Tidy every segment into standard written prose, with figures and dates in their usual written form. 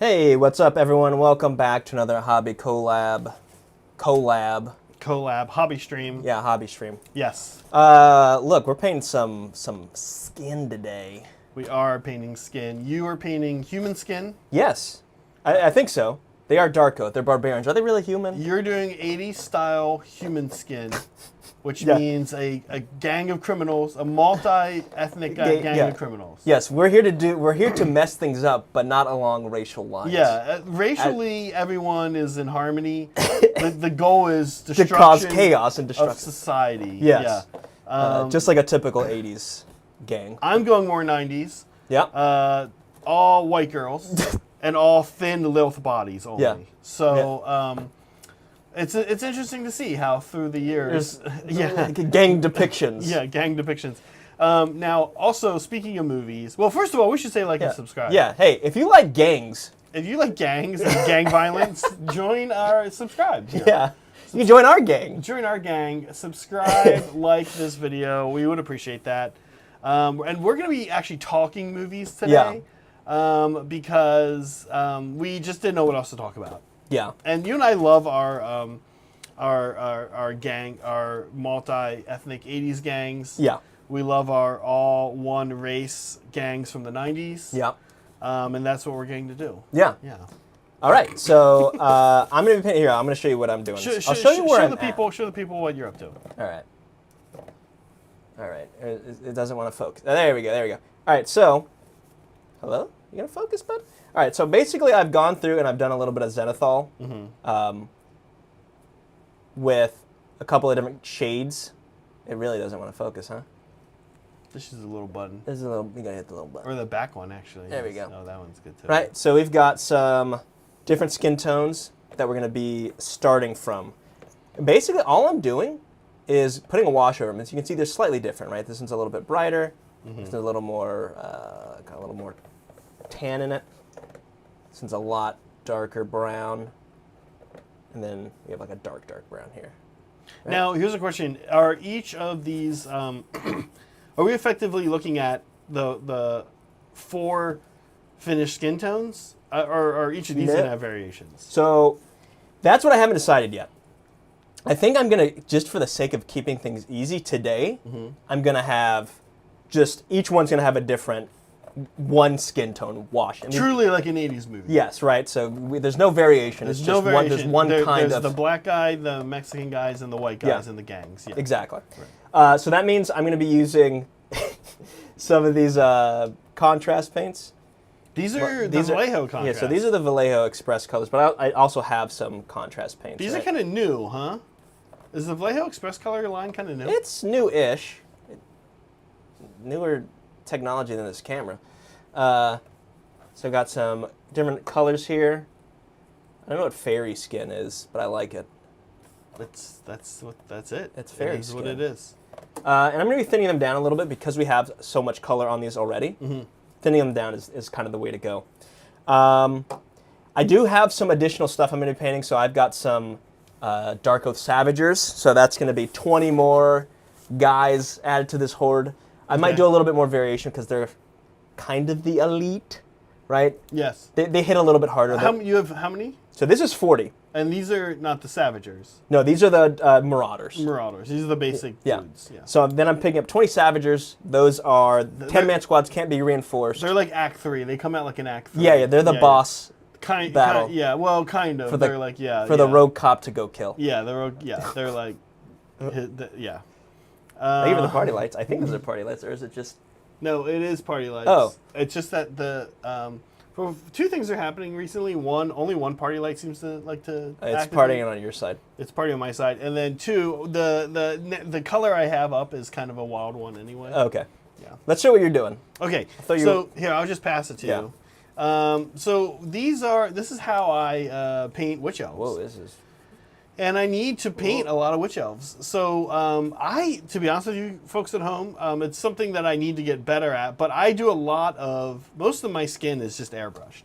Hey, what's up, everyone? Welcome back to another hobby collab. Hobby stream. Yeah, hobby stream. Yes. Look, we're painting some skin today. We are painting skin. You are painting human skin. Yes, I think so. They are dark oat. They're barbarians. Are they really human? You're doing 80s style human skin, which Yeah. means a gang of criminals, a multi-ethnic gang of criminals. Yes, we're here to mess things up, but not along racial lines. Yeah, racially, everyone is in harmony. The goal is To destruction cause chaos and of destruction. society. Yes. Yeah. Just like a typical 80s gang. I'm going more 90s. Yeah. All white girls and all thin little bodies only. Yeah. So it's interesting to see how through the years, Gang depictions. yeah, gang depictions. Now, also speaking of movies, well, first of all, we should say like and subscribe. Yeah. Hey, if you like gangs. If you like gangs and gang violence, subscribe. You know. Yeah. You can join our gang. Join our gang. Subscribe, like this video. We would appreciate that. And we're going to be actually talking movies today. Because we just didn't know what else to talk about. Yeah. And you and I love our gang, our multi-ethnic 80s gangs. Yeah. We love our all one race gangs from the 90s. Yeah. And that's what we're going to do. Yeah. Yeah. All right. So I'm going to be painting here. I'm going to show you what I'm doing. I'll show you where I'm at. Show the people what you're up to. All right. All right. It doesn't want to focus. There we go. There we go. All right. So, hello? You going to focus, bud? All right. So basically, I've gone through and I've done a little bit of zenithal with a couple of different shades. It really doesn't want to focus, huh? This is a little button. This is a little. You gotta hit the little button. Or the back one, actually. There we go. Oh, that one's good too. Right. So we've got some different skin tones that we're gonna be starting from. And basically, all I'm doing is putting a wash over them. As you can see, they're slightly different, right? This one's a little bit brighter. This one's a little more, got a little more tan in it. This one's a lot darker brown. And then we have like a dark brown here. Right? Now, here's a question. Are each of these, are we effectively looking at the 4 finished skin tones? Or are each of these going to have variations? So that's what I haven't decided yet. I think I'm going to, just for the sake of keeping things easy today, I'm going to have just, each one's going to have a different one skin tone wash. I mean, truly like an 80s movie. Yes, right. So there's no variation. There's it's no just variation. There's one kind there's of... the black guy, the Mexican guys, and the white guys in the gangs. Yeah. Exactly. Right. So that means I'm going to be using some of these contrast paints. These are the Vallejo contrast. Yeah, so these are the Vallejo Express colors, but I also have some contrast paints. These are kind of new, huh? Is the Vallejo Express color line kind of new? It's new-ish. Newer technology than this camera. So I got some different colors here. I don't know what fairy skin is, but I like it. That's it. It's fairy skin. It is what it is. And I'm going to be thinning them down a little bit because we have so much color on these already. Thinning them down is kind of the way to go. I do have some additional stuff I'm going to be painting. So I've got some Dark Oath Savagers. So that's going to be 20 more guys added to this horde. I might do a little bit more variation because they're kind of the elite, right? Yes. They hit a little bit harder. You have how many? So this is 40. And these are not the Savagers. No, these are the Marauders. Marauders. These are the basic dudes. Yeah. So then I'm picking up 20 Savagers. Those are 10-man squads, can't be reinforced. They're like Act 3. They come out like an Act 3. Yeah, they're the boss battle. Well, kind of. They're like, the rogue cop to go kill. Yeah, they're like, yeah. They give it the party lights. I think those are party lights, or is it just... No, it is party lights. Oh. It's just that the... two things are happening recently. One, only one party light seems to like to It's partying on your side. It's partying on my side. And then two, the color I have up is kind of a wild one anyway. Okay. Yeah. Let's show what you're doing. Okay. So here, I'll just pass it to you. So this is how I paint witch elves. Whoa, this is... And I need to paint a lot of witch elves. So to be honest with you folks at home, it's something that I need to get better at. But I do most of my skin is just airbrushed.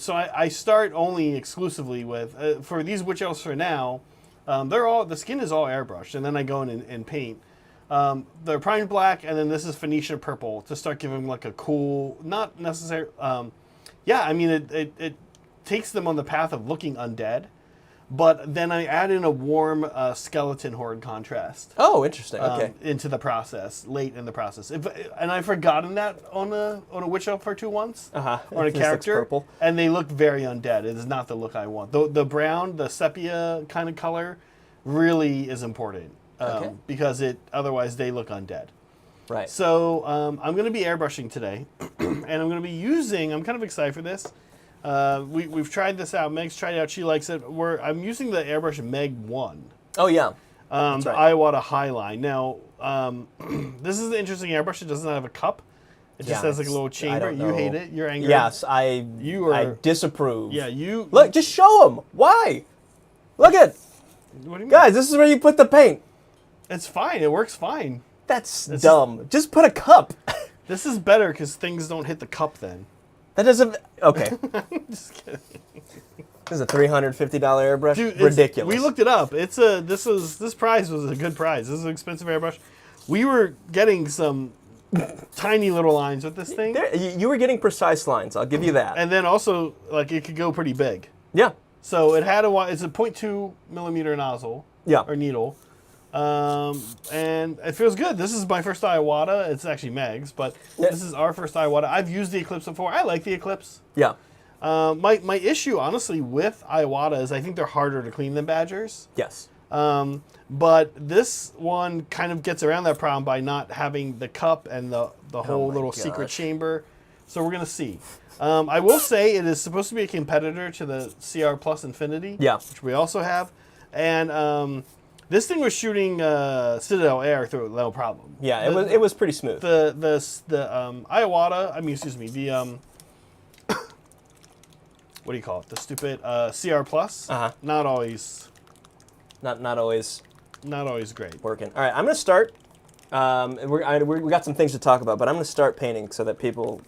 So I start only exclusively with, for these witch elves for now, the skin is all airbrushed. And then I go in and paint. They're primed black, and then this is Phoenician purple to start giving like a cool, not necessarily, Yeah, I mean, it takes them on the path of looking undead, but then I add in a warm skeleton horde contrast. Oh, interesting. Okay. Into the process, late in the process. And I've forgotten that on a Witch Elf or two once, on a This looks character, purple. and they look very undead. It is not the look I want. The brown, the sepia kind of color, really is important Okay. because otherwise they look undead. Right. So I'm going to be airbrushing today, and I'm going to be using. I'm kind of excited for this. We've tried this out. Meg's tried it out. She likes it. I'm using the airbrush Meg 1. Oh yeah. That's right. Iwata Highline. Now, this is the interesting airbrush. It doesn't have a cup. It just has like a little chamber. You hate it. You're angry. Yes, I disapprove. Yeah, you. Look, just show them. Why? Look at, What do you mean? guys. This is where you put the paint. It's fine. It works fine. That's dumb. Just put a cup. This is better because things don't hit the cup then. That doesn't. Okay. Just kidding. This is a $350 airbrush. Dude, Ridiculous. We looked it up. This prize was a good prize. This is an expensive airbrush. We were getting some tiny little lines with this thing, You were getting precise lines. I'll give you that. and then also like it could go pretty big. Yeah. So it's a 0.2 millimeter nozzle. Yeah. Or needle. And it feels good. This is my first Iwata. It's actually Meg's, but this is our first Iwata. I've used the Eclipse before. I like the Eclipse. Yeah. My issue, honestly, with Iwata is I think they're harder to clean than Badgers. Yes. But this one kind of gets around that problem by not having the cup and the whole little secret chamber. So we're going to see. I will say it is supposed to be a competitor to the CR Plus Infinity, which we also have. And this thing was shooting Citadel Air through it, no problem. Yeah, it was pretty smooth. The Iwata, I mean, the what do you call it? The stupid CR Plus. Not always. Not always. Not always great. Working. All right, I'm gonna start. We got some things to talk about, but I'm gonna start painting so that people,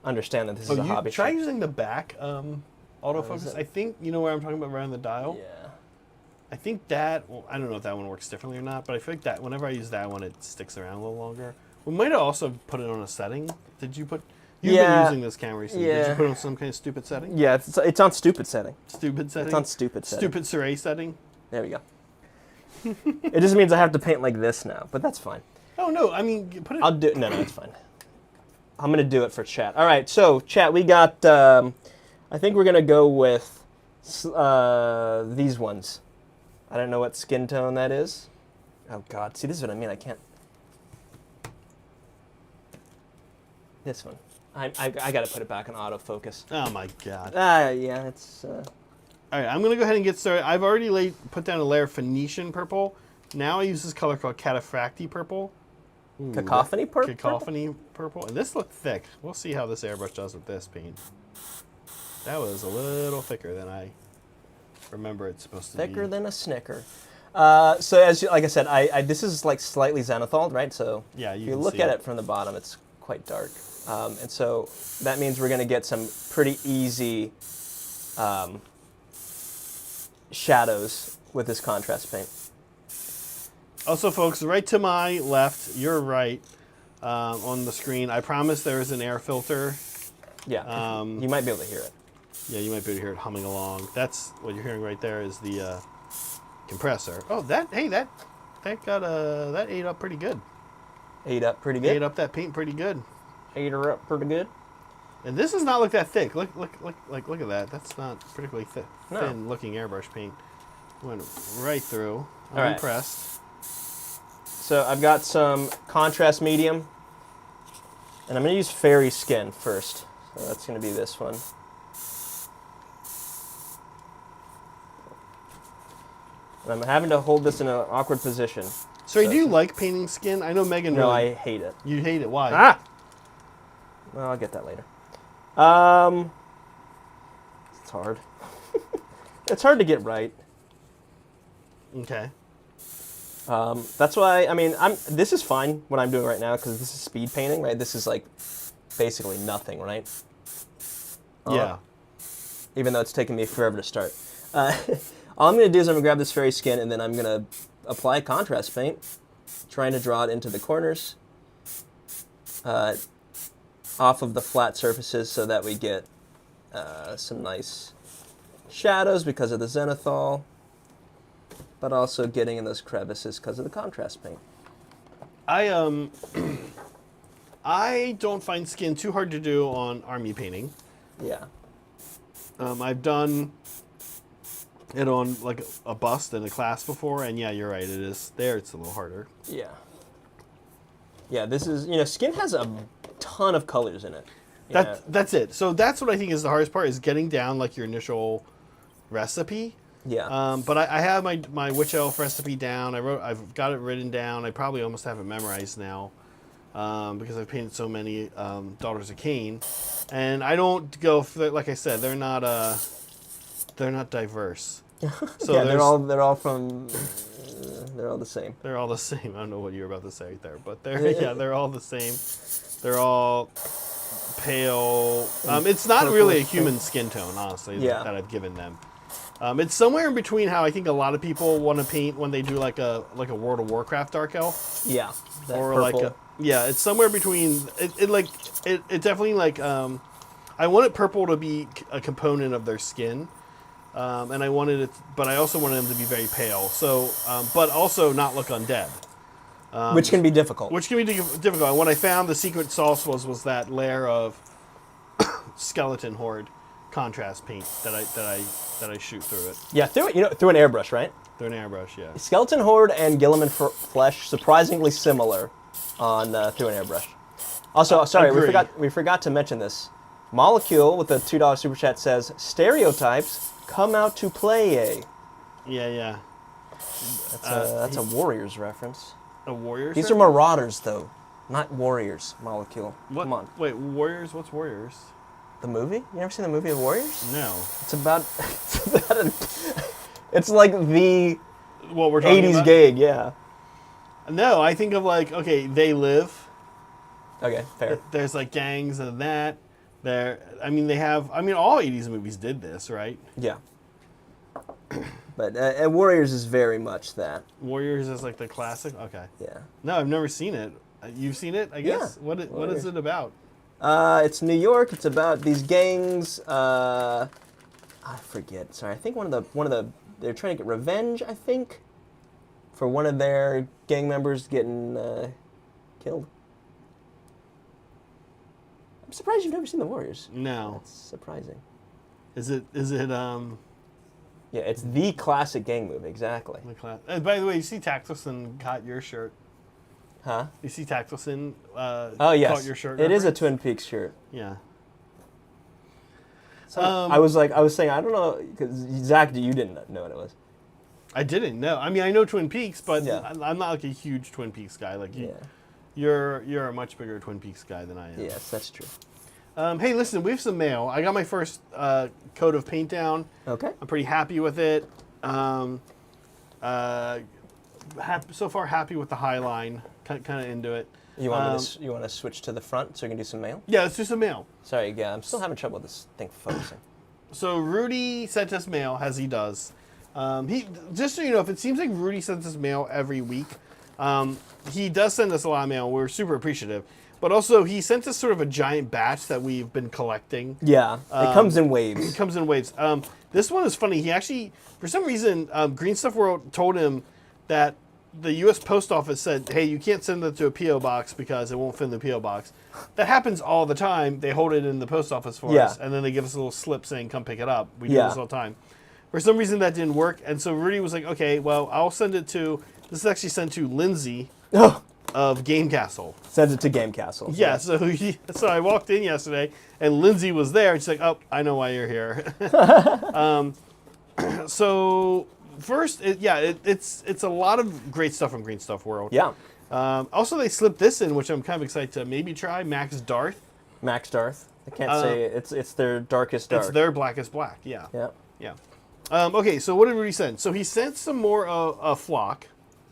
understand that this is a hobby. Try using the back autofocus. I think you know where I'm talking about around the dial. Yeah. I think that. Well, I don't know if that one works differently or not, but I feel like that whenever I use that one, it sticks around a little longer. We might have also put it on a setting. Did you put? You've been using this camera recently. Yeah. Did you put it on some kind of stupid setting? Yeah, it's on stupid setting. Stupid setting. It's on stupid setting. Stupid Saray setting. There we go. It just means I have to paint like this now, but that's fine. Oh no, I mean put it. I'll do. No, it's fine. I'm gonna do it for chat. All right, so chat, we got. I think we're gonna go with these ones. I don't know what skin tone that is. Oh God, see, this is what I mean. I can't. This one. I gotta put it back in autofocus. Oh my God. Yeah, it's. All right, I'm gonna go ahead and get started. I've already put down a layer of Phoenician purple. Now I use this color called Cataphracti purple. Cacophony purple. Cacophony purple, and this looked thick. We'll see how this airbrush does with this paint. That was a little thicker than I remember it's supposed to be. Thicker than a Snicker. So like I said, this is like slightly zenithal, right? So yeah, if you look at it from the bottom, it's quite dark, and so that means we're gonna get some pretty easy shadows with this contrast paint. Also, folks, right to my left, your right on the screen, I promise there is an air filter. Yeah, you might be able to hear it. Yeah, you might be able to hear it humming along. That's what you're hearing right there is the compressor. Oh, that ate up pretty good. Ate up pretty good? Ate up that paint pretty good. Ate her up pretty good. And this does not look that thick. Look at that. That's not particularly thin looking airbrush paint. Went right through. I'm impressed. So I've got some contrast medium, and I'm going to use fairy skin first. So that's going to be this one. And I'm having to hold this in an awkward position. So do you like painting skin? I know Megan. No, really, I hate it. You hate it. Why? Ah! Well, I'll get that later. It's hard. It's hard to get right. Okay. That's why, I mean, this is fine what I'm doing right now because this is speed painting, right? This is like basically nothing, right? Yeah. Even though it's taken me forever to start. All I'm going to do is I'm going to grab this fairy skin and then I'm going to apply contrast paint, trying to draw it into the corners, off of the flat surfaces so that we get some nice shadows because of the zenithal, but also getting in those crevices because of the contrast paint. I don't find skin too hard to do on army painting. Yeah. I've done it on like a bust in a class before, and yeah, you're right. It is there. It's a little harder. Yeah. Yeah, this is, skin has a ton of colors in it. That's it. So that's what I think is the hardest part, is getting down like your initial recipe. Yeah. But I have my witch elf recipe down. I've got it written down. I probably almost have it memorized now, because I've painted so many Daughters of Cain, and I don't go for, like I said, they're not diverse. So yeah, they're all the same. They're all the same. I don't know what you were about to say right there, but they're all the same. They're all pale. It's not really a human skin tone, honestly, that I've given them. It's somewhere in between how I think a lot of people want to paint when they do like a World of Warcraft Dark Elf. Yeah. Or purple. it's somewhere between. It definitely like. I want purple to be a component of their skin. And I wanted it, but I also wanted them to be very pale. So, but also not look undead. Which can be difficult. Which can be difficult. And what I found the secret sauce was that layer of skeleton horde contrast paint that I shoot through it. Yeah, through an airbrush, right? Through an airbrush, yeah. Skeleton horde and Gilliman flesh surprisingly similar on through an airbrush. Also, sorry, we forgot to mention this. Molecule with the $2 super chat says stereotypes come out to play. Yeah. That's a Warriors reference. A Warriors? These are Marauders, though, not Warriors. Molecule. What? Come on. Wait, Warriors? What's Warriors? The movie? You never seen the movie of Warriors? No. It's about. It's like the what we're talking 80s about? gig, yeah. No, I think of like, okay, They Live. Okay, fair. There's like gangs and that. All 80s movies did this, right? Yeah. But Warriors is very much that. Warriors is like the classic? Okay. Yeah. No, I've never seen it. You've seen it, I guess? Yeah. What is it about? It's New York. It's about these gangs. I forget. Sorry, I think one of the they're trying to get revenge, I think, for one of their gang members getting killed. I'm surprised you've never seen The Warriors. No. That's surprising. Is it Yeah, it's the classic gang movie, exactly. by the way, you see Tactilson caught your shirt. Huh? You see Tactilson Oh, yes. caught your shirt. It is a reference? Twin Peaks shirt. Yeah. So I was saying, I don't know, because Zach, you didn't know what it was. I didn't know. I mean, I know Twin Peaks, but Yeah. I'm not like a huge Twin Peaks guy. Like you. Yeah. You're a much bigger Twin Peaks guy than I am. Yes, that's true. Hey, listen, we have some mail. I got my first coat of paint down. Okay. I'm pretty happy with it. So far, happy with the high line. Kind of into it. You want to switch to the front so we can do some mail? Yeah, let's do some mail. Sorry, yeah, I'm still having trouble with this thing focusing. So Rudy sent us mail, as he does. He just so you know, if it seems like Rudy sends us mail every week, he does send us a lot of mail. We're super appreciative. But also, he sent us sort of a giant batch that we've been collecting. Yeah, it comes in waves. It comes in waves. This one is funny. He actually, for some reason, Green Stuff World told him that the U.S. Post Office said, hey, you can't send it to a P.O. box because it won't fit in the P.O. box. That happens all the time. They hold it in the post office for us, and then they give us a little slip saying, come pick it up. We do this all the time. For some reason, that didn't work, and so Rudy was like, okay, well, I'll send it to, this is actually sent to Lindsay of Game Castle. Sends it to Game Castle. Yeah, so I walked in yesterday, and Lindsay was there, and she's like, oh, I know why you're here. So first, it's a lot of great stuff from Green Stuff World. Yeah. Also, they slipped this in, which I'm kind of excited to maybe try. Max Darth. Max Darth. I can't say it's their darkest dark. It's their blackest black. Yeah. Yeah. Yeah. Okay, so what did Rudy send? So he sent some more flock.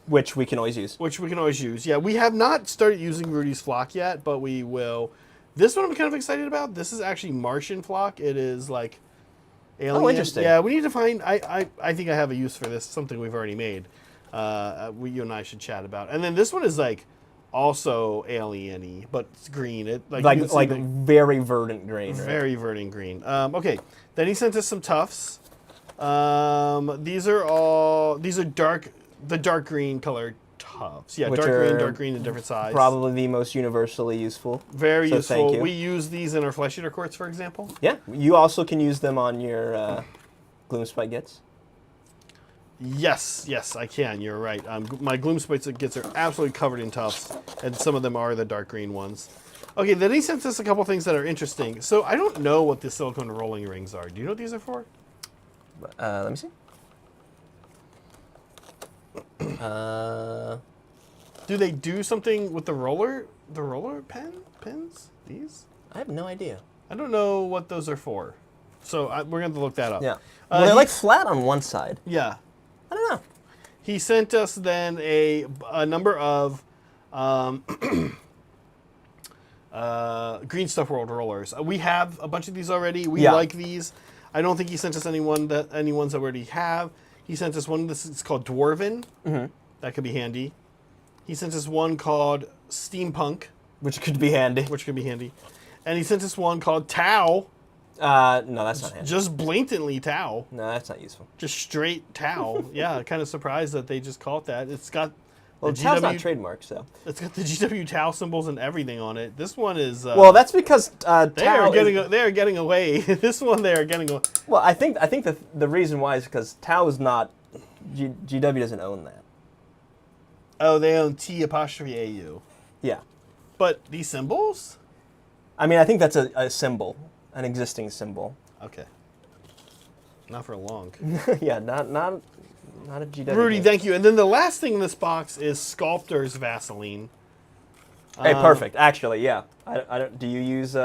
Which we can always use. Yeah, we have not started using Rudy's flock yet, but we will. This one I'm kind of excited about. This is actually Martian flock. It is like alien. Oh, interesting. Yeah, we need to find. I think I have a use for this. Something we've already made. You and I should chat about. And then this one is like also alien-y, but it's green. It you can Like see like the very verdant green. Right? very verdant green. Okay, then he sent us some tufts. These are the dark green colored tufts. Yeah, Which dark green in different size. Probably the most universally useful. Very So useful. thank you. We use these in our flesh eater courts, for example. Yeah, you also can use them on your Gloomspite Gits. Yes, I can. You're right. My Gloomspite Gits are absolutely covered in tufts, and some of them are the dark green ones. Okay, then he sent us a couple things that are interesting. So I don't know what the silicone rolling rings are. Do you know what these are for? Let me see. Do they do something with the roller pins? These? I have no idea. I don't know what those are for. So we're going to look that up. Yeah. Well, they're like flat on one side. Yeah. I don't know. He sent us then a number of Green Stuff World rollers. We have a bunch of these already. We like these. I don't think he sent us any ones that we already have. He sent us one. This is called Dwarven. Mm-hmm. That could be handy. He sent us one called Steampunk, Which could be handy. and he sent us one called Tau. No, that's not handy. Just blatantly Tau. No, that's not useful. Just straight Tau. Yeah, kind of surprised that they just call it that. It's got Well, Tau's not trademarked, so. It's got the GW Tau symbols and everything on it. This one is. Well, that's because Tau. They are getting away. This one they are getting away. Well, I think the reason why is because Tau is not. GW doesn't own that. Oh, they own T''AU. Yeah. But these symbols? I mean, I think that's a symbol, an existing symbol. Okay. Not for long. Yeah, not a GW. Rudy, thank you. And then the last thing in this box is Sculptor's Vaseline. Hey, perfect. Actually, yeah. I don't. Do you use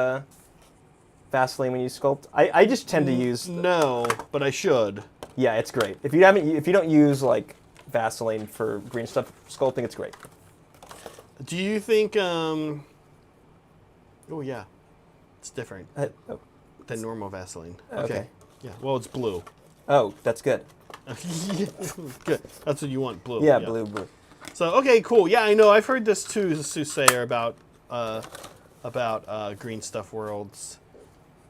Vaseline when you sculpt? I just tend to use. No, but I should. Yeah, it's great. If you don't use like Vaseline for green stuff sculpting, it's great. Do you think? Oh yeah, it's different than normal Vaseline. Okay. Yeah. Well, it's blue. Oh, that's good. Good. That's what you want, blue. Yeah, blue. So okay, cool. Yeah, I know. I've heard this too, Soothsayer, about Green Stuff Worlds.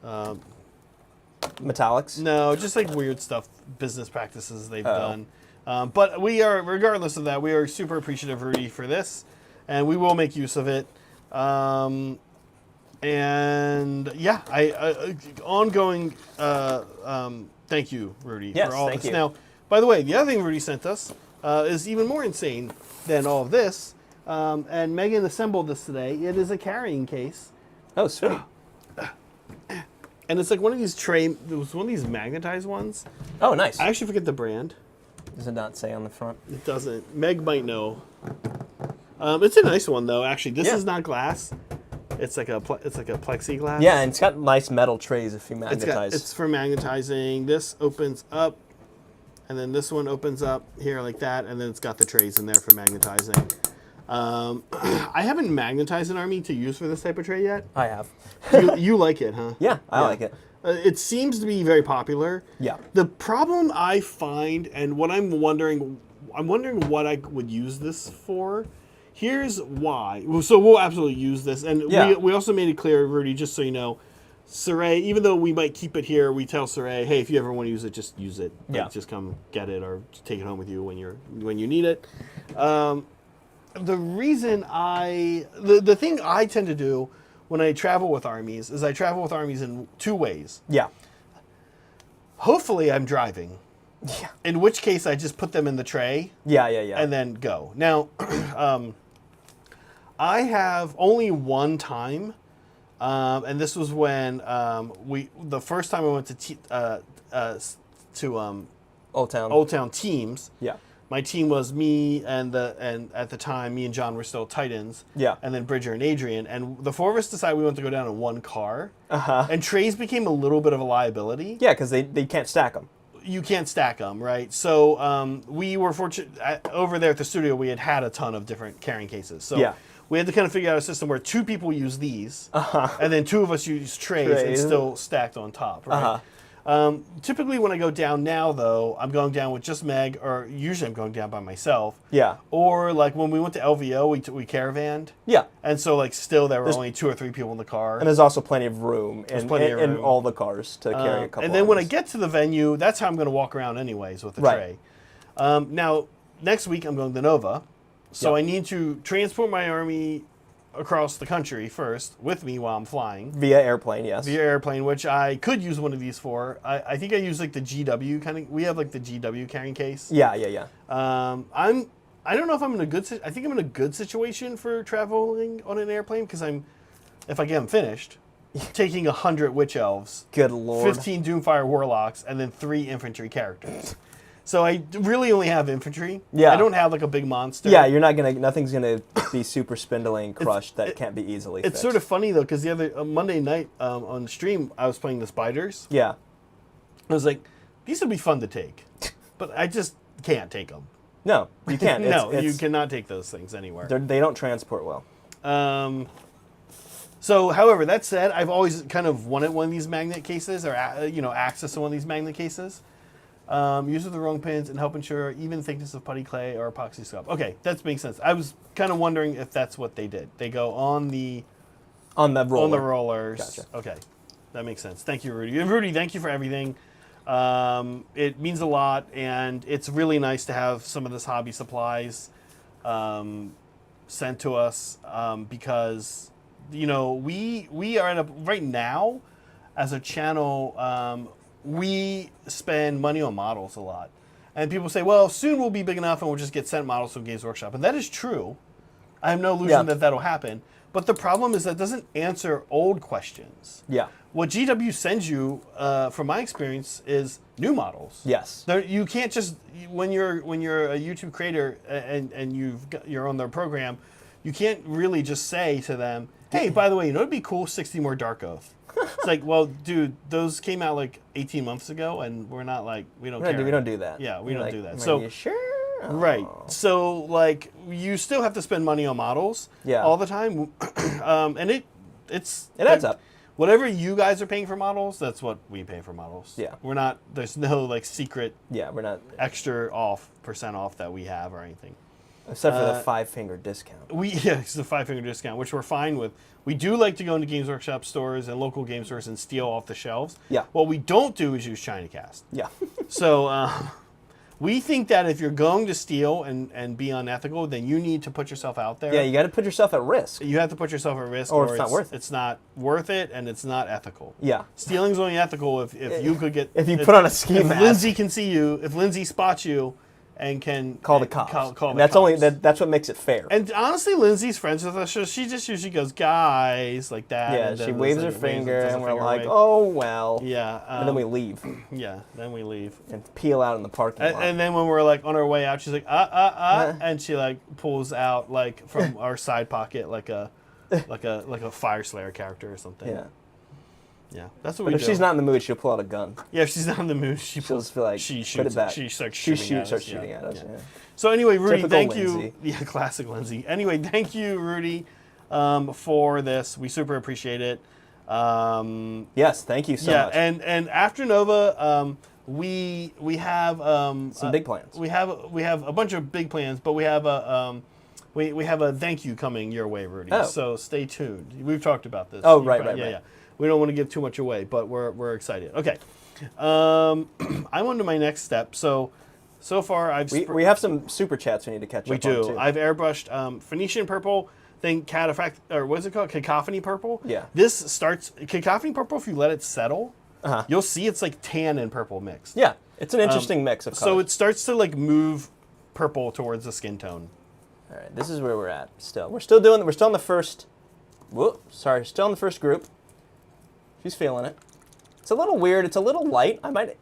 Metallics? No, just like weird stuff, business practices they've done. But we are, regardless of that, we are super appreciative, Rudy, for this, and we will make use of it. And yeah, ongoing. Thank you, Rudy, Yes, for all thank this. you. Now, by the way, the other thing Rudy sent us is even more insane than all of this. And Megan assembled this today. It is a carrying case. Oh, sweet. And it's like one of these it was one of these magnetized ones. Oh, nice. I actually forget the brand. Does it not say on the front? It doesn't. Meg might know. It's a nice one though. Actually, this is not glass. It's like a plexiglass. Yeah, and it's got nice metal trays if you magnetize. It's for magnetizing. This opens up, and then this one opens up here like that, and then it's got the trays in there for magnetizing. I haven't magnetized an army to use for this type of tray yet. I have. You like it, huh? Yeah, I like it. It seems to be very popular. Yeah. The problem I find, and what I'm wondering what I would use this for. Here's why. So we'll absolutely use this, and we also made it clear, Rudy, just so you know, Saray, even though we might keep it here, we tell Saray, hey, if you ever want to use it, just use it. Like, just come get it or take it home with you when you need it. The thing I tend to do when I travel with armies is I travel with armies in two ways. Yeah. Hopefully I'm driving. Yeah. In which case I just put them in the tray. Yeah. And then go. Now, I have only one time, and this was when the first time I went to Old Town teams. Yeah. My team was me and at the time me and John were still Titans. Yeah. And then Bridger and Adrian, and the four of us decided we wanted to go down in one car. Uh-huh. And trays became a little bit of a liability. Yeah, because they can't stack them. You can't stack them, right? So we were fortunate over there at the studio. We had a ton of different carrying cases. So we had to kind of figure out a system where two people use these, and then two of us use trays and still stacked on top, right? Typically, when I go down now, though, I'm going down with just Meg, or usually I'm going down by myself. Yeah. Or like when we went to LVO, we caravanned. Yeah. And so like still there were only 2 or 3 people in the car. And there's also plenty of room in room. all the cars to carry a couple. And then when I armies. get to the venue, that's how I'm going to walk around anyways with the Right. tray. Now, next week I'm going to Nova, so Yep. I need to transport my army across the country first with me while I'm flying. Via airplane, yes. Via airplane, which I could use one of these for. I think I use like the GW kind of. We have like the GW carrying case. Yeah, yeah, yeah. I don't know if I'm in a good. I think I'm in a good situation for traveling on an airplane because if I get them finished, taking 100 witch elves, Good lord. 15 Doomfire warlocks, and then 3 infantry characters. So I really only have infantry. Yeah. I don't have like a big monster. Yeah, nothing's gonna be super spindly and crushed that can't be easily It's fixed. sort of funny though because the other Monday night on stream I was playing the spiders. Yeah. I was like, these would be fun to take, but I just can't take them. No, you can't. You cannot take those things anywhere. They don't transport well. So, however, that said, I've always kind of wanted one of these magnet cases or access to one of these magnet cases. Use of the wrong pins and help ensure even thickness of putty clay or epoxy scuff. Okay, that makes sense. I was kind of wondering if that's what they did. They go on the roller. on the rollers. Gotcha. Okay, that makes sense. Thank you, Rudy. And Rudy, thank you for everything. It means a lot, and it's really nice to have some of this hobby supplies sent to us because we are right now as a channel. We spend money on models a lot. And people say, well, soon we'll be big enough and we'll just get sent models from Games Workshop. And that is true. I have no illusion that that'll happen. But the problem is that doesn't answer old questions. Yeah. What GW sends you, from my experience, is new models. Yes. You can't just, when you're a YouTube creator and you're on their program, you can't really just say to them, hey, by the way, it'd be cool, 60 more Dark Oath. It's like, well, dude, those came out like 18 months ago, and we're not like, we don't care. We don't do that. Yeah, we don't do that. Are So, you sure? Oh. right. So, like, you still have to spend money on models all the time. And it adds up. Whatever you guys are paying for models, that's what we pay for models. Yeah. We're not, there's no, like, secret we're not. extra % off that we have or anything. Except for the 5-finger discount. It's a 5-finger discount, which we're fine with. We do like to go into Games Workshop stores and local game stores and steal off the shelves. Yeah. What we don't do is use ChinaCast. Yeah. So we think that if you're going to steal and be unethical, then you need to put yourself out there. Yeah, you got to put yourself at risk. You have to put yourself at risk, Or it's not worth it. It's not worth it, and it's not ethical. Yeah. Stealing's only ethical if you could get. If you put on a ski if mask. Lindsay can see you, if Lindsay spots you, and can Call the cops. Call the that's cops. only that's what makes it fair. And honestly, Lindsay's friends with us, so she just usually goes, guys, like that. Yeah, and she then waves her does a finger, and we're finger like, wave. oh well. Yeah. And then we leave Yeah, then we leave. and peel out in the parking lot. And then when we're like on our way out, she's like, and she like pulls out like from our side pocket like a Fire Slayer character or something. Yeah. Yeah, that's what But we if do. she's not in the mood, she'll pull out a gun. Yeah, if she's not in the mood, she She'll just feel like she put shoots it back. She starts She shooting at us. starts shooting at us. Yeah. Yeah. So anyway, Rudy, Typical thank Lindsay. you. Yeah, classic Lindsay. Anyway, thank you, Rudy, for this. We super appreciate it. Yes, thank you so much. and after Nova, we have Some big plans. We have a bunch of big plans, but we have a we have a thank you coming your way, Rudy. Oh. So stay tuned. We've talked about this. Oh, right. Yeah. We don't want to give too much away, but we're excited. Okay, I'm on to my next step. So far I've We have some super chats we need to catch we up on do. too. I've airbrushed Phoenician purple, then or what's it called? Cacophony purple. Yeah. This starts Cacophony purple. If you let it settle, Uh-huh. you'll see it's like tan and purple mixed. Yeah, it's an interesting mix of colors. So it starts to like move purple towards the skin tone. All right, this is where we're at. We're still in the first. Still in the first group. She's feeling it. It's a little weird. It's a little light. I might,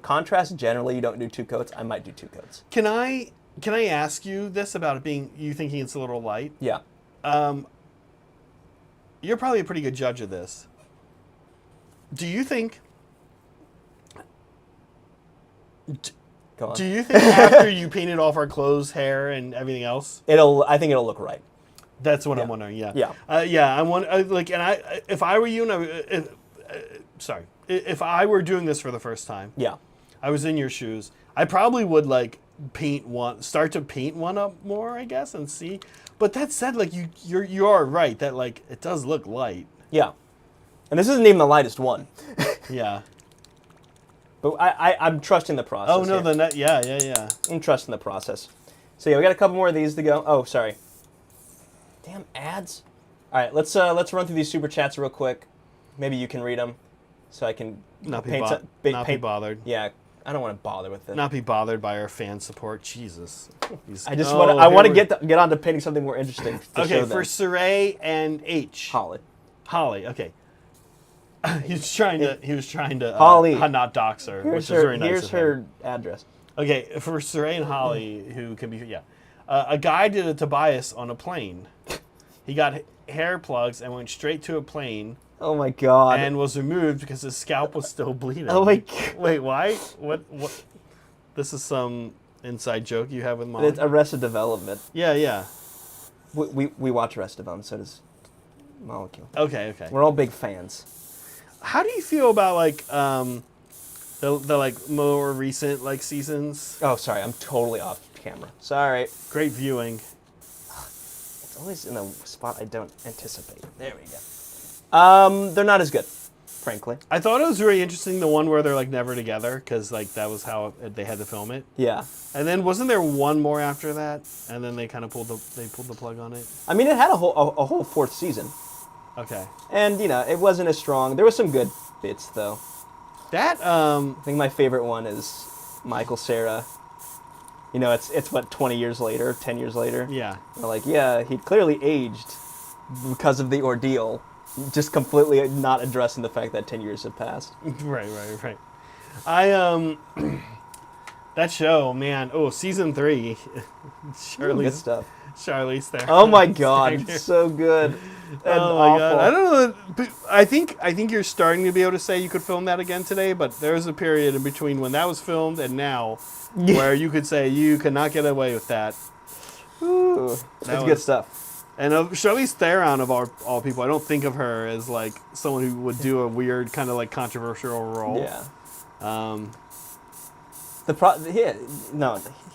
contrast generally. You don't do 2 coats. I might do 2 coats. Can I ask you this about it being you thinking it's a little light? Yeah. You're probably a pretty good judge of this. Do you think? Go on. Do you think after you painted off our clothes, hair, and everything else? I think it'll look right. That's what I'm wondering. Yeah. Yeah. I want if I were you, and if I were doing this for the first time, Yeah. I was in your shoes, I probably would like start to paint one up more, I guess, and see. But that said, like you are right that like it does look light. Yeah. And this isn't even the lightest one. Yeah. But I'm trusting the process. Oh no, here. the net. Yeah. I'm trusting the process. So yeah, we got a couple more of these to go. Oh, sorry. Damn ads. All right, let's run through these super chats real quick. Maybe you can read them, so I can Not be paint. bothered. Yeah, I don't want to bother with it. Not be bothered by our fan support. Jesus. I just want to get on to painting something more interesting. To Okay, show them. for Saray and H. Holly. Okay. He was trying to Holly. not dox her, which is Here's very nice. Here's of him. her address. Okay, for Saray and Holly, who can be a guy did a Tobias on a plane. He got hair plugs and went straight to a plane Oh my god. and was removed because his scalp was still bleeding. Oh my god. Wait, why? What? This is some inside joke you have with Mom? It's Arrested Development. Yeah. We watch Arrested Development, so does Molecule. Okay. We're all big fans. How do you feel about like the like more recent like seasons? Oh, sorry, I'm totally off camera. Sorry. Great viewing. It's always in a spot I don't anticipate. There we go. They're not as good, frankly. I thought it was really interesting the one where they're like never together because like that was how they had to film it. Yeah. And then wasn't there one more after that? And then they kind of pulled the plug on it. I mean, it had a whole fourth season, Okay. and it wasn't as strong. There was some good bits though. That I think my favorite one is Michael Cera. It's what 20 years later, 10 years later. yeah. They're like, yeah, he clearly aged because of the ordeal, just completely not addressing the fact that 10 years have passed. Right. I that show, man. Oh, season 3. Good stuff. Charlize Theron. Oh my god, it's so good. And Oh my god! awful. I don't know. But I think you're starting to be able to say you could film that again today. But there's a period in between when that was filmed and now, where you could say you cannot get away with that. Ooh, that's good stuff. And Charlize Theron, of all people, I don't think of her as like someone who would do a weird kind of like controversial role. Yeah.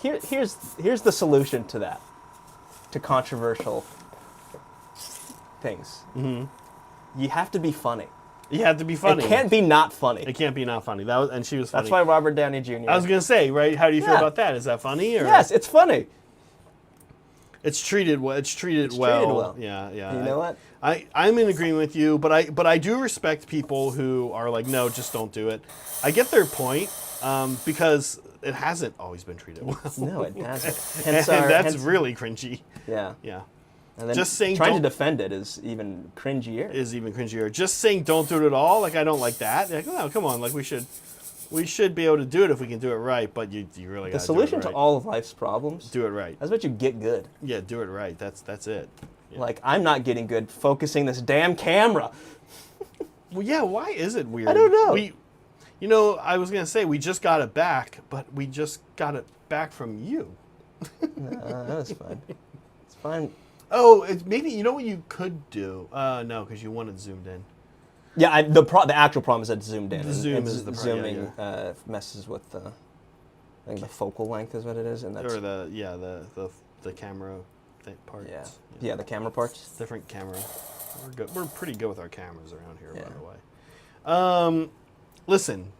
Here's the solution to that, to controversial things. Mm-hmm. You have to be funny. You have to be funny. It can't be not funny. It can't be not funny. And she was funny. That's why Robert Downey Jr. I was gonna say, right? How do you feel Yeah. about that? Is that funny? Or? Yes, it's funny. It's treated well. It's treated well. Yeah. You know what? I'm in agreement with you, but I do respect people who are like, no, just don't do it. I get their point because it hasn't always been treated well. No, it hasn't. and that's really cringy. Yeah. Yeah. And then Just saying trying to don't- defend it is even cringier. Is even cringier. Just saying don't do it at all, like I don't like that. Like, no, come on, like we should be able to do it if we can do it right, but you really The gotta solution do it right. to all of life's problems Do it right. is that you get good. Yeah, do it right. That's it. Yeah. Like, I'm not getting good focusing this damn camera. Well, yeah, why is it weird? I don't know. I was going to say we just got it back, but we just got it back from you. That's fine. It's fine. Oh, maybe, you know what you could do? No, because you want it zoomed in. Yeah, the actual problem is that it's zoomed in. The and zoom is the problem, zooming messes with the, I think the focal length is what it is, and that's Or the camera part. yeah, the camera parts. Different camera. We're good. We're pretty good with our cameras around here, Yeah. by the way. Listen.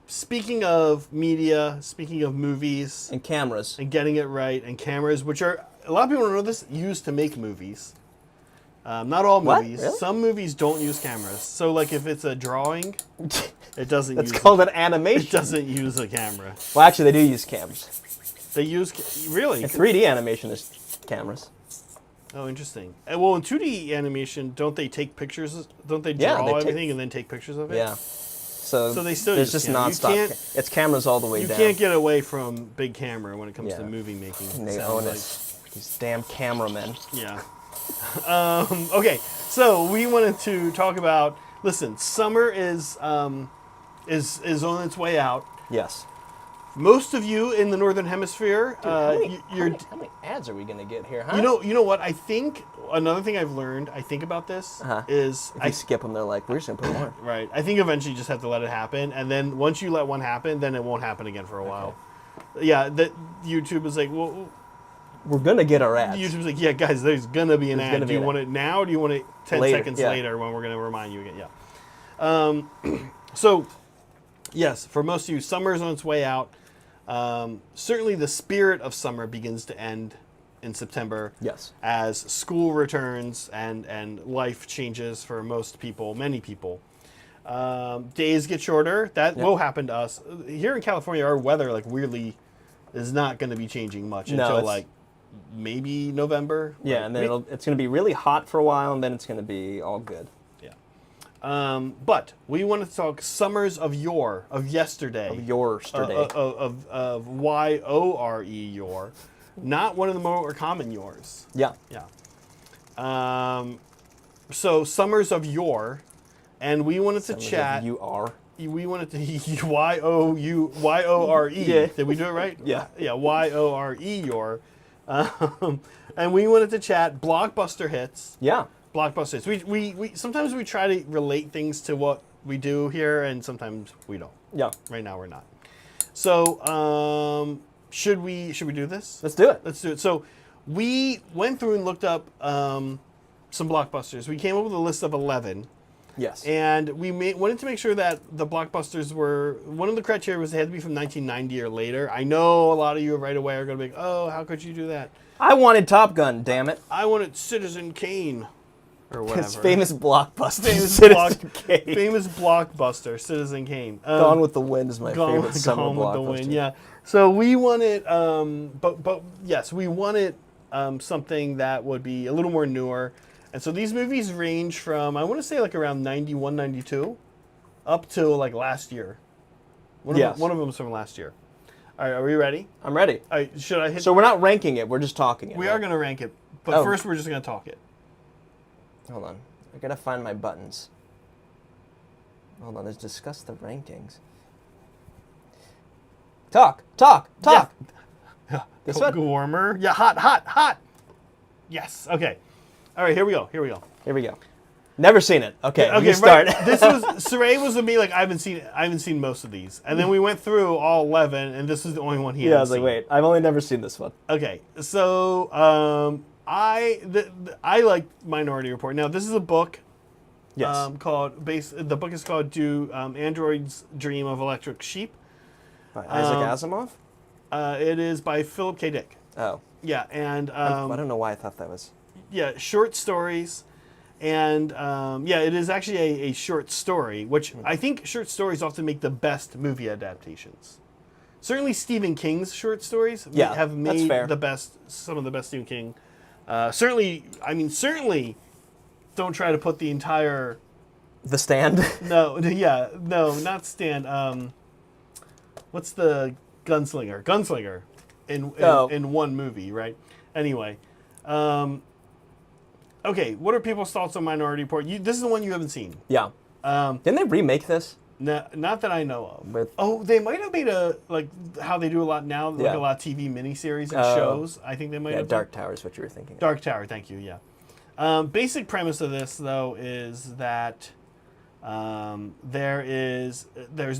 Speaking of media, speaking of movies, And cameras. and getting it right, and cameras, which are a lot of people don't know this, used to make movies. Not all What? movies. Really? Some movies don't use cameras. So, like, if it's a drawing, it doesn't. That's use called an It animation. doesn't use a camera. Well, actually, they do use cams. They use really. In 3D animation, there's cameras. Oh, interesting. Well, in 2D animation, don't they take pictures? Don't they Yeah, draw they take- everything and then take pictures of it? Yeah. So they still there's use just camera. You nonstop. can't- It's cameras all the way You down. can't get away from big camera when it comes to Yeah. movie making. And they Sounds own like. us. These damn cameramen. Yeah. Okay, so we wanted to talk about. Listen, summer is on its way out. Yes. Most of you in the Northern Hemisphere, How many ads are we gonna get here? Huh? you know what? I think another thing I've learned. I think about this is if you skip them, they're like, we're just gonna put more. right. I think eventually you just have to let it happen, and then once you let one happen, then it won't happen again for a while. Yeah, that YouTube is like, well, we're gonna get our ads. YouTube's like, yeah, guys, there's gonna be an ad. Do you want it now, or do you want it 10 seconds later when we're gonna remind you again? Yeah. So, yes, for most of you, summer's on its way out. Certainly the spirit of summer begins to end in September. Yes. As school returns and life changes for most people, many people. Days get shorter. That will happen to us. Here in California, our weather weirdly is not going to be changing much until maybe November. Yeah, and then it's going to be really hot for a while, and then it's going to be all good. But we want to talk summers of yore, of yesterday. Of yesterday. Of Y-O-R-E, yore. Not one of the more common yores. Yeah. Yeah. So summers of yore, and we wanted to chat. You are. We wanted to Y-O-R-E. Yeah. Did we do it right? Yeah. Yeah, Y-O-R-E, yore. And we wanted to chat blockbuster hits. Yeah. Blockbusters. We sometimes we try to relate things to what we do here, and sometimes we don't. Yeah. Right now we're not. So should we do this? Let's do it. Let's do it. So we went through and looked up some blockbusters. We came up with a list of 11. Yes. And we wanted to make sure that the blockbusters were, one of the criteria was they had to be from 1990 or later. I know a lot of you right away are going to be like, oh, how could you do that? I wanted Top Gun, damn it. I wanted Citizen Kane. Or whatever. His famous blockbuster. Famous blockbuster, Citizen Kane. Gone with the Wind is my favorite summer blockbuster. Gone with the Wind, yeah. So we wanted, but yes, we wanted something that would be a little more newer. And so these movies range from, I want to say around 91, 92, up to last year. One of them is from last year. All right, are we ready? I'm ready. All right, should I hit? So we're not ranking it, we're just talking it. We are going to rank it, but first we're just going to talk it. Hold on. I gotta find my buttons. Hold on, let's discuss the rankings. Talk! Yeah. This one? Warmer. Yeah, hot. Yes. Okay. All right, here we go. Never seen it. Okay, okay. You start. Right. This was Saray was with me. I haven't seen most of these, and then we went through all 11, and this was the only one he. Yeah, I was like, wait, I've only never seen this one. Okay, so I like Minority Report. Now this is a book. Yes. The book is called "Do Androids Dream of Electric Sheep?" By Isaac Asimov. It is by Philip K. Dick. Oh. Yeah, and I don't know why I thought that was. Yeah, short stories. And it is actually a short story, which I think short stories often make the best movie adaptations. Certainly Stephen King's short stories have made some of the best Stephen King. Certainly, don't try to put the entire... The Stand? No, not Stand. What's the Gunslinger? Gunslinger in one movie, right? Anyway. Okay, what are people's thoughts on Minority Report? This is the one you haven't seen. Yeah. Didn't they remake this? No, not that I know of. They might have made how they do a lot now, a lot of TV miniseries and shows. I think they might have. Dark Tower is what you were thinking. Dark Tower, thank you, yeah. Basic premise of this, though, is that there's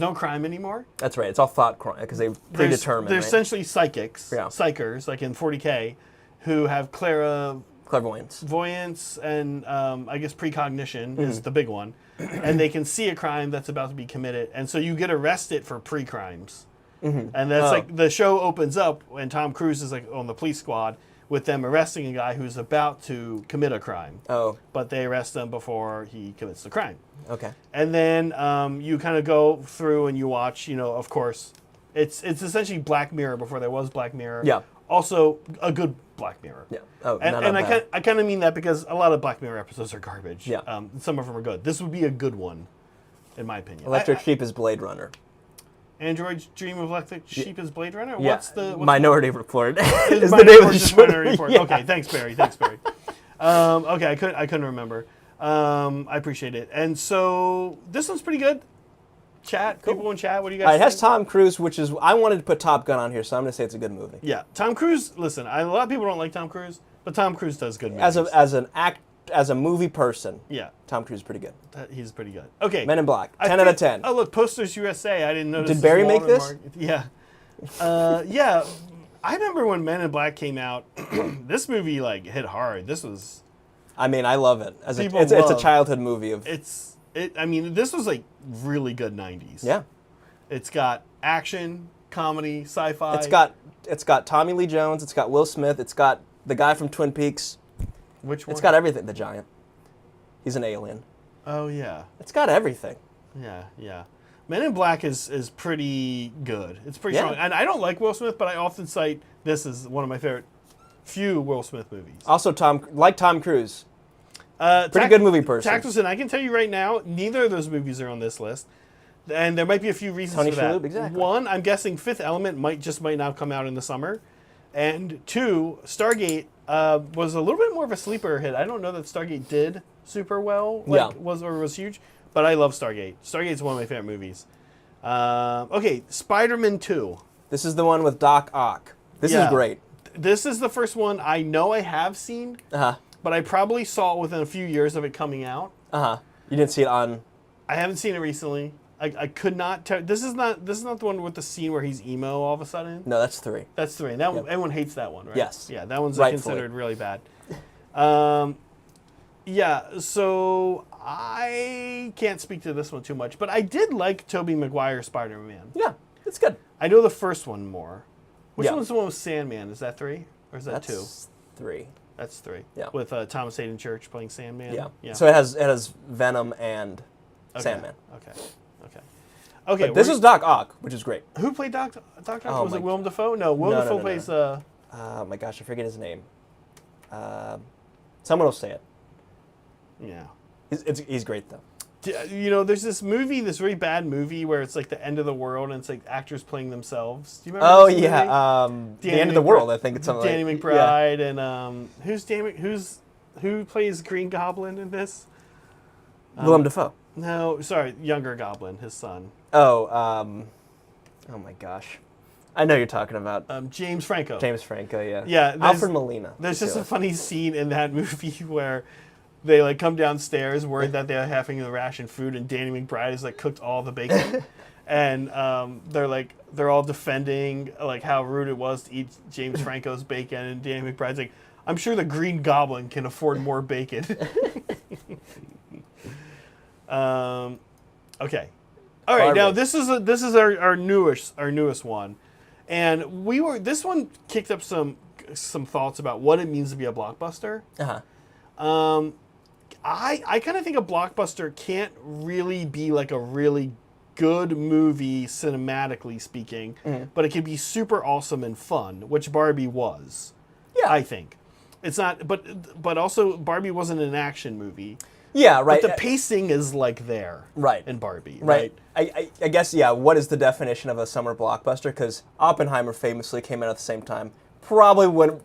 no crime anymore. That's right, it's all thought crime, because they predetermine. They're essentially psychics, psychers, like in 40K, who have clairvoyance and I guess precognition is the big one, and they can see a crime that's about to be committed, and so you get arrested for pre-crimes, and that's the show opens up and Tom Cruise is on the police squad with them arresting a guy who's about to commit a crime. But they arrest him before he commits the crime. Okay. And then you kind of go through and you watch. Of course, it's essentially Black Mirror before there was Black Mirror. Yeah. Also, a good Black Mirror. Yeah. And I kind of mean that because a lot of Black Mirror episodes are garbage. Yeah. Some of them are good. This would be a good one, in my opinion. Electric Sheep is Blade Runner. Android's Dream of Electric Sheep is Blade Runner? Yeah. What's Minority Report is the name of the show. Minority Report. Yeah. Okay, thanks, Barry. Okay, I couldn't remember. I appreciate it. And so this one's pretty good. Chat, Cool. people in chat, what do you guys All right, it think? has Tom Cruise, which is I wanted to put Top Gun on here, so I'm going to say it's a good movie. Yeah, Tom Cruise. Listen, a lot of people don't like Tom Cruise, but Tom Cruise does good movies. As a movie person, yeah, Tom Cruise is pretty good. he's pretty good. Okay, Men in Black, I 10 out of think- 10. Oh look, Posters USA. I didn't notice. Did Barry make this? Yeah, yeah. I remember when Men in Black came out. This movie like hit hard. This was. I mean, I love it. People It's a love- childhood movie of. I mean, this was like really good '90s. Yeah. It's got action, comedy, sci-fi. It's got Tommy Lee Jones. It's got Will Smith. It's got the guy from Twin Peaks. Which one? It's got everything. The giant. He's an alien. Oh yeah. It's got everything. Yeah. Men in Black is pretty good. It's pretty Yeah. strong. And I don't like Will Smith, but I often cite this as one of my favorite few Will Smith movies. Also, Tom Cruise. Pretty Tac- good movie person. Tactilson, I can tell you right now, neither of those movies are on this list. And there might be a few reasons Tony for that. Shalhoub, exactly. One, I'm guessing Fifth Element might now come out in the summer. And two, Stargate was a little bit more of a sleeper hit. I don't know that Stargate did super well, was huge, but I love Stargate. Stargate's one of my favorite movies. Okay, Spider-Man 2. This is the one with Doc Ock. This is great. This is the first one I know I have seen, but I probably saw it within a few years of it coming out. You didn't see it on. I haven't seen it recently. I could not tell. This is not the one with the scene where he's emo all of a sudden. No, that's 3. That's 3. And that one, everyone hates that one, right? Yes. Yeah, that one's Rightfully. considered really bad. Yeah, so I can't speak to this one too much, but I did like Tobey Maguire's Spider-Man. Yeah, it's good. I know the first one more. Which Yeah. one's the one with Sandman? Is that 3 or is that That's 2? 3. That's 3. Yeah. With Thomas Hayden Church playing Sandman. Yeah. So it has Venom and Sandman. Okay. But this is Doc Ock, which is great. Who played Doctor Ock? Oh Was my it Willem Dafoe? No, Willem Dafoe no. plays. Oh my gosh, I forget his name. Someone will say it. Yeah. He's great though. You know, there's this movie, this really bad movie where it's like the end of the world and it's like actors playing themselves. Do you remember? Oh this yeah, movie? the end of the world. I think it's something. Danny like, McBride and who plays Green Goblin in this? Willem Dafoe. No, sorry, younger Goblin, his son. Oh my gosh, I know you're talking about James Franco. James Franco. Yeah. Yeah, Alfred Molina. There's just a funny scene in that movie where they like come downstairs worried that they're having to ration food, and Danny McBride has like cooked all the bacon, and they're all defending like how rude it was to eat James Franco's bacon, and Danny McBride's like, I'm sure the Green Goblin can afford more bacon. Okay. All right. Barbie. Now this is our newest one, and this one kicked up some thoughts about what it means to be a blockbuster. I kind of think a blockbuster can't really be like a really good movie cinematically speaking, but it can be super awesome and fun, which Barbie was. Yeah. I think it's not, but also Barbie wasn't an action movie. Yeah, right. But the pacing is like there, right, in Barbie, right? I guess, yeah. What is the definition of a summer blockbuster? Because Oppenheimer famously came out at the same time. Probably wouldn't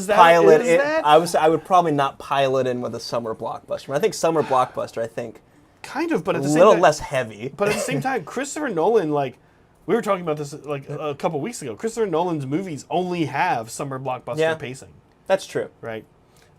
pilot it. I would probably not pile it in with a summer blockbuster. When I think summer blockbuster, I think kind of, but at the a same little time, less heavy. But at the same time, Christopher Nolan, like we were talking about this like a couple weeks ago. Christopher Nolan's movies only have summer blockbuster pacing. That's true, right?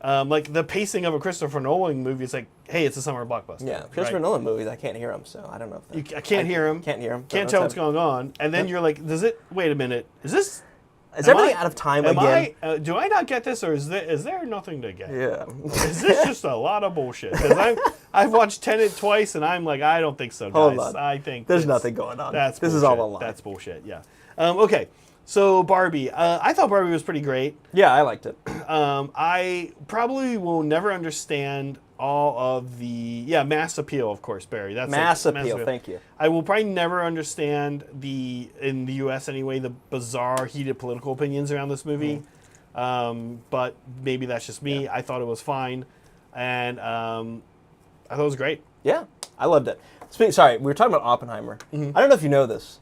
Like the pacing of a Christopher Nolan movie is like, hey, it's a summer blockbuster. Yeah, Christopher Nolan movies, I can't hear them, so I don't know if I can't hear him. Can't hear him. Can't tell what's going on, and then you're like, does it? Wait a minute, is everything out of time again? Do I not get this, or is there nothing to get? Yeah. Is this just a lot of bullshit? Because I've watched Tenet twice, and I'm like, I don't think so, guys. Hold on. I think there's nothing going on. This is all a lie. That's bullshit. Yeah. Okay. So Barbie, I thought Barbie was pretty great. Yeah, I liked it. I probably will never understand all of the mass appeal, of course, Barry. That's mass appeal. Thank you. I will probably never understand in the U.S. anyway, the bizarre, heated political opinions around this movie. But maybe that's just me. Yeah. I thought it was fine, and I thought it was great. Yeah, I loved it. Sorry, we were talking about Oppenheimer. I don't know if you know this.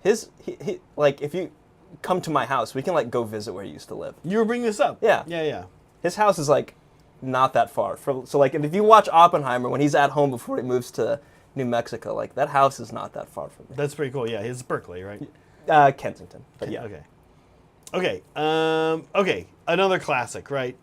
He like if you come to my house, we can like go visit where he used to live. You were bringing this up. Yeah. Yeah. His house is like not that far. So like if you watch Oppenheimer when he's at home before he moves to New Mexico. Like, that house is not that far from me. That's pretty cool. Yeah, it's Berkeley, right? Kensington, but yeah. Okay. Okay. Another classic, right?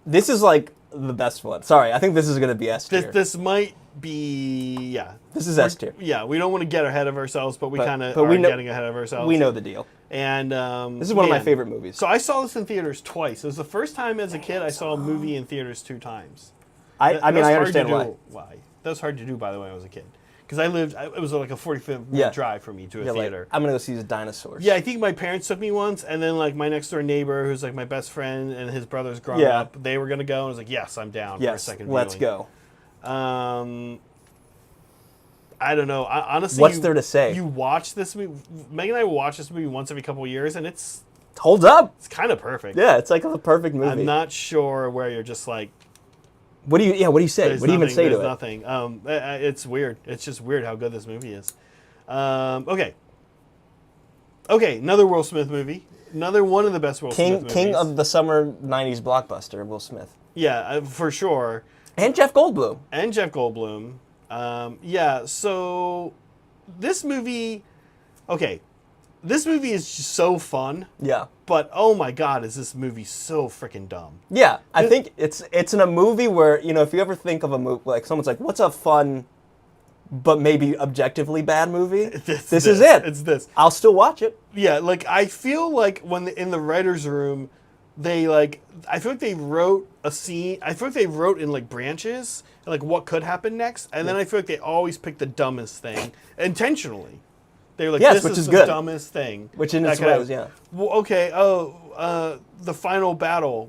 This is like the best one. Sorry, I think this is going to be S tier. This might be, yeah. This is S tier. Yeah, we don't want to get ahead of ourselves, but we kind of are getting ahead of ourselves. We know the deal. And this is one of my favorite movies. So I saw this in theaters twice. It was the first time as a kid I saw a movie in theaters 2 times. I mean, I understand why. That was hard to do, by the way, when I was a kid. Because it was like a 45-minute drive for me to a theater. Like, I'm going to go see the dinosaurs. Yeah, I think my parents took me once, and then like my next door neighbor, who's like my best friend, and his brothers growing up, they were going to go, and I was like, yes, I'm down for a second viewing. Let's go. I don't know. Honestly, what's there to say? You watch this movie. Meg and I watch this movie once every couple of years, and it's holds up. It's kind of perfect. Yeah, it's like the perfect movie. I'm not sure where you're just like. What do you say? What do you even say to it? There's nothing. It's weird. It's just weird how good this movie is. Okay, another Will Smith movie. Another one of the best Will Smith movies. King of the summer '90s blockbuster, Will Smith. Yeah, for sure. And Jeff Goldblum. Yeah, so this movie, this movie is just so fun. Yeah. But oh my God, is this movie so freaking dumb? Yeah, I think it's in a movie where, you know, if you ever think of a movie, like someone's like, what's a fun but maybe objectively bad movie? This is it. It's this. I'll still watch it. Yeah, like I feel like when in the writer's room, I feel like they wrote a scene. I feel like they wrote in like branches, like what could happen next, and then I feel like they always pick the dumbest thing intentionally. They were like, yes, this is the good. Dumbest thing. Which in its ways, yeah. Well, the final battle.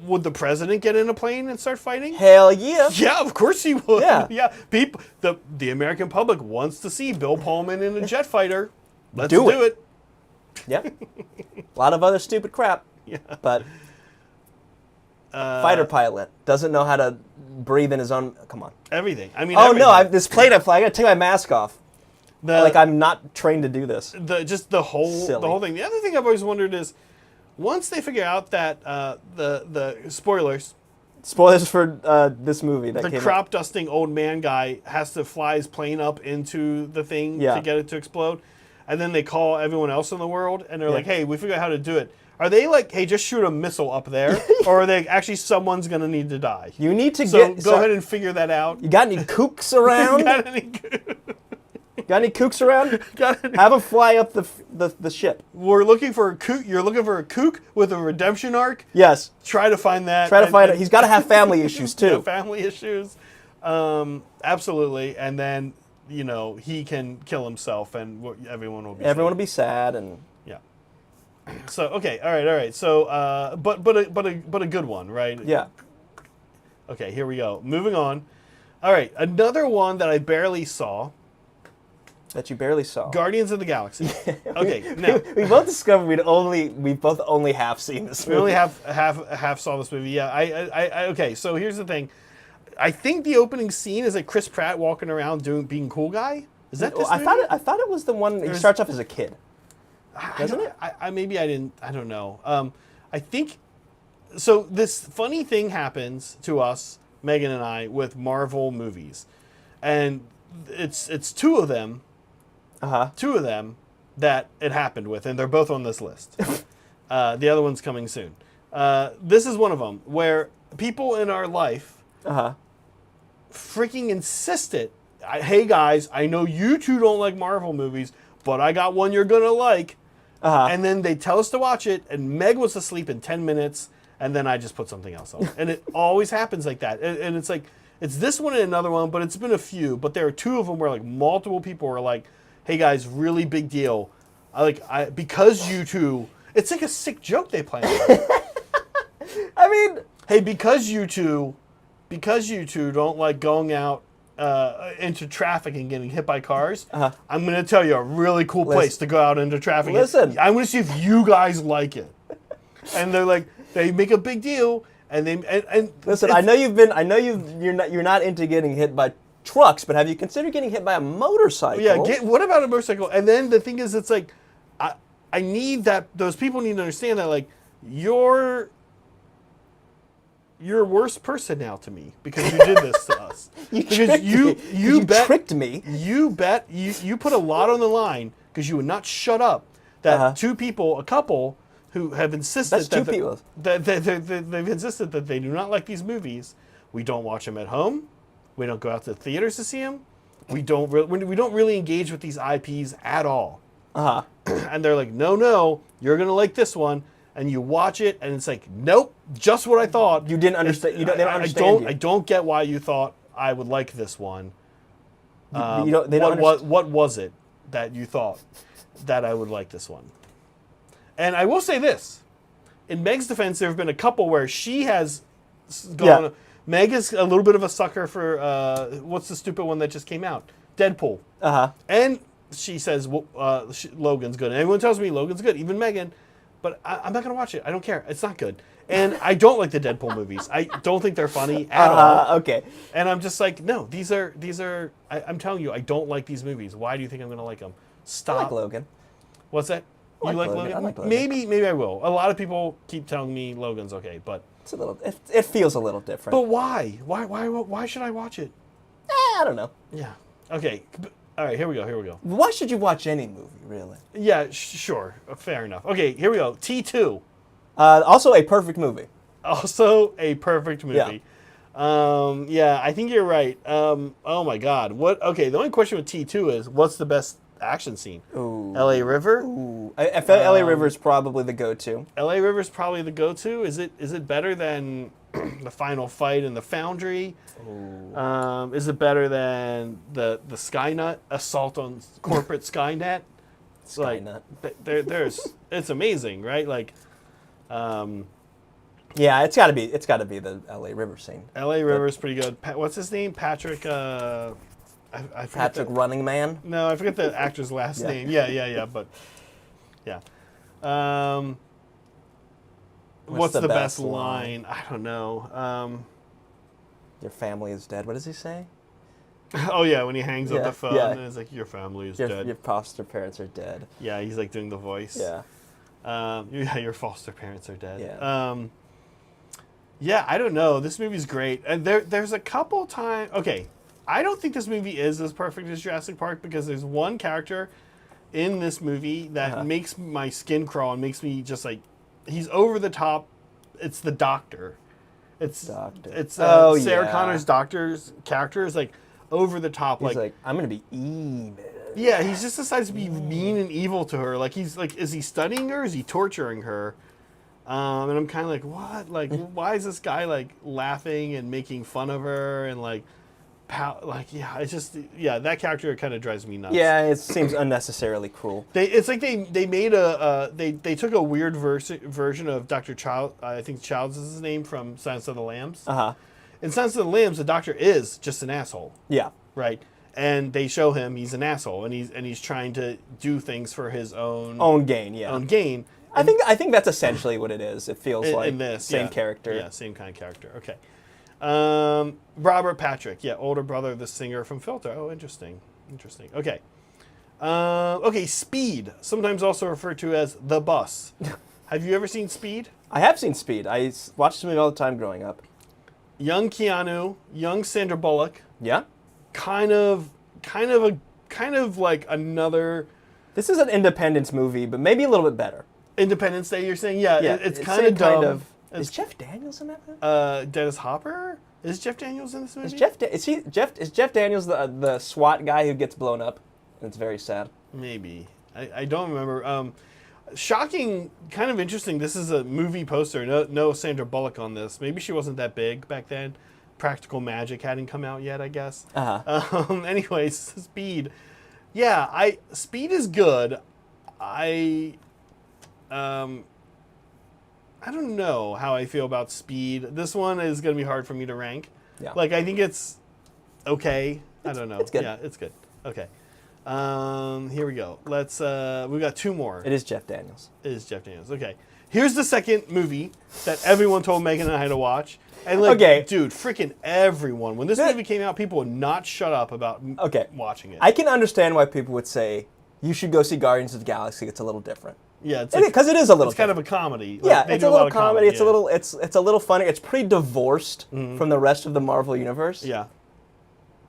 Would the president get in a plane and start fighting? Hell yeah. Yeah, of course he would. Yeah. Yeah. People, the American public wants to see Bill Pullman in a jet fighter. Let's do it. Yeah. A lot of other stupid crap. Yeah. But fighter pilot doesn't know how to breathe in his own. Come on. Everything. I mean. Oh everything. no! This plane I fly. I gotta take my mask off. Like I'm not trained to do this. The whole thing. The other thing I've always wondered is, once they figure out that the spoilers for this movie that the crop dusting old man guy has to fly his plane up into the thing to get it to explode, and then they call everyone else in the world and they're like, hey, we figured out how to do it. Are they like, hey, just shoot a missile up there, or are they actually someone's gonna need to die? You need to go ahead and figure that out. You got any kooks around? Got any kooks around? Have them fly up the ship. We're looking for a kook. You're looking for a kook with a redemption arc? Yes. Try to find that. Try to find it. He's got to have family issues, too. Yeah, family issues. Absolutely. And then, you know, he can kill himself and everyone will be Everyone will be sad and... Yeah. So, okay. All right. So, but a good one, right? Yeah. Okay, here we go. Moving on. All right. Another one that I barely saw. That you barely saw. Guardians of the Galaxy. Okay, now we both discovered we both only half seen this movie. We only half saw this movie. Yeah. I okay. So here's the thing. I think the opening scene is like Chris Pratt walking around being cool guy. Is that this movie? I thought it was the one. He starts off as a kid. Doesn't it? Maybe I didn't. I don't know. I think so. This funny thing happens to us, Megan and I, with Marvel movies, and it's two of them. Two of them that it happened with, and they're both on this list. The other one's coming soon. This is one of them where people in our life freaking insisted, hey guys, I know you two don't like Marvel movies, but I got one you're going to like. And then they tell us to watch it, and Meg was asleep in 10 minutes, and then I just put something else on. And it always happens like that. And it's like, it's this one and another one, but it's been a few. But there are two of them where like multiple people were like, hey guys, really big deal. Because you two, it's like a sick joke they play. I mean, hey, because you two don't like going out into traffic and getting hit by cars, I'm going to tell you a really cool place to go out into traffic. Listen, I'm going to see if you guys like it. And they're like, they make a big deal, and listen. I know you're not into getting hit by trucks, but have you considered getting hit by a motorcycle? Yeah, what about a motorcycle? And then the thing is, it's like, I need that, those people need to understand that, like, your you're a worse person now to me because you did this to us. You tricked me. You put a lot on the line because you would not shut up. That two people, a couple, who have insisted they've insisted that they do not like these movies. We don't watch them at home. We don't go out to the theaters to see them. We don't really engage with these IPs at all. And they're like, no, you're gonna like this one. And you watch it, and it's like, nope, just what I thought. You didn't understand. They don't understand you. I don't get why you thought I would like this one. What was it that you thought that I would like this one? And I will say this. In Meg's defense, there have been a couple where she has gone... Yeah. Meg is a little bit of a sucker for... what's the stupid one that just came out? Deadpool. And she says Logan's good. And everyone tells me Logan's good, even Megan. But I'm not going to watch it. I don't care. It's not good. And I don't like the Deadpool movies. I don't think they're funny at all. Okay. And I'm just like, no, these are. I'm telling you, I don't like these movies. Why do you think I'm going to like them? Stop. I like Logan. What's that? You like Logan? I like Logan. Maybe I will. A lot of people keep telling me Logan's okay, but it's a little. It feels a little different. But why? Why should I watch it? I don't know. Yeah. Okay. All right, here we go. Why should you watch any movie, really? Yeah, sure. Fair enough. Okay, here we go. T2. Also a perfect movie. Yeah, I think you're right. Oh my God. Okay, the only question with T2 is, what's the best action scene? Ooh. L.A. River? Ooh. I feel L.A. River is probably the go-to. L.A. River is probably the go-to. Is it better than the final fight in the Foundry? Is it better than the Skynet assault on corporate Skynet? Skynet. There's it's amazing, right? Like, yeah, it's got to be the L.A. River scene. L.A. River is pretty good. What's his name? Patrick. I Patrick Running Man. No, I forget the actor's last name. Yeah. But yeah. What's the best line? I don't know. Your family is dead. What does he say? Oh yeah, when he hangs up the phone and it's like, your family is dead. Your foster parents are dead. Yeah, he's like doing the voice. Yeah. Your foster parents are dead. Yeah. Yeah, I don't know. This movie's great. And there's a couple times... Okay, I don't think this movie is as perfect as Jurassic Park because there's one character in this movie that makes my skin crawl and makes me just like... He's over the top. It's the Doctor. It's Sarah Connor's Doctor's character is like over the top. He's like, I'm going to be evil. Yeah, he just decides to be mean and evil to her. Like, he's like, is he studying her? Is he torturing her? And I'm kind of like, what? Like, why is this guy like laughing and making fun of her and like, it's just that character kind of drives me nuts. Yeah, it seems unnecessarily cruel. It's like they made they took a weird version of Dr. Child. I think Childs is his name from Silence of the Lambs. In Silence of the Lambs, the Doctor is just an asshole. Yeah. Right. And they show him he's an asshole, and he's trying to do things for his own gain. Yeah. Own gain. I think that's essentially what it is. It feels like in this, same character. Yeah, same kind of character. Okay. Robert Patrick, older brother of the singer from Filter. Oh, interesting. Okay. Okay, Speed, sometimes also referred to as The Bus. Have you ever seen Speed? I have seen Speed. I watched this movie all the time growing up. Young Keanu, young Sandra Bullock. Yeah. Kind of like another... This is an Independence movie, but maybe a little bit better. Independence Day, you're saying? Yeah, it's kind of dumb. Is Jeff Daniels in that movie? Dennis Hopper? Is Jeff Daniels in this movie? Is Jeff Daniels the SWAT guy who gets blown up? It's very sad. Maybe. I don't remember. Shocking, kind of interesting. This is a movie poster. No Sandra Bullock on this. Maybe she wasn't that big back then. Practical Magic hadn't come out yet, I guess. Anyways, Speed. Yeah, Speed is good. I don't know how I feel about Speed. This one is going to be hard for me to rank. Yeah. Like, I think it's okay. I don't know. It's good. Yeah, it's good. Okay. Here we go. Let's, we got two more. It is Jeff Daniels. Okay. Here's the second movie that everyone told Megan and I to watch. And like, dude, freaking everyone. When this movie came out, people would not shut up about watching it. I can understand why people would say, you should go see Guardians of the Galaxy. It's a little different. Yeah, because it is a little. It's kind of a comedy. Like, Yeah, they it's do a little lot of comedy. It's yeah. a little. It's a little funny. It's pretty divorced from the rest of the Marvel universe. Yeah.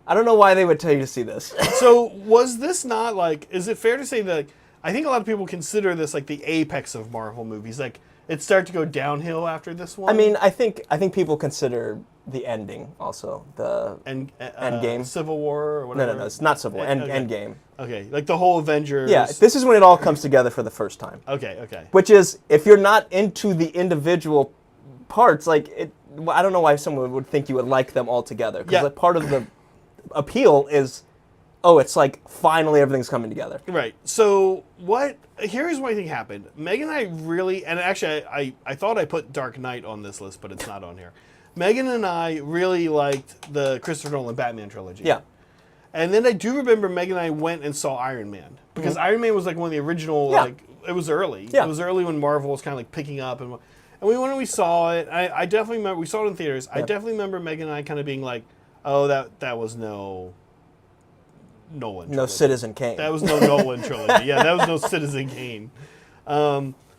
I don't know why they would tell you to see this. So was this not like? Is it fair to say that? I think a lot of people consider this like the apex of Marvel movies. Like it started to go downhill after this one. I mean, I think people consider the ending also the end game. Civil War or whatever. No, it's not Civil War. Okay. End game. Okay, like the whole Avengers. Yeah, this is when it all comes together for the first time. Okay. Which is, if you're not into the individual parts, like I don't know why someone would think you would like them all together. Because like part of the appeal is, it's like finally everything's coming together. Right. So here's what I think happened. Megan and I really, and actually I thought I put Dark Knight on this list, but it's not on here. Megan and I really liked the Christopher Nolan Batman trilogy. Yeah. And then I do remember Megan and I went and saw Iron Man. Because Iron Man was like one of the original, like, it was early. Yeah. It was early when Marvel was kind of like picking up. And we went and we saw it. I definitely remember, we saw it in theaters. Yeah. I definitely remember Megan and I kind of being like, oh, that was no Nolan trilogy. No Citizen Kane. That was no Nolan trilogy. Yeah, that was no Citizen Kane.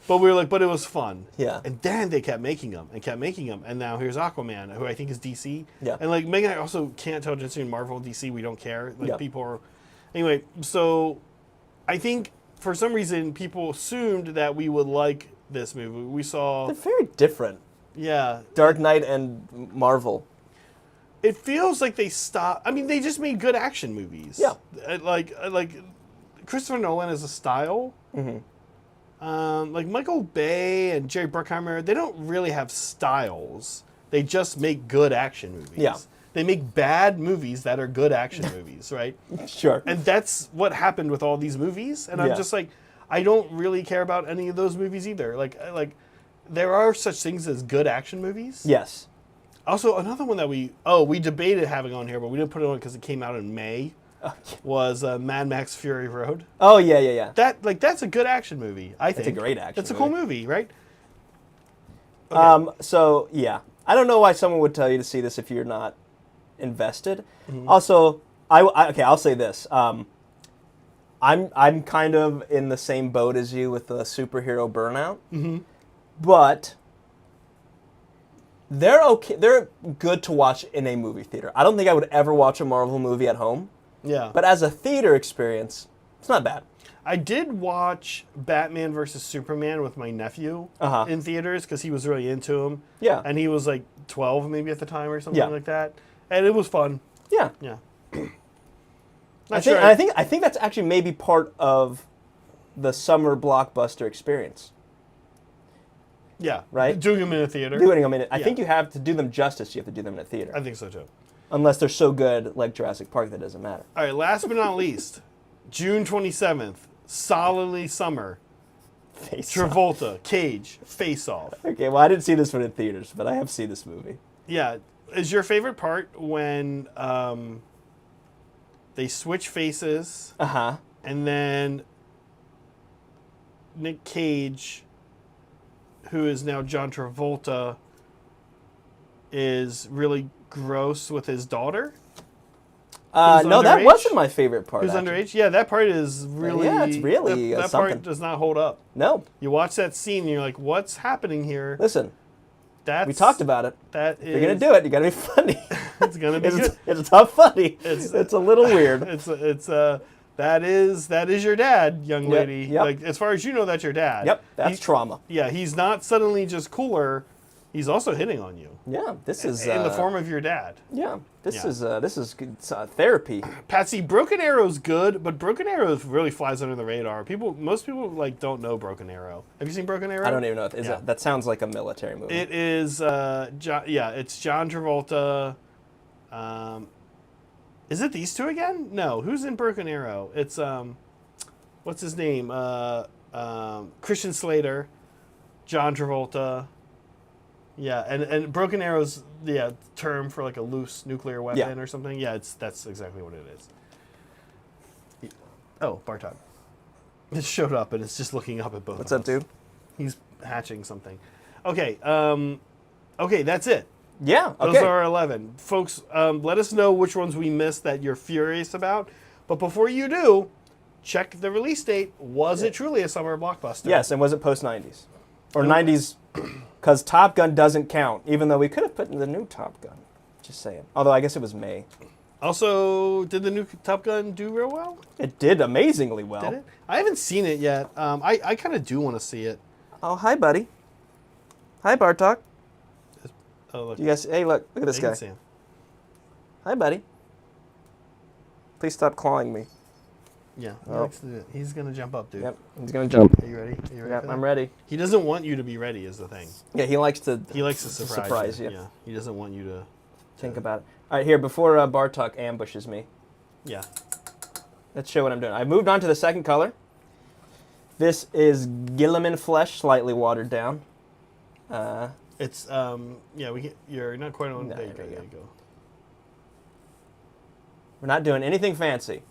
But we were like, but it was fun. Yeah. And then they kept making them. And now here's Aquaman, who I think is DC. Yeah. And like Megan and I also can't tell difference between Marvel and DC. We don't care. Like yeah. people are... Anyway, so I think for some reason people assumed that we would like this movie. We saw... They're very different. Yeah. Dark Knight and Marvel. It feels like they stopped... I mean, they just made good action movies. Yeah. Like Christopher Nolan is a style. Mm-hmm. Like Michael Bay and Jerry Bruckheimer, they don't really have styles. They just make good action movies. Yeah. They make bad movies that are good action movies, right? Sure. And that's what happened with all these movies. And I'm just like, I don't really care about any of those movies either. Like there are such things as good action movies. Yes. Also, another one that we debated having on here, but we didn't put it on because it came out in May. Was Mad Max Fury Road. Oh, yeah. That's a good action movie, I think. It's a great action It's a cool movie, right? Okay. So, yeah. I don't know why someone would tell you to see this if you're not invested. Mm-hmm. Also, I'll say this. I'm kind of in the same boat as you with the superhero burnout. Mm-hmm. But they're okay. They're good to watch in a movie theater. I don't think I would ever watch a Marvel movie at home. Yeah. But as a theater experience, it's not bad. I did watch Batman vs. Superman with my nephew in theaters because he was really into him. Yeah. And he was like 12 maybe at the time or something like that. And it was fun. Yeah. Yeah. I think that's actually maybe part of the summer blockbuster experience. Yeah. Right? Doing them in a theater. Doing them in it. I think you have to do them justice. You have to do them in a theater. I think so too. Unless they're so good, like Jurassic Park, that doesn't matter. All right, last but not least, June 27th, solidly summer. Travolta, Cage, Face Off. Okay, well, I didn't see this one in theaters, but I have seen this movie. Yeah. Is your favorite part when they switch faces? Uh-huh. And then Nick Cage, who is now John Travolta, is really gross with his daughter? No, that wasn't my favorite part. Who's underage? Yeah, that part is really... Yeah, it's really that something. part does not hold up. No. You watch that scene and you're like, what's happening here? Listen, we talked about it. That is... If you're going to do it, you got to be funny. It's going to be good. It's not funny. It's a little weird. That is your dad, young lady. Yep. Like, as far as you know, that's your dad. Yep, that's trauma. Yeah, he's not suddenly just cooler. He's also hitting on you. Yeah, this is in the form of your dad. Yeah, this is good, therapy. Patsy, Broken Arrow's good, but Broken Arrow really flies under the radar. Most people like don't know Broken Arrow. Have you seen Broken Arrow? I don't even know. That sounds like a military movie. It is. It's John Travolta. Is it these two again? No. Who's in Broken Arrow? It's what's his name? Christian Slater, John Travolta. Yeah, and Broken Arrow's term for like a loose nuclear weapon or something. Yeah, that's exactly what it is. Oh, Bartok. It showed up and it's just looking up at both. What's up, dude? He's hatching something. Okay, that's it. Yeah, okay. Those are our 11. Folks, let us know which ones we missed that you're furious about. But before you do, check the release date. Was it truly a summer blockbuster? Yes, and was it post 90s? Or 90s, because Top Gun doesn't count, even though we could have put in the new Top Gun. Just saying. Although I guess it was May. Also, did the new Top Gun do real well? It did amazingly well. Did it? I haven't seen it yet. I kind of do want to see it. Oh, hi, buddy. Hi, Bartok. Oh, look. You guys, hey, look at this You guy. can see him. Hi, buddy. Please stop clawing me. Yeah, he Oh. likes to do it. He's going to jump up, dude. Yep, he's gonna jump. Are you ready? Are you ready Yep, for that? I'm ready. He doesn't want you to be ready is the thing. Yeah, he likes to He likes to surprise you. you. Yeah. He doesn't want you to... Think about it. All right, here, before Bartok ambushes me, Yeah. let's show what I'm doing. I moved on to the second color. This is Gilliman Flesh, slightly watered down. It's, yeah, you're not quite on... No, there you there you go. We're not doing anything fancy.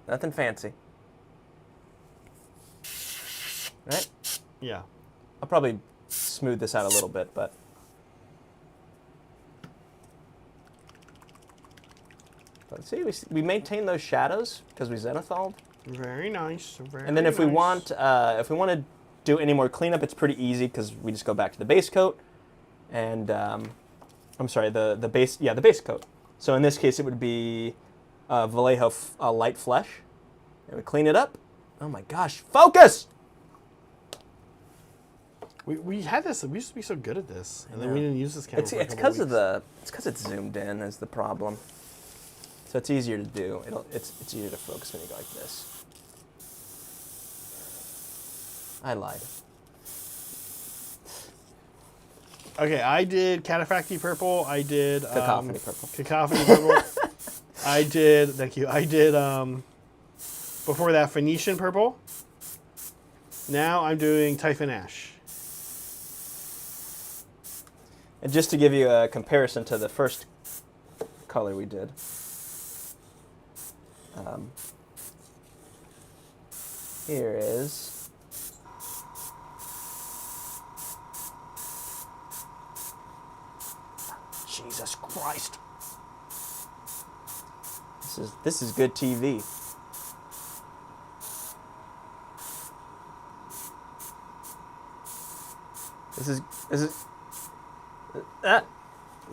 Nothing fancy. Right? Yeah. I'll probably smooth this out a little bit, but... Let's see, we maintain those shadows because we zenithalled. Very nice. Very And then if we nice. want to do any more cleanup, it's pretty easy because we just go back to the base coat, and I'm sorry, the base coat. So in this case, it would be Vallejo light flesh, and we clean it up. Oh my gosh, focus! We had this. We used to be so good at this, and then we didn't use this camera. It's for a because couple of weeks. it's because it's zoomed in is the problem. So it's easier to do. It's easier to focus when you go like this. I lied. Okay, I did Cataphracty purple. I did Cacophony purple. Cacophony purple. I did. Thank you. I did. Before that, Phoenician purple. Now I'm doing Typhon Ash. And just to give you a comparison to the first color we did. Here is Jesus Christ. This is good TV. This is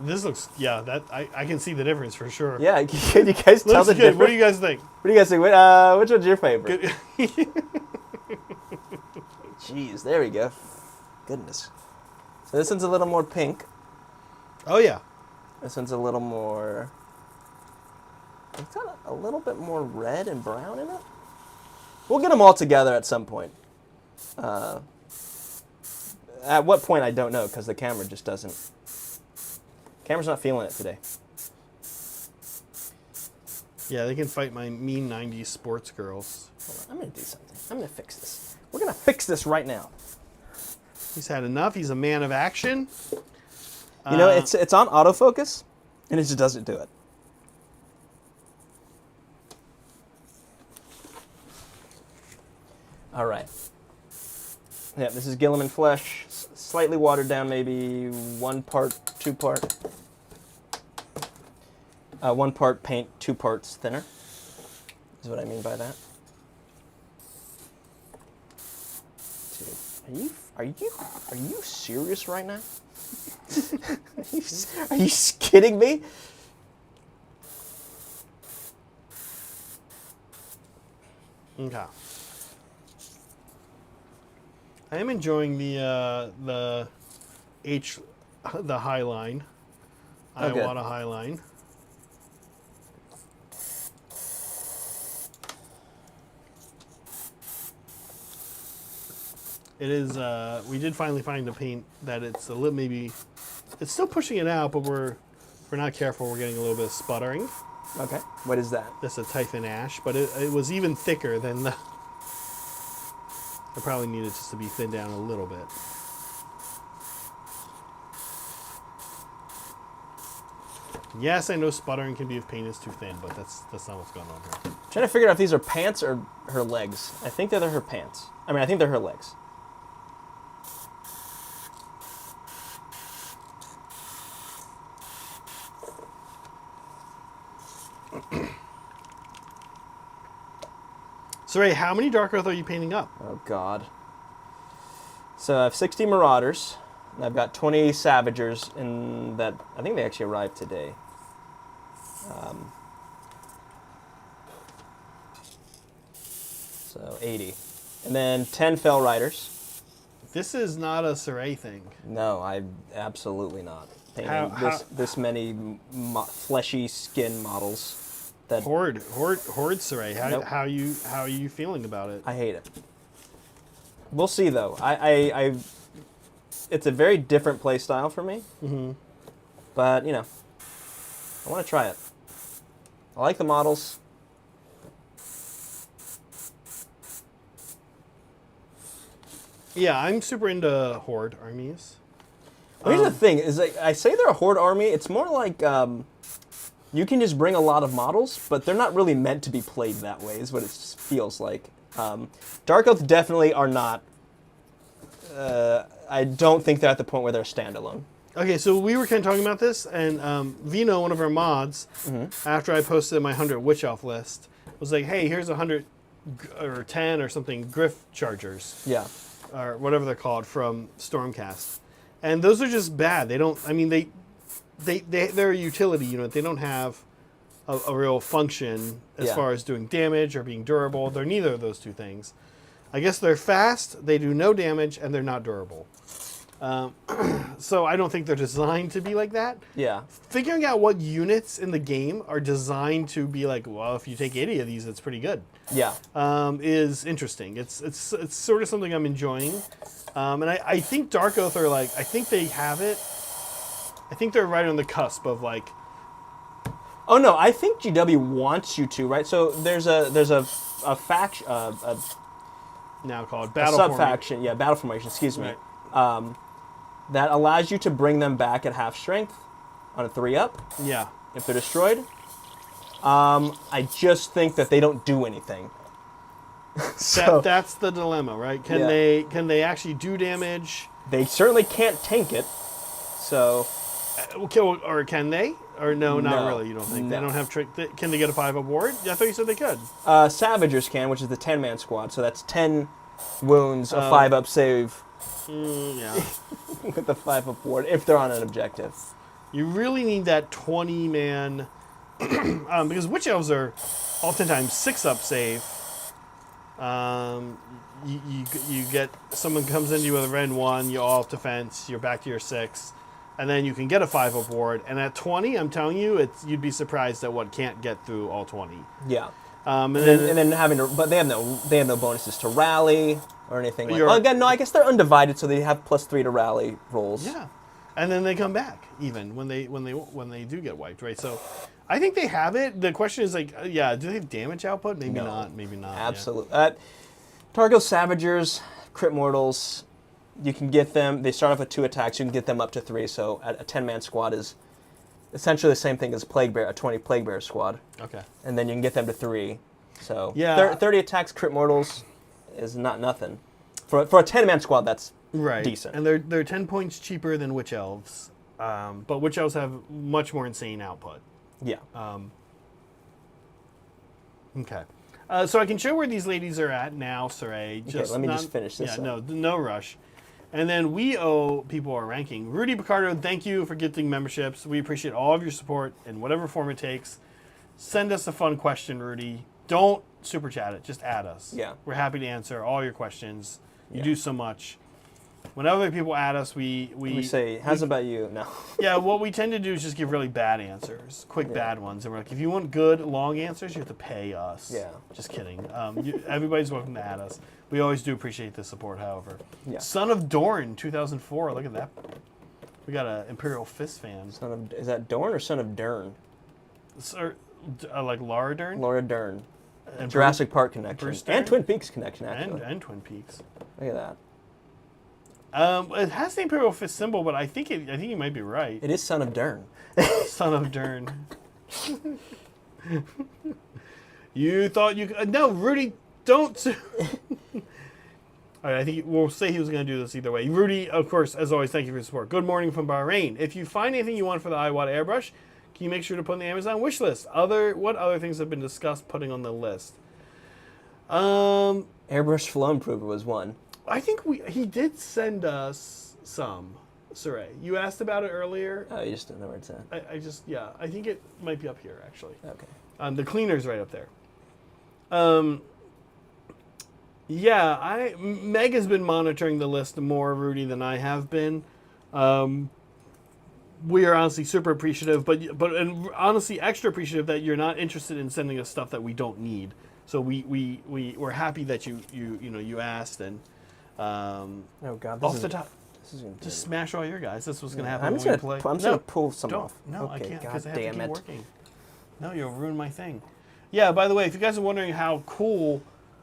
This looks, yeah, that I can see the difference for sure. yeah. Can you guys tell Looks the good. difference? What do you guys think? What do you guys think? Which one's your favorite? Jeez, there we go. Goodness. So this one's a little more pink. Oh yeah. This one's a little more... It's got a little bit more red and brown in it. We'll get them all together at some point. At what point, I don't know, because the camera just doesn't... Camera's not feeling it today. Yeah, they can fight my mean 90s sports girls. Hold on, I'm going to do something. I'm going to fix this. We're going to fix this right now. He's had enough. He's a man of action. You know, it's on autofocus, and it just doesn't do it. All right. Yeah, this is Gilliman Flesh, slightly watered down, maybe 1 part, 2 part. 1 part paint, 2 parts thinner, is what I mean by that. Dude, are you serious right now? Are you kidding me? Okay. I am enjoying the high line. I good. want a high line. It is. We did finally find a paint that it's a little maybe. It's still pushing it out, but if we're not careful, we're getting a little bit of sputtering. Okay, what is that? That's a Typhon Ash, but it was even thicker than the... I probably needed just to be thinned down a little bit. Yes, I know sputtering can be if paint is too thin, but that's not what's going on here. I'm trying to figure out if these are pants or her legs. I think they're her pants. I think they're her legs. So, Ray, how many Dark Oath are you painting up? Oh, God. So I have 60 Marauders, and I've got 20 Savagers in that. I think they actually arrived today. So 80. And then 10 Fell Riders. This is not a Saray thing. No, I absolutely not. Painting How- this many fleshy skin models. That Horde Saray. Nope. How are you feeling about it? I hate it. We'll see though. It's a very different play style for me. Mm-hmm. But you know, I want to try it. I like the models. Yeah, I'm super into Horde armies. Well, here's the thing: is I say they're a Horde army. It's more like you can just bring a lot of models, but they're not really meant to be played that way. Is what it feels like. Dark Oath definitely are not. I don't think they're at the point where they're standalone. Okay, so we were kind of talking about this, and Vino, one of our mods, after I posted my 100 Witch Elf list, was like, hey, here's 100 or 10 or something Griff Chargers, Yeah. or whatever they're called, from Stormcast. And those are just bad. They don't, I mean, they're a utility unit. They don't have a real function as Yeah. far as doing damage or being durable. They're neither of those two things. I guess they're fast, they do no damage, and they're not durable. So I don't think they're designed to be like that. Yeah. Figuring out what units in the game are designed to be like, well, if you take 80 of these, it's pretty good, Yeah. is interesting. It's sort of something I'm enjoying. And I think Dark Oath are like, I think they have it. I think they're right on the cusp of like, Oh no, I think GW wants you to, right? So there's a faction, now called a Battle sub faction, yeah, battle formation. Excuse me. That allows you to bring them back at half strength on a 3-up Yeah. if they're destroyed. I just think that they don't do anything. That's the dilemma, right? Can Yeah. they actually do damage? They certainly can't tank it. So Okay, or can they? Or no, not No. really. You don't think they No. don't have trick? Can they get a 5 award? I thought you said they could. Savagers can, which is the 10-man squad. So that's 10 wounds, a Oh. 5-up save Yeah. with the 5-up ward if they're on an objective. You really need that 20-man because Witch Elves are oftentimes 6-up save. You get someone comes into you with a red 1, you all off defense, you're back to your 6, and then you can get a 5-up ward. And at 20, I'm telling you, you'd be surprised at what can't get through all 20. Yeah. And And then having to, but they have no bonuses to rally or anything. Like, You're- well, again, no, I guess they're undivided, so they have +3 to rally rolls. yeah, and then they come back even when they do get wiped, right? So I think they have it. The question is like, yeah, do they have damage output? Maybe No. not. Maybe not. yeah. Absolutely. Targo Savagers, Crit Mortals, you can get them. They start off with 2 attacks. You can get them up to 3. So a 10-man squad is essentially the same thing as a 20 Plague Bear squad. Okay. And then you can get them to 3. So Yeah. 30 attacks, Crit Mortals is not nothing. For a 10-man squad, that's Right. decent. And they're 10 points cheaper than Witch Elves, but Witch Elves have much more insane output. Yeah. Okay. So I can show where these ladies are at now, Saray. let me just finish this Yeah, up. no rush. And then we owe people our ranking. Rudy Picardo, thank you for gifting memberships. We appreciate all of your support in whatever form it takes. Send us a fun question, Rudy. Don't super chat it. Just add us. Yeah. We're happy to answer all your questions. You Yeah. do so much. When other people add us, we say, how's about you? No. yeah, what we tend to do is just give really bad answers, quick bad ones. And we're like, if you want good, long answers, you have to pay us. Yeah. Just kidding. Everybody's welcome to add us. We always do appreciate the support, however. Yeah. Son of Dorn, 2004. Look at that. We got an Imperial Fist fan. Is that Dorn or Son of Dern? Like Laura Dern? Laura Dern. And Jurassic Park connection. Bruce And Dern? Twin Peaks connection, actually. and Twin Peaks. Look at that. It has the Imperial Fist symbol, but I think you might be right. It is Son of Dern. Son of Dern. You thought you could... No, Rudy, don't... All right, I think we'll say he was going to do this either way. Rudy, of course, as always, thank you for your support. Good morning from Bahrain. If you find anything you want for the Iwata airbrush, Can you make sure to put on the Amazon wish list? What other things have been discussed putting on the list? Airbrush flow improver was one. I think he did send us some. Saray, you asked about it earlier. Oh, you just don't know where it's at. I think it might be up here actually. Okay. The cleaner's right up there. Meg has been monitoring the list more, Rudy, than I have been. We are honestly super appreciative, but honestly extra appreciative that you're not interested in sending us stuff that we don't need. So we're happy that you asked and Oh God! off the top. Just smash all your guys. That's what's going to happen when we play. I'm just going to pull some off. No, okay, I can't God because I have to damn keep it. working. No, you'll ruin my thing. Yeah, by the way, if you guys are wondering how cool,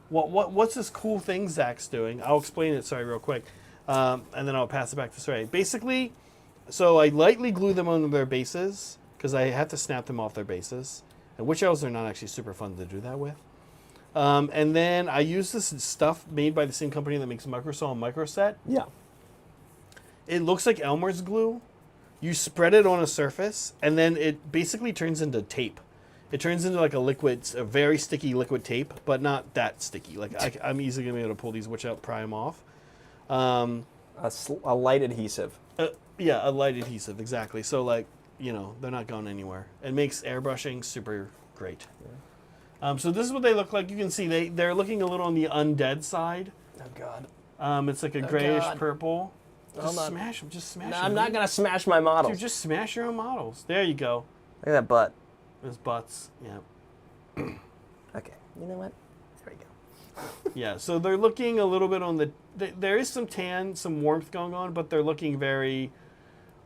what's this cool thing Zach's doing, I'll explain it, real quick, and then I'll pass it back to Saray. Basically, so I lightly glue them onto their bases because I have to snap them off their bases. And witch elves are not actually super fun to do that with. And then I use this stuff made by the same company that makes Microsol and Microset. Yeah. It looks like Elmer's glue. You spread it on a surface, and then it basically turns into tape. It turns into like a very sticky liquid tape, but not that sticky. Like I'm easily gonna be able to pull these witch out, pry them off. A light adhesive. A light adhesive, exactly. So they're not going anywhere. It makes airbrushing super great. Yeah. So this is what they look like. You can see they're looking a little on the undead side. Oh God. It's like a grayish purple. Just smash them. No, I'm not gonna smash my models. Dude, just smash your own models. There you go. Look at that butt. Those butts. Yeah. Okay. You know what? There we go. Yeah. So they're looking a little bit on the. There is some tan, some warmth going on, but they're looking very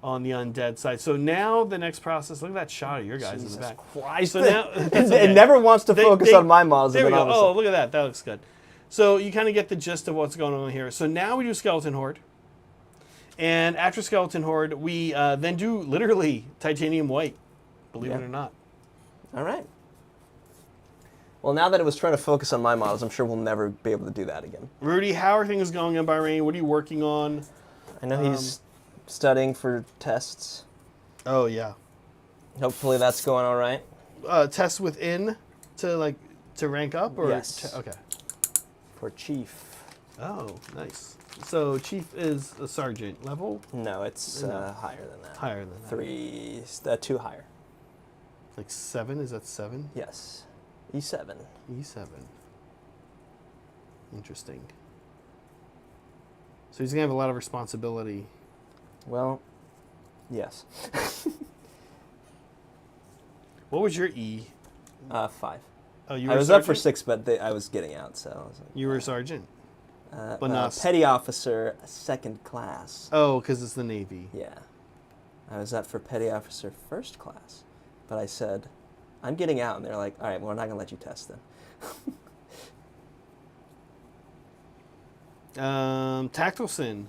on the undead side. So now the next process. Look at that shot of your guys in the back. Christ. So now it never wants to focus on my models. There we go. Oh, look at that. That looks good. So you kind of get the gist of what's going on here. So now we do Skeleton Horde. And after Skeleton Horde, we then do literally titanium white, believe it or not. All right. Well, now that it was trying to focus on my models, I'm sure we'll never be able to do that again. Rudy, how are things going in Bahrain? What are you working on? I know he's studying for tests. Oh, yeah. Hopefully that's going all right. Tests within to rank up? Or yes. Okay. For chief. Oh, nice. So chief is a sergeant level? No, it's higher than that. Higher than that. 2 higher. Like 7? Is that 7? Yes. E7. E7. Interesting. So he's going to have a lot of responsibility. Well, yes. What was your E? 5. Oh, you I were was sergeant? up for 6, but I was getting out, so I was like, You were a sergeant? but not petty officer, 2nd class. Oh, because it's the Navy. Yeah. I was up for petty officer 1st class, but I said, I'm getting out, and they're like, all right, well, we're not going to let you test then. Tactilson.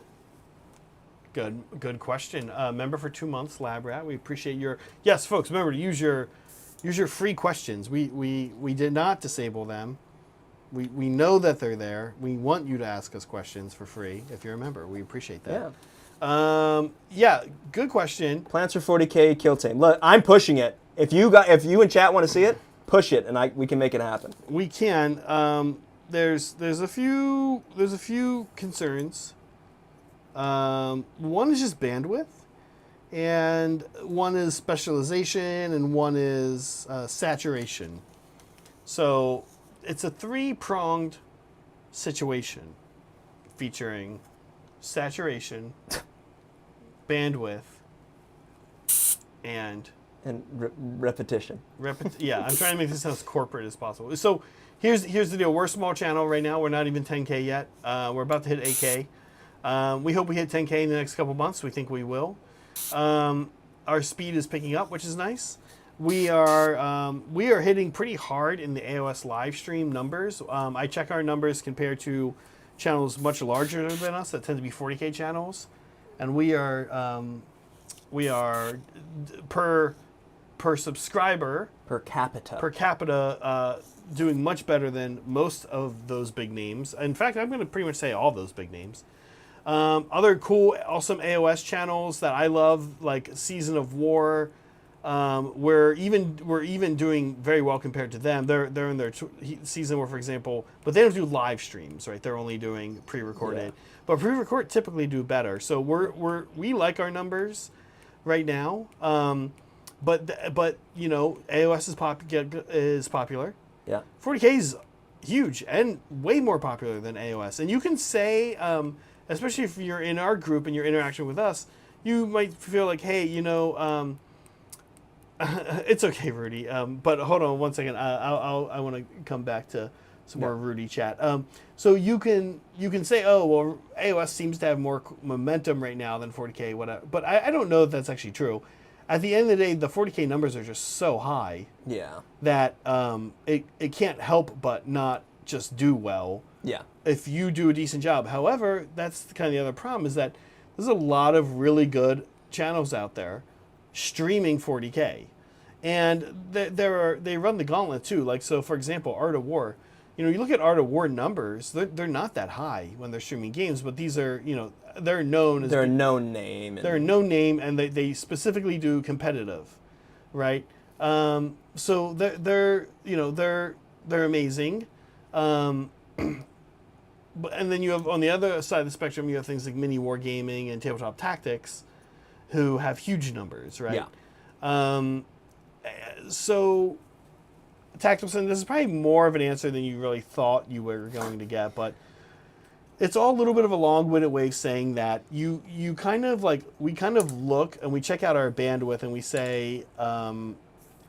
Good question. Member for 2 months, Lab Rat. We appreciate your... Yes, folks, remember to use your free questions. We did not disable them. We know that they're there. We want you to ask us questions for free if you're a member. We appreciate that. Yeah. Good question. Plants for 40K kill team. Look, I'm pushing it. If you in chat want to see it, push it, and we can make it happen. We can. There's a few concerns. One is just bandwidth, and one is specialization, and one is saturation. So it's a 3-pronged situation featuring saturation, bandwidth, and repetition. Yeah, I'm trying to make this sound as corporate as possible. So here's the deal. We're a small channel right now. We're not even 10K yet. We're about to hit 8K. We hope we hit 10K in the next couple months. We think we will. Our speed is picking up, which is nice. We are hitting pretty hard in the AOS live stream numbers. I check our numbers compared to channels much larger than us that tend to be 40K channels, and we are per subscriber per capita doing much better than most of those big names. In fact, I'm going to pretty much say all those big names. Other cool, awesome AOS channels that I love, like Season of War, we're even doing very well compared to them. They're in their season where, for example, but they don't do live streams, right? They're only doing pre-recorded. Yeah. But pre-record typically do better. So we like our numbers right now. But you know, AOS is popular. Yeah. 40K is huge and way more popular than AOS. And you can say, especially if you're in our group and you're interacting with us, you might feel like, hey, you know, it's okay, Rudy. But hold on one second. I want to come back to some more Rudy chat. So you can say, oh, well, AOS seems to have more momentum right now than 40K, whatever. But I don't know if that's actually true. At the end of the day, the 40K numbers are just so high that it can't help but not just do well if you do a decent job. However, that's kind of the other problem is that there's a lot of really good channels out there streaming 40K. And they run the gauntlet too. Like, so for example, Art of War. You know, you look at Art of War numbers, they're not that high when they're streaming games, but these are, you know, they're known as... They're a known name. They're a known name, and they specifically do competitive, right? So they're amazing. But and then you have, on the other side of the spectrum, you have things like Mini Wargaming and Tabletop Tactics, who have huge numbers, right? Yeah. So... Tactical, and this is probably more of an answer than you really thought you were going to get, but it's all a little bit of a long-winded way of saying that you kind of like, we kind of look and we check out our bandwidth and we say,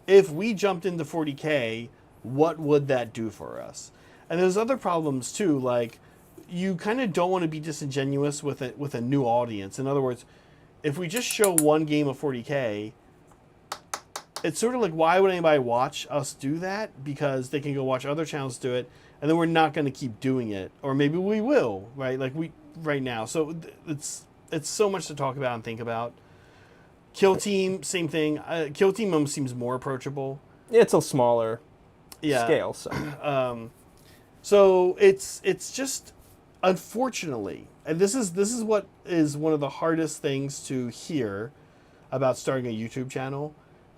if we jumped into 40K, what would that do for us? And there's other problems too, like you kind of don't want to be disingenuous with a new audience. In other words, if we just show one game of 40K, it's sort of like, why would anybody watch us do that? Because they can go watch other channels do it, and then we're not going to keep doing it. Or maybe we will, right? Like right now. So it's so much to talk about and think about. Kill Team, same thing. Kill Team almost seems more approachable. It's a smaller scale. So it's just, unfortunately, and this is what is one of the hardest things to hear about starting a YouTube channel.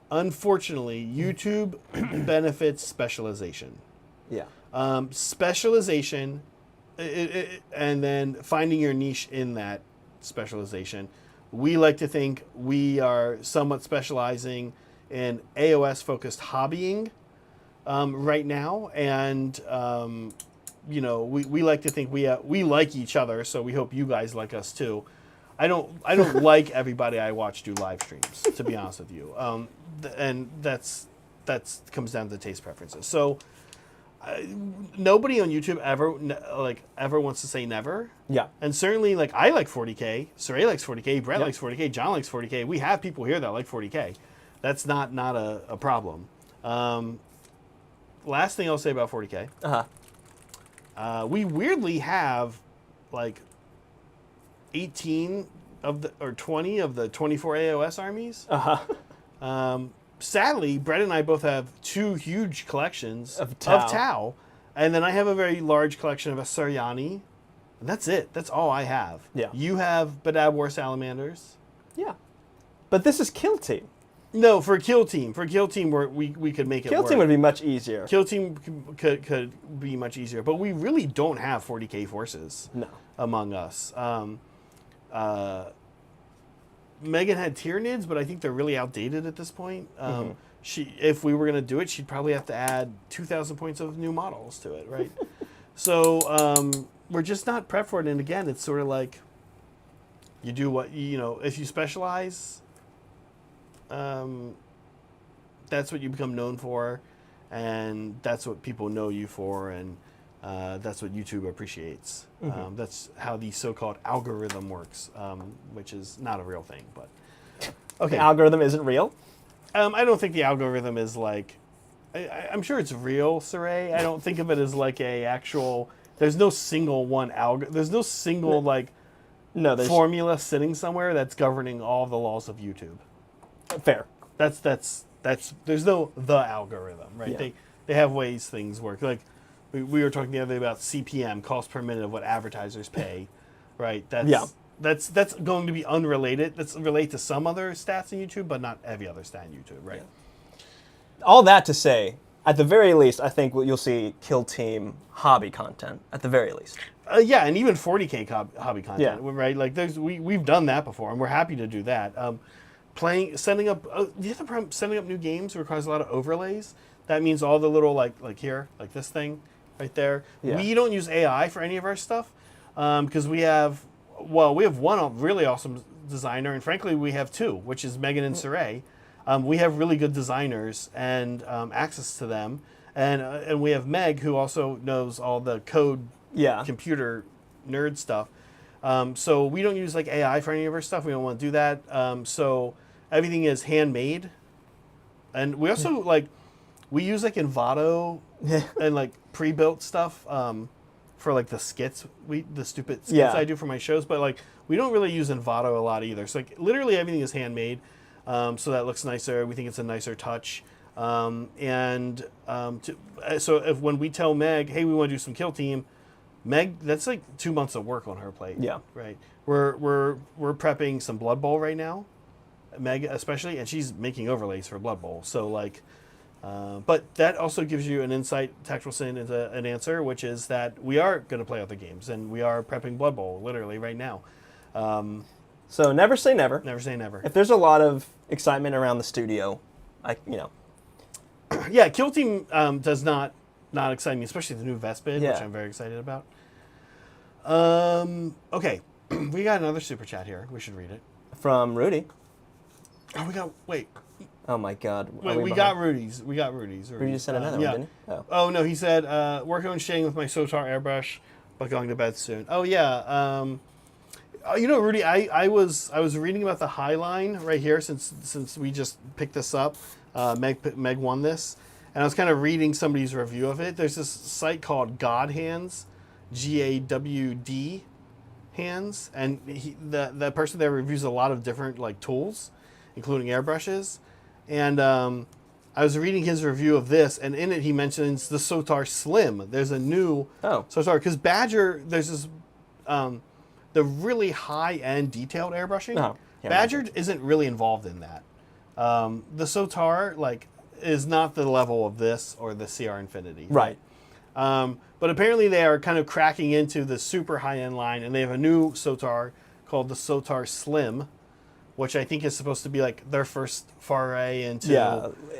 Unfortunately, YouTube benefits specialization. Yeah. Specialization, and then finding your niche in that specialization. We like to think we are somewhat specializing in AOS-focused hobbying right now, and you know, we like to think we like each other, so we hope you guys like us too. I don't like everybody I watch do live streams, to be honest with you, and that's comes down to taste preferences. So nobody on YouTube ever wants to say never. Yeah. And certainly, like, I like 40K. Saray likes 40K. Brett likes 40K. John likes 40K. We have people here that like 40K. That's not a problem. Last thing I'll say about 40K. We weirdly have like 18 of the, or 20 of the 24 AOS armies. Sadly, Brett and I both have two huge collections of Tau. And then I have a very large collection of Asaryani. And that's it. That's all I have. Yeah. You have Badab War Salamanders. Yeah. But this is Kill Team. No, for Kill Team. For Kill Team, we could make it work. Kill Team would be much easier. Kill Team could be much easier. But we really don't have 40K forces among us. Megan had Tyranids, but I think they're really outdated at this point. If we were going to do it, she'd probably have to add 2,000 points of new models to it, right? So we're just not prepped for it. And again, it's sort of like you do what, if you specialize, that's what you become known for, and that's what people know you for, and that's what YouTube appreciates. That's how the so-called algorithm works, which is not a real thing. But okay, the algorithm isn't real. I don't think the algorithm is like. I'm sure it's real, Saray. I don't think of it as like a actual. There's no single one There's no single formula sitting somewhere that's governing all the laws of YouTube. Fair. That's. There's no the algorithm, right? Yeah. They have ways things work. Like we were talking the other day about CPM, cost per minute of what advertisers pay, right? That's going to be unrelated. That's related to some other stats in YouTube, but not every other stat in YouTube, right? All that to say, at the very least, I think you'll see Kill Team hobby content, at the very least. Yeah, and even 40K hobby content, Yeah. right? Like we've done that before, and we're happy to do that. Setting up the other problem, setting up new games requires a lot of overlays. That means all the little like here, like this thing right there. Yeah. We don't use AI for any of our stuff because we have one really awesome designer, and frankly, we have two, which is Megan and Saray. We have really good designers and access to them, and we have Meg, who also knows all the code, computer nerd stuff. So we don't use like AI for any of our stuff. We don't want to do that. So everything is handmade, and we also we use like Envato and like pre-built stuff for like the skits, the stupid skits I do for my shows. But like we don't really use Envato a lot either. So like literally everything is handmade. So that looks nicer. We think it's a nicer touch. So if when we tell Meg, hey, we want to do some Kill Team, Meg, that's like 2 months of work on her plate. Yeah. Right. We're prepping some Blood Bowl right now, Meg especially, and she's making overlays for Blood Bowl. So like, but that also gives you an insight, Tactical Sin, into an answer, which is that we are going to play other games, and we are prepping Blood Bowl literally right now. So never say never. Never say never. If there's a lot of excitement around the studio, Yeah, Kill Team does not excite me, especially the new Vespid, which I'm very excited about. Okay, we got another super chat here. We should read it. From Rudy. Oh, wait. Oh my God. Wait, we got Rudy's. Rudy just sent another one, didn't he? Oh, no, he said, working on shading with my Sotar airbrush, but going to bed soon. Oh, yeah. Rudy, I was reading about the Highline right here since we just picked this up. Meg won this, and I was kind of reading somebody's review of it. There's this site called God Hands, GAWD Hands, and the person there reviews a lot of different like tools, including airbrushes. And I was reading his review of this, and in it he mentions the Sotar Slim. There's a new Sotar, because Badger, there's this the really high-end detailed airbrushing. Badger isn't really involved in that. The Sotar is not the level of this or the CR Infinity. Right. But apparently they are kind of cracking into the super high-end line, and they have a new Sotar called the Sotar Slim, which I think is supposed to be like their first foray into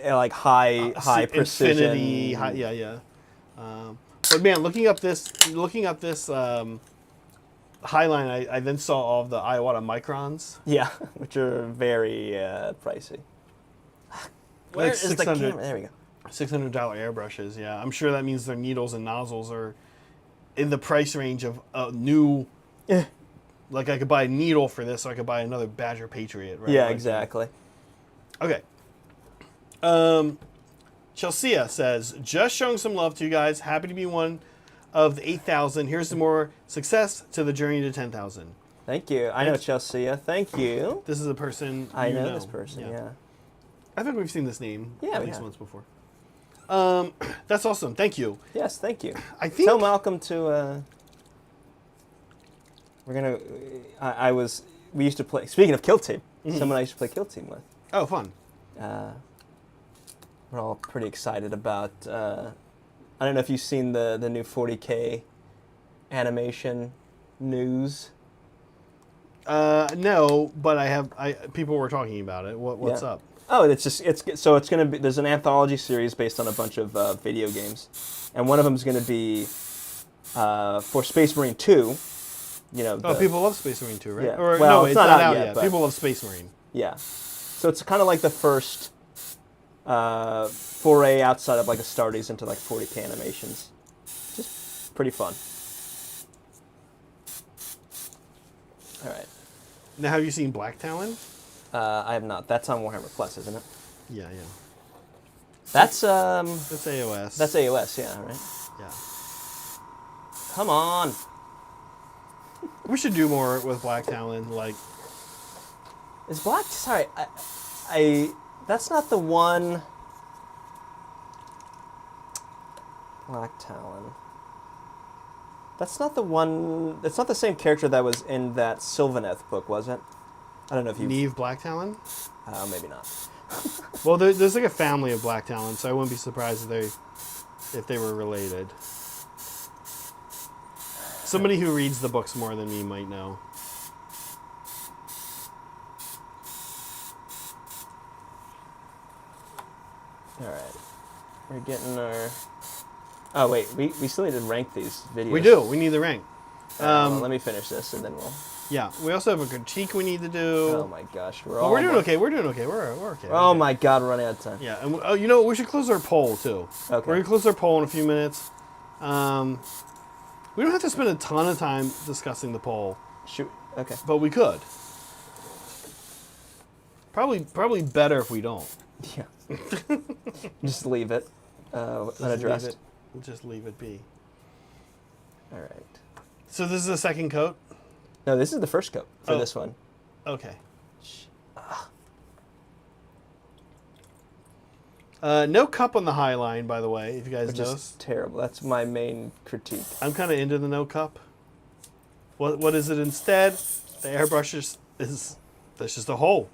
like high precision. Infinity. But man, looking up this Highline, I then saw all of the Iwata microns. Yeah, which are very pricey. Where is the camera? There we go. $600 airbrushes, yeah. I'm sure that means their needles and nozzles are in the price range of a new... Like I could buy a needle for this, so I could buy another Badger Patriot, right? Yeah, exactly. Okay. Chelsea says, just showing some love to you guys. Happy to be one of the 8,000. Here's to more success to the journey to 10,000. Thank you. I know Chelsea. Thank you. This is a person I know this person, yeah. I think we've seen this name at least have. once before. That's awesome. Thank you. Yes, thank you. I think... Tell Malcolm to... We're gonna. We used to play. Speaking of Kill Team, someone I used to play Kill Team with. Oh, fun. We're all pretty excited about. I don't know if you've seen the new 40K animation news. No, but people were talking about it. What's up? Oh, it's gonna be. There's an anthology series based on a bunch of video games, and one of them is gonna be for Space Marine 2. People love Space Marine 2, right? Yeah. Or, well, no, it's not out yet. but People love Space Marine. Yeah. So it's kind of like the first foray outside of like Astartes into like 40K animations. Just pretty fun. All right. Now, have you seen Black Talon? I have not. That's on Warhammer Plus, isn't it? Yeah. That's AOS. That's AOS, yeah, right? Yeah. Come on. We should do more with Black Talon, Is Black... Sorry, I that's not the one... Black Talon. That's not the one. It's not the same character that was in that Sylvaneth book, was it? I don't know if you. Neve Blacktalon? Maybe not. Well, there's like a family of Blacktalon, so I wouldn't be surprised if they were related. Somebody who reads the books more than me might know. All right, we're getting our. Oh wait, we still need to rank these videos. We do. We need the rank. Well, let me finish this and then we'll. Yeah, we also have a critique we need to do. Oh my gosh, But we're doing okay. We're doing okay. We're okay. Oh my god, we're running out of time. Yeah, and you know what? We should close our poll too. Okay. We're gonna close our poll in a few minutes. We don't have to spend a ton of time discussing the poll, Shoot. Okay. but we could. Probably better if we don't. Yeah. Just leave it unaddressed. Just leave it be. All right. So this is the second coat. No, this is the first coat for Oh. this one. Okay. No cup on the high line, by the way, if you guys Which notice. is terrible. That's my main critique. I'm kind of into the no cup. What is it instead? The airbrush is there's just a hole.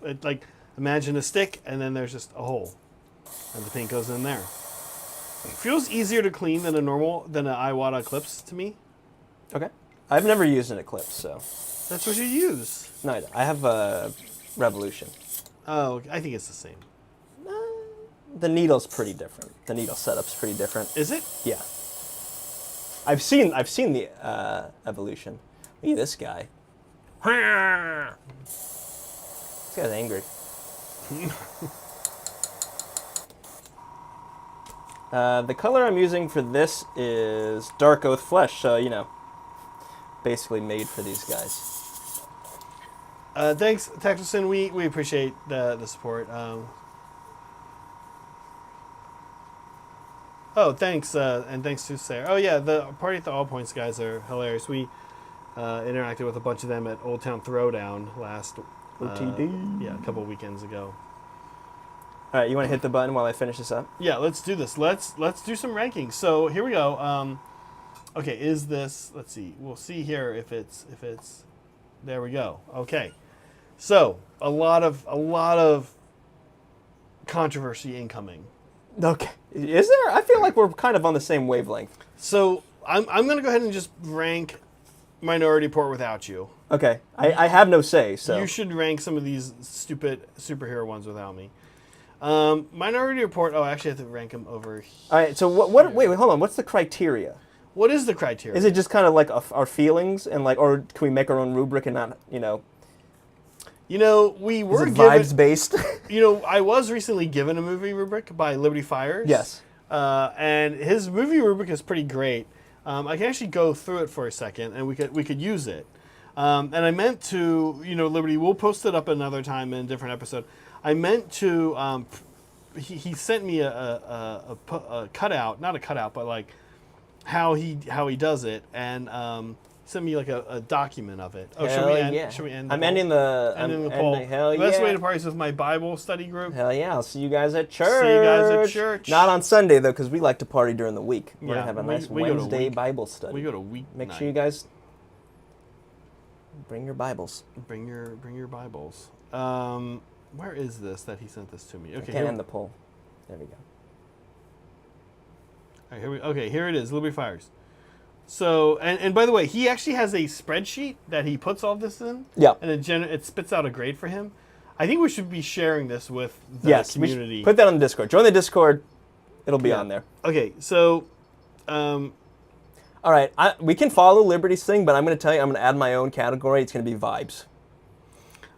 Imagine a stick, and then there's just a hole, and the paint goes in there. It feels easier to clean than an Iwata Eclipse to me. Okay. I've never used an Eclipse, so. That's what you use. No, I have a Revolution. Oh, I think it's the same. The needle's pretty different. The needle setup's pretty different. Is it? Yeah. I've seen the Evolution. Look at this guy. This guy's angry. The color I'm using for this is Dark Oath Flesh, so, you know, basically made for these guys. Thanks, Texelson. We appreciate the support. Thanks, and thanks to Sarah. Oh, yeah, the Party at the All Points guys are hilarious. We interacted with a bunch of them at Old Town Throwdown last OTD. a couple weekends ago. All right, you want to hit the button while I finish this up? Yeah, let's do this. Let's do some rankings. So here we go. Okay, is this? Let's see. We'll see here if it's. There we go. Okay, so a lot of controversy incoming. Okay. Is there? I feel like we're kind of on the same wavelength. So I'm going to go ahead and just rank Minority Report without you. Okay. I have no say, so. You should rank some of these stupid superhero ones without me. Minority Report. Oh, I actually have to rank them over here. All right, so what wait, hold on. What's the criteria? What is the criteria? Is it just kind of like our feelings and like, or can we make our own rubric and not, you know? We were Is it given vibes based? I was recently given a movie rubric by Liberty Fires. Yes. And his movie rubric is pretty great. I can actually go through it for a second, and we could use it. And I meant to, Liberty. We'll post it up another time in a different episode. I meant to. He sent me a cutout, not a cutout, but like how he does it, and sent me like a document of it. Oh, should we end? Yeah. Should we end? I'm ending the. Ending the poll. Hell The best yeah. way to party is with my Bible study group. Hell yeah! I'll see you guys at church. See you guys at church. Not on Sunday though, because we like to party during the week. We're Yeah, gonna have a nice we go to Wednesday week- Bible study. We go to week. Make night. sure you guys bring your Bibles. Bring your Bibles. Where is this that he sent this to me? I Okay, can't end the poll. There we go. All right, here it is. Liberty Fires. So, and by the way, he actually has a spreadsheet that he puts all this in. Yeah. And it spits out a grade for him. I think we should be sharing this with the Yes, we community. should put that on the Discord. Join the Discord. It'll be Yeah. on there. Okay, so All right, we can follow Liberty's thing, but I'm going to tell you, I'm going to add my own category. It's going to be vibes.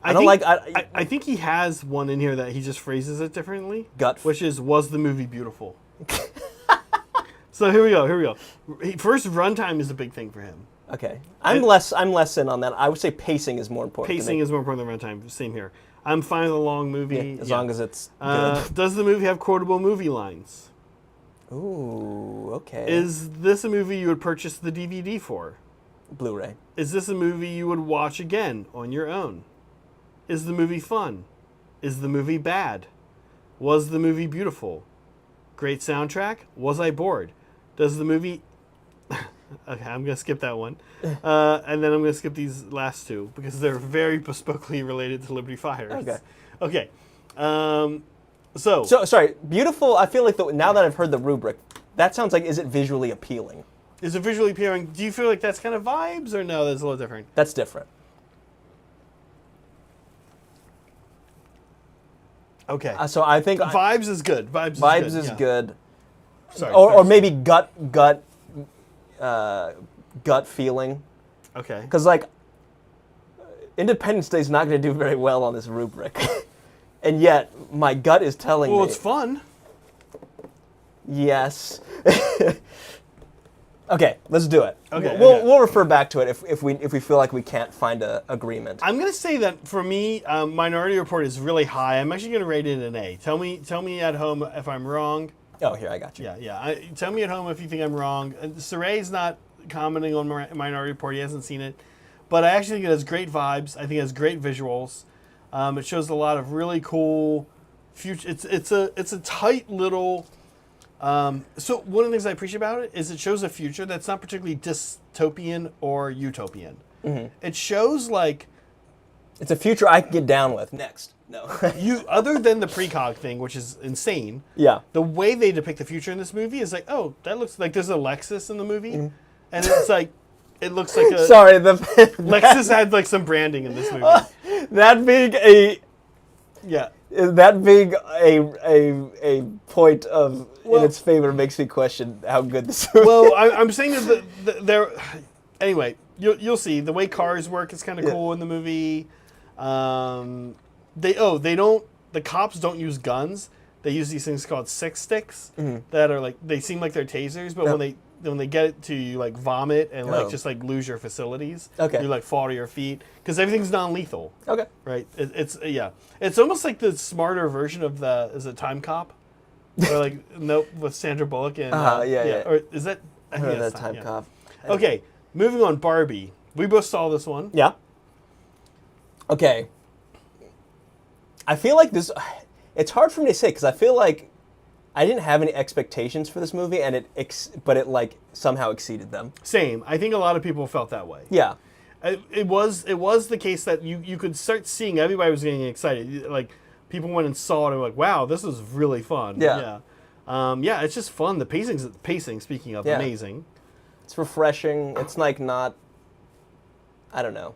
I think he has one in here that he just phrases it differently. Which is, was the movie beautiful? So here we go. First, runtime is a big thing for him. Okay, I'm less in on that. I would say pacing is more important. Pacing is more important than runtime. Same here. I'm fine with a long movie. As long as it's good. Does the movie have quotable movie lines? Ooh, okay. Is this a movie you would purchase the DVD for? Blu-ray. Is this a movie you would watch again on your own? Is the movie fun? Is the movie bad? Was the movie beautiful? Great soundtrack? Was I bored? Does the movie... Okay, I'm gonna skip that one, and then I'm gonna skip these last two because they're very bespokely related to Liberty Fires. Okay. Okay. So sorry, beautiful. I feel like now that I've heard the rubric, that sounds like, is it visually appealing? Is it visually appealing? Do you feel like that's kind of vibes, or no? That's a little different. That's different. Okay. So I think vibes is good. Vibes is yeah. good. Sorry. Or maybe gut feeling. Okay. Because like Independence Day is not going to do very well on this rubric, and yet my gut is telling me. Well, it's fun. Yes. Okay, let's do it. Okay. We'll refer back to it if we feel like we can't find an agreement. I'm gonna say that for me, Minority Report is really high. I'm actually gonna rate it an A. Tell me at home if I'm wrong. Oh, here, I got you. Yeah. Tell me at home if you think I'm wrong. Suray's not commenting on Minority Report. He hasn't seen it, but I actually think it has great vibes. I think it has great visuals. It shows a lot of really cool future. It's a tight little. So one of the things I appreciate about it is it shows a future that's not particularly dystopian or utopian. Mm-hmm. It shows like it's a future I can get down with. Next, no. Other than the precog thing, which is insane. Yeah. The way they depict the future in this movie is like, oh, that looks like there's a Lexus in the movie, mm-hmm. and it's like it looks like a sorry Lexus had like some branding in this movie. That being a yeah. That being a point of in its favor makes me question how good this movie is. I'm saying that there. Anyway, you'll see the way cars work is kind of cool in the movie. The cops don't use guns. They use these things called six sticks that are like they seem like they're tasers, but when they get it to you, like vomit and like just like lose your facilities. Okay. You like fall to your feet because everything's non-lethal. Okay. Right. It's almost like the smarter version of is it Time Cop, or like nope with Sandra Bullock and or is that? I heard that Time Cop. Okay. Moving on, Barbie. We both saw this one. Yeah. Okay. I feel like this. It's hard for me to say because I feel like I didn't have any expectations for this movie, and but it like somehow exceeded them. Same. I think a lot of people felt that way. Yeah. It was the case that you could start seeing everybody was getting excited. Like people went and saw it and were like, wow, this is really fun. Yeah. Yeah. It's just fun. The pacing. Speaking of, amazing. It's refreshing. It's like not. I don't know.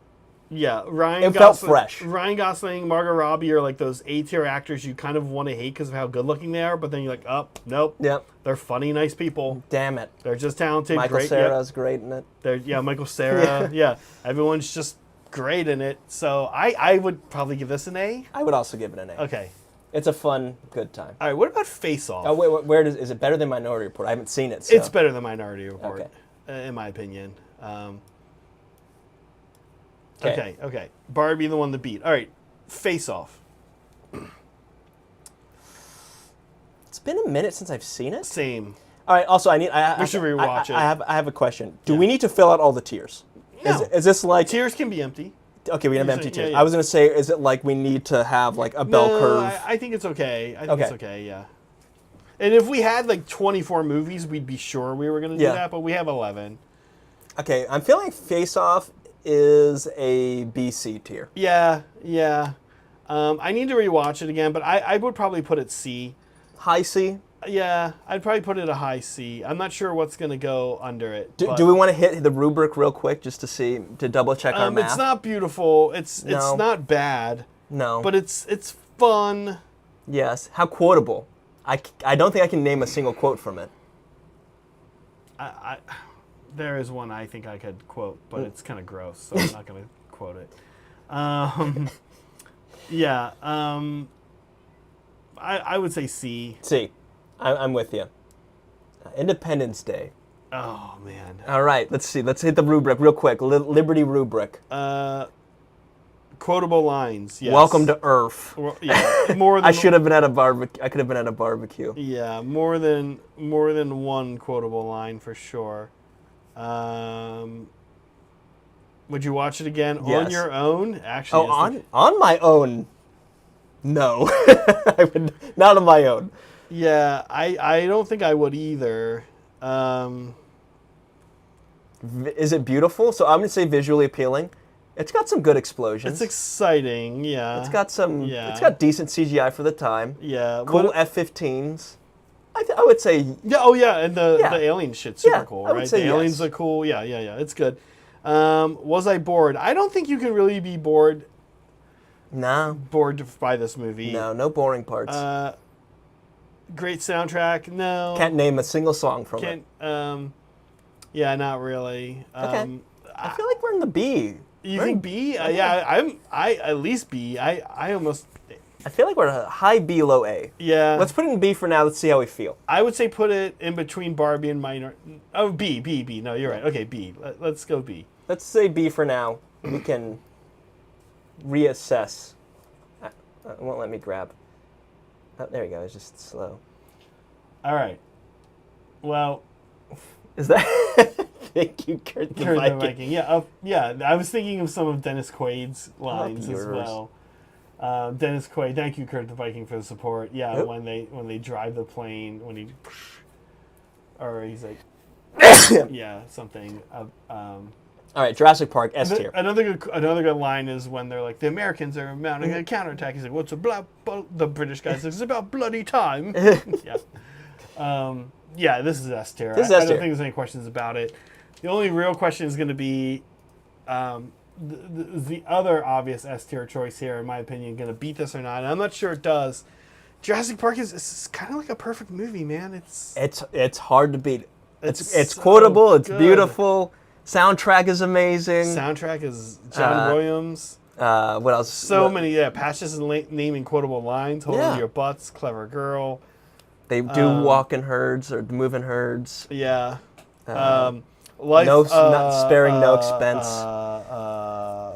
Yeah, It felt fresh. Ryan Gosling, Margot Robbie are like those A-tier actors you kind of want to hate because of how good looking they are, but then you're like, oh, nope. Yep. They're funny, nice people. Damn it. They're just talented. Michael great. Cera's great in it. Michael Cera. Yeah. Everyone's just great in it. So I would probably give this an A. I would also give it an A. Okay. It's a fun, good time. All right, what about Face Off? Oh, wait, is it better than Minority Report? I haven't seen it. So. It's better than Minority Report, in my opinion. Okay. Barbie, the one to beat. All right, Face Off. It's been a minute since I've seen it. Same. All right. Also, we should rewatch it. I have a question. Do we need to fill out all the tiers? No. Is this like tiers can be empty? Okay, we have empty tiers. Yeah. I was gonna say, is it like we need to have like a bell curve? I think it's okay. I think it's okay. Yeah. And if we had like 24 movies, we'd be sure we were gonna do that. But we have 11. Okay, I'm feeling Face Off is a BC tier. Yeah. I need to rewatch it again, but I would probably put it C. High C? Yeah, I'd probably put it a high C. I'm not sure what's going to go under it. Do we want to hit the rubric real quick just to double check our math? It's not beautiful. It's not bad. No. But it's fun. Yes. How quotable? I don't think I can name a single quote from it. There is one I think I could quote, but it's kind of gross, so I'm not going to quote it. I would say C. C. I'm with you. Independence Day. Oh, man. All right, let's see. Let's hit the rubric real quick. Liberty rubric. Quotable lines, yes. Welcome to Earth. Yeah, more than I should have been at a barbecue. I could have been at a barbecue. Yeah, more than one quotable line for sure. Would you watch it again on your own? Actually, on my own. No, I would not on my own. Yeah, I don't think I would either. Is it beautiful? So I'm gonna say visually appealing. It's got some good explosions. It's exciting, yeah. It's got some. Yeah. It's got decent CGI for the time. Yeah. Cool F-15s. I would say. Yeah. Oh yeah, and the Yeah. alien shit's super Yeah, cool, I would right? say The aliens yes. are cool. Yeah. It's good. Was I bored? I don't think you can really be bored Nah. by this movie. No boring parts. Great soundtrack. No. Can't name a single song from it. Can't. Yeah, not really. Okay. I feel like we're in the B. You think B? Yeah, I at least B. I almost. I feel like we're a high B, low A. Yeah. Let's put it in B for now. Let's see how we feel. I would say put it in between Barbie and Minor. Oh, B. No, you're right. Okay, B. Let's go B. Let's say B for now. We can reassess. It won't let me grab. Oh, there we go. It's just slow. All right. Well, Is that? Thank you, Kurt the Kurt the Viking. Viking. Yeah, yeah. I was thinking of some of Dennis Quaid's lines as yours. well. Dennis Quaid, thank you, Kurt the Viking, for the support. Yeah, Yep. when they drive the plane, when he, or he's like, yeah, something. All right, Jurassic Park, S tier. Another good line is when they're like, the Americans are mounting a counterattack. He's like, what's the British guy says, it's about bloody time. Yeah. Yeah, this is S tier. This is I S don't tier. think there's any questions about it. The only real question is going to be the other obvious S tier choice here, in my opinion, going to beat this or not. And I'm not sure it does. Jurassic Park is kind of like a perfect movie, man. It's hard to beat. It's so quotable. It's good. beautiful. Soundtrack is amazing. Soundtrack is John Williams. What else? So many, patches and naming quotable lines. Hold on to your butts, clever girl. They do walk in herds or move in herds. Yeah. Life, not sparing no expense.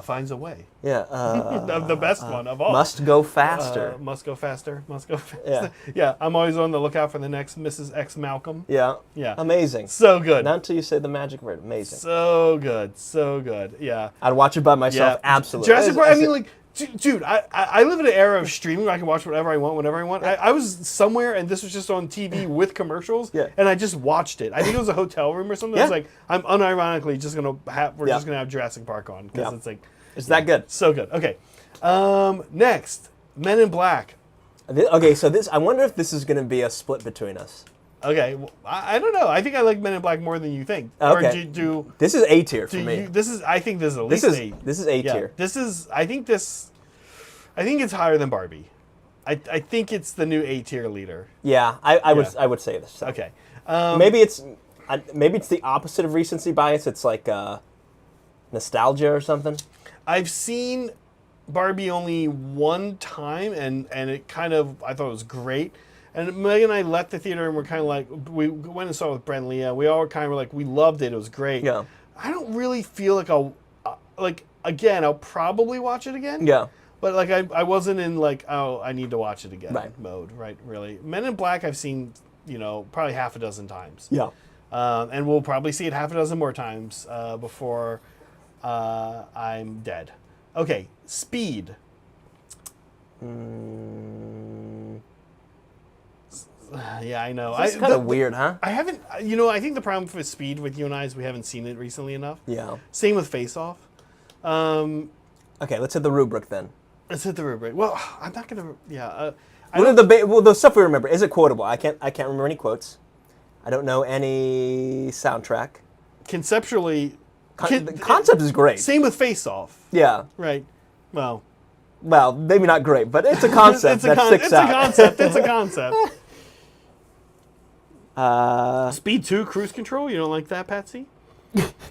Finds a way. Yeah. The best one of all. Must go faster. Must go faster. Must go faster. Yeah. Yeah. I'm always on the lookout for the next Mrs. X Malcolm. Yeah. Yeah. Amazing. So good. Not until you say the magic word. Amazing. So good. So good. Yeah. I'd watch it by myself. Yeah. Absolutely. Jurassic Park. I mean, like, dude, I live in an era of streaming where I can watch whatever I want, whenever I want. I was somewhere and this was just on TV with commercials, and I just watched it. I think it was a hotel room or something. I was like, I'm unironically just gonna just gonna have Jurassic Park on because it's like, it's that good. So good. Okay, next, Men in Black. Okay, so I wonder if this is gonna be a split between us. Okay, well, I don't know. I think I like Men in Black more than you think. Okay. Or this is A tier for me. I think this is at least A. This is A tier. I think it's higher than Barbie. I think it's the new A tier leader. Yeah, I would say this. So. Okay. Maybe it's the opposite of recency bias. It's like nostalgia or something. I've seen Barbie only one time, and it kind of, I thought it was great. And Megan and I left the theater and we're kind of like, we went and saw it with Brent and Leah. We all were kind of like, we loved it. It was great. Yeah. I don't really feel like I'll probably watch it again. Yeah. But like I wasn't in like, oh, I need to watch it again mode, right? Really. Men in Black I've seen, probably half a dozen times. Yeah. And we'll probably see it half a dozen more times before I'm dead. Okay, Speed. Yeah, I know. It's kind of weird, huh? I haven't, I think the problem with Speed with you and I is we haven't seen it recently enough. Yeah. Same with Face Off. Okay, let's hit the rubric then. Let's hit the rubric. Well, I'm not going to, the stuff we remember, is it quotable? I can't remember any quotes. I don't know any soundtrack. Conceptually, the concept is great. Same with Face Off. Yeah. Right. Well, maybe not great, but it's a concept that sticks out. It's a concept. Speed 2, Cruise Control. You don't like that, Patsy?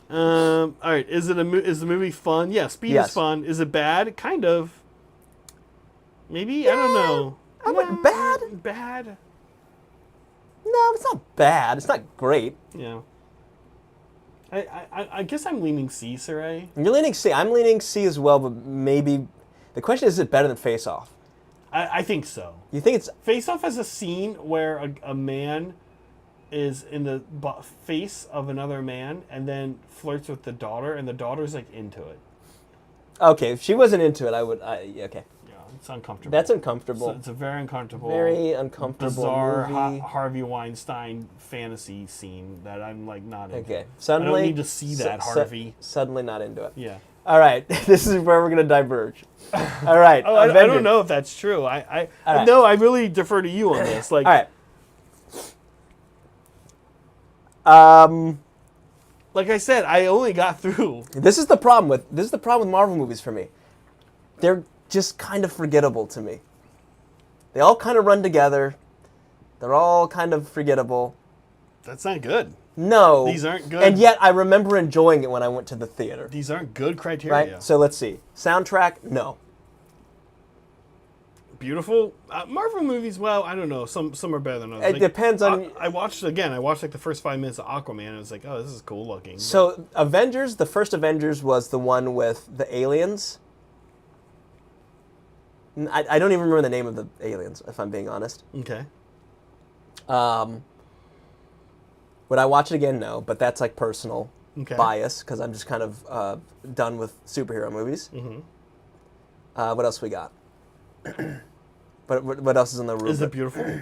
All right. Is the movie fun? Yeah, Speed is fun. Is it bad? Kind of. Maybe. I don't know. Bad? Bad. No, it's not bad. It's not great. Yeah. I guess I'm leaning C, Saray. You're leaning C. I'm leaning C as well, but maybe the question is it better than Face Off? I think so. You think it's Face Off has a scene where a man is in the face of another man and then flirts with the daughter, and the daughter's like into it. okay? If she wasn't into it, I would. Okay. Yeah. It's uncomfortable. That's uncomfortable. It's a very uncomfortable, bizarre bizarre movie. Harvey Weinstein fantasy scene that I'm like not into. Okay. I Suddenly, don't need to see that, Harvey. Suddenly not into it. Yeah. All right. This is where we're going to diverge. All right. I don't know if that's true. I no, I really defer to you on this. Like, all right. Like I said, I only got through. This is the problem with Marvel movies for me. They're just kind of forgettable to me. They all kind of run together. They're all kind of forgettable. That's not good. No. These aren't good. And yet I remember enjoying it when I went to the theater. These aren't good criteria. Right? So let's see. Soundtrack, no. Beautiful. Marvel movies, well, I don't know. Some are better than others. It depends on... I watched like the first 5 minutes of Aquaman and I was like, oh, this is cool looking. So Avengers, the first Avengers was the one with the aliens. I don't even remember the name of the aliens, if I'm being honest. Okay. Would I watch it again? No, but that's like personal bias because I'm just kind of done with superhero movies. Mm-hmm. What else we got? What else is in the room? Is it beautiful?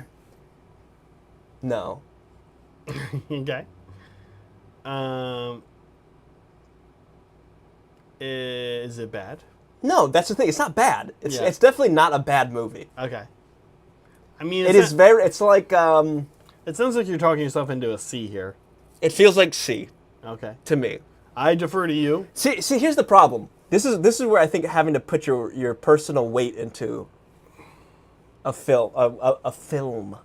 No. Okay. Is it bad? No, that's the thing. It's not bad. It's Yeah. it's definitely not a bad movie. Okay. I mean, It's like It sounds like you're talking yourself into a C here. it feels like C Okay. to me. I defer to you. See, here's the problem. This is where I think having to put your personal weight into a film.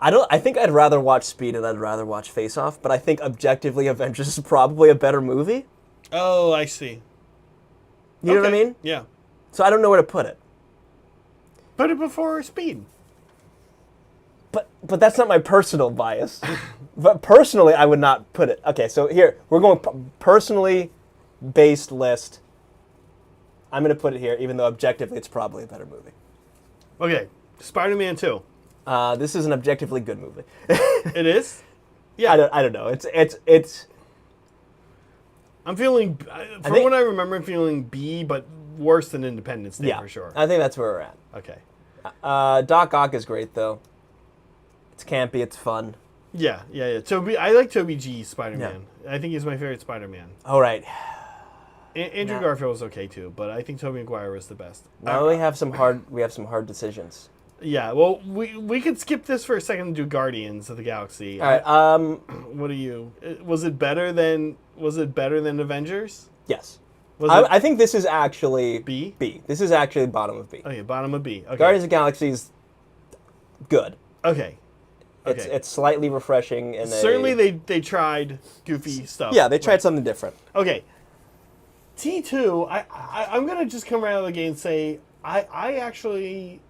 I think I'd rather watch Speed and I'd rather watch Face Off, but I think objectively Avengers is probably a better movie. Oh, I see. You know what I mean? Yeah. So I don't know where to put it. Put it before Speed. But that's not my personal bias. But personally, I would not put it. Okay, so here we're going personally based list. I'm going to put it here, even though objectively it's probably a better movie. Okay. Spider-Man 2. This is an objectively good movie. It is? Yeah. I don't know. It's. I'm feeling, from what I remember, I'm feeling B, but worse than Independence Day for sure. I think that's where we're at. Okay. Doc Ock is great though. It's campy. It's fun. Yeah. I like Toby G's Spider-Man. Yeah. I think he's my favorite Spider-Man. All right. Andrew Garfield was okay too, but I think Tobey Maguire was the best. Now we have some hard decisions. Yeah, well, we could skip this for a second and do Guardians of the Galaxy. All right. What do you? Was it better than Avengers? Yes. I think this is actually B. B. This is actually bottom of B. Okay, bottom of B. Okay. Guardians of the Galaxy is good. Okay. It's slightly refreshing and certainly they tried goofy stuff. Yeah, they tried something different. Okay. T2, I'm gonna just come right out of the gate and say I actually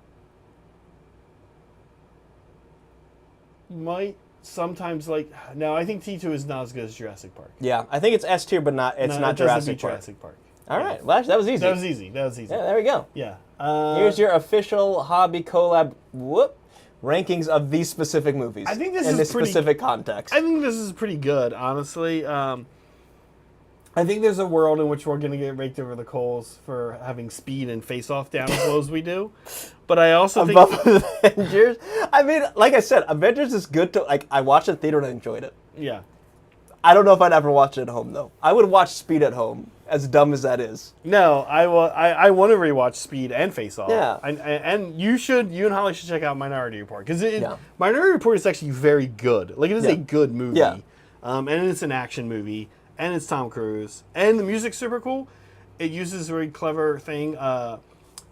might sometimes like. No, I think T2 is not as good as Jurassic Park. Yeah, I think it's S tier, but not Jurassic Park. Jurassic Park. All right, well, that was easy. That was easy. Yeah, there we go. Yeah. Here's your official hobby collab rankings of these specific movies. I think this in is this pretty, specific context. I think this is pretty good, honestly. I think there's a world in which we're going to get raked over the coals for having Speed and Face Off down as low as we do. But I also think Avengers. I mean, like I said, Avengers is good to like. I watched it in theater and I enjoyed it. Yeah. I don't know if I'd ever watch it at home though. I would watch Speed at home, as dumb as that is. No, I want to rewatch Speed and Face Off. Yeah. And you and Holly should check out Minority Report because Minority Report is actually very good. Like it is a good movie. Yeah. And it's an action movie, and it's Tom Cruise, and the music's super cool. It uses a very clever thing.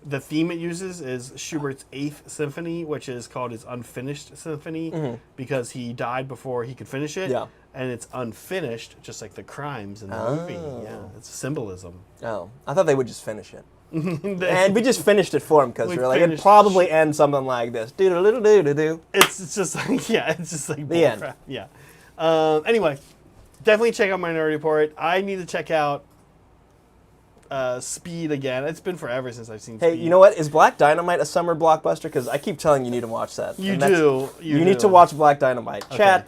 The theme it uses is Schubert's 8th Symphony, which is called his Unfinished Symphony, because he died before he could finish it. Yeah. And it's unfinished, just like the crimes in the movie. Yeah, it's symbolism. Oh, I thought they would just finish it. And we just finished it for him because we were like, it'd probably end something like this. Do-do-do-do-do-do. It's just like, it's just like the end. Crap. Yeah. Anyway, definitely check out Minority Report. I need to check out Speed again. It's been forever since I've seen Speed. Hey, you know what? Is Black Dynamite a summer blockbuster? Because I keep telling you need to watch that. You do. You need to watch Black Dynamite. Okay. Chat,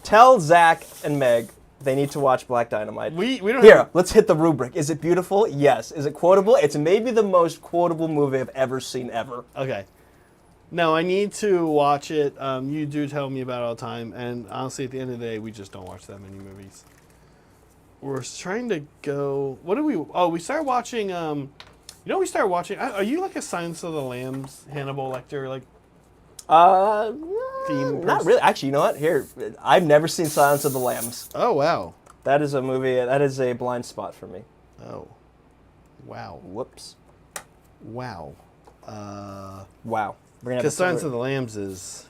tell Zach and Meg They need to watch Black Dynamite. We don't Here, have... let's hit the rubric. Is it beautiful? Yes. Is it quotable? It's maybe the most quotable movie I've ever seen ever. Okay. No, I need to watch it. You do tell me about it all the time, and honestly, at the end of the day, we just don't watch that many movies. We're trying to go... What do we... Oh, we started watching... we started watching... Are you like a Silence of the Lambs, Hannibal Lecter, like... theme Not person? really. Actually, you know what? Here, I've never seen Silence of the Lambs. Oh, wow. That is a movie. That is a blind spot for me. Oh. Wow. Whoops. Wow. Wow. Because Silence of the Lambs is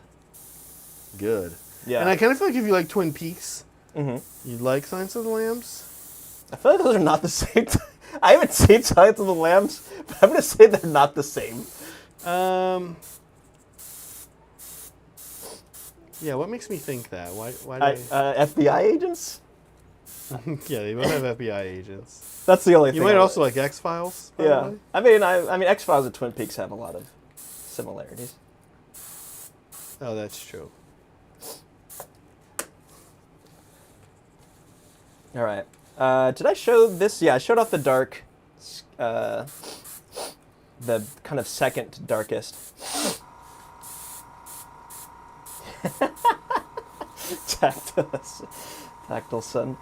good. Yeah. And I kind of feel like if you like Twin Peaks, Mm-hmm. you'd like Silence of the Lambs. I feel like those are not the same. I haven't seen Silence of the Lambs, but I'm going to say they're not the same. Yeah, what makes me think that? Why do I... FBI agents? Yeah, they both have FBI agents. That's the only thing. You might also like X-Files, Yeah. probably. I mean, X-Files and Twin Peaks have a lot of similarities. Oh, that's true. All right. Did I show this? Yeah, I showed off the dark, the kind of second darkest. Tactile sun.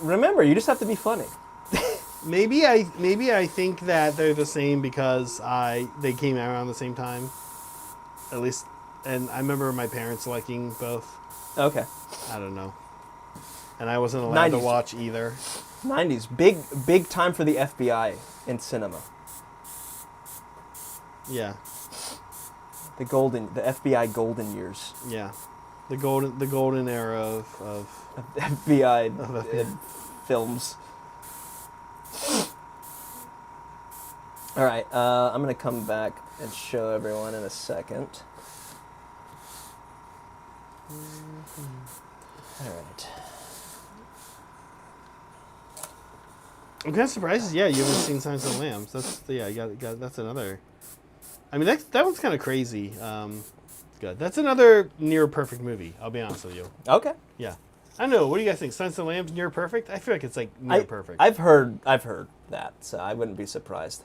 Remember, you just have to be funny. Maybe I think that they're the same because they came out around the same time. At least, and I remember my parents liking both. Okay. I don't know. And I wasn't allowed to 90s. watch either. 90s, big time for the FBI in cinema. Yeah. The FBI golden years. Yeah. The golden era of FBI films. All right, I'm gonna come back and show everyone in a second. All right. I'm kind of surprised. Yeah, you haven't seen Silence of the Lambs. That's another. I mean, that one's kind of crazy. Good. That's another near perfect movie. I'll be honest with you. Okay. Yeah. I don't know. What do you guys think? Silence of the Lambs near perfect? I feel like it's like near perfect. I've heard that, so I wouldn't be surprised.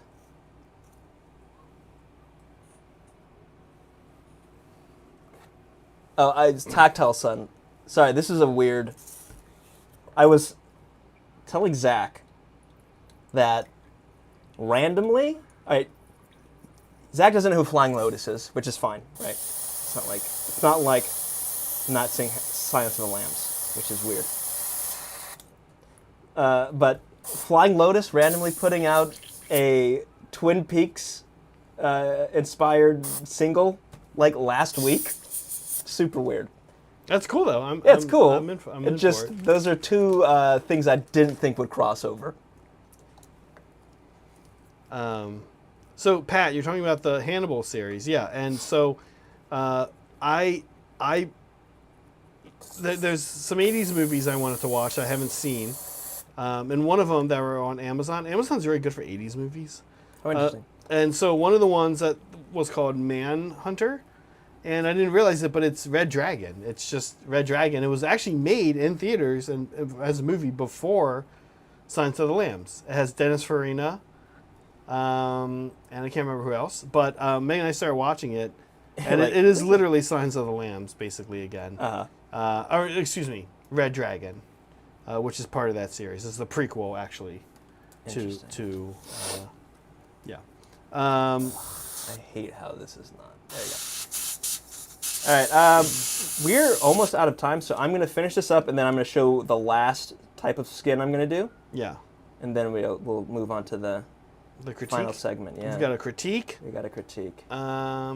Oh, it's Tactile Sun. Sorry, this is a weird... I was telling Zach that randomly... All right, Zach doesn't know who Flying Lotus is, which is fine, right? It's not like not seeing Silence of the Lambs, which is weird. But Flying Lotus randomly putting out a Twin Peaks inspired single like last week. Super weird. That's cool though. It's cool. I'm in for it. Those are two things I didn't think would cross over. So Pat, you're talking about the Hannibal series, yeah, and so there's some 80s movies I wanted to watch I haven't seen, and one of them that were on Amazon. Amazon's very good for 80s movies. Oh, interesting. And so one of the ones that was called Manhunter, and I didn't realize it, but it's Red Dragon. It's just Red Dragon. It was actually made in theaters and as a movie before Silence of the Lambs. It has Dennis Farina, and I can't remember who else. But Meg and I started watching it, and it is literally Silence of the Lambs, basically, again. Or, excuse me, Red Dragon, which is part of that series. It's the prequel, actually, to yeah. I hate how this is not. There you go. All right, we're almost out of time, so I'm going to finish this up, and then I'm going to show the last type of skin I'm going to do. Yeah. And then we'll move on to the critique? final segment. Yeah. We've got a critique. We got a critique.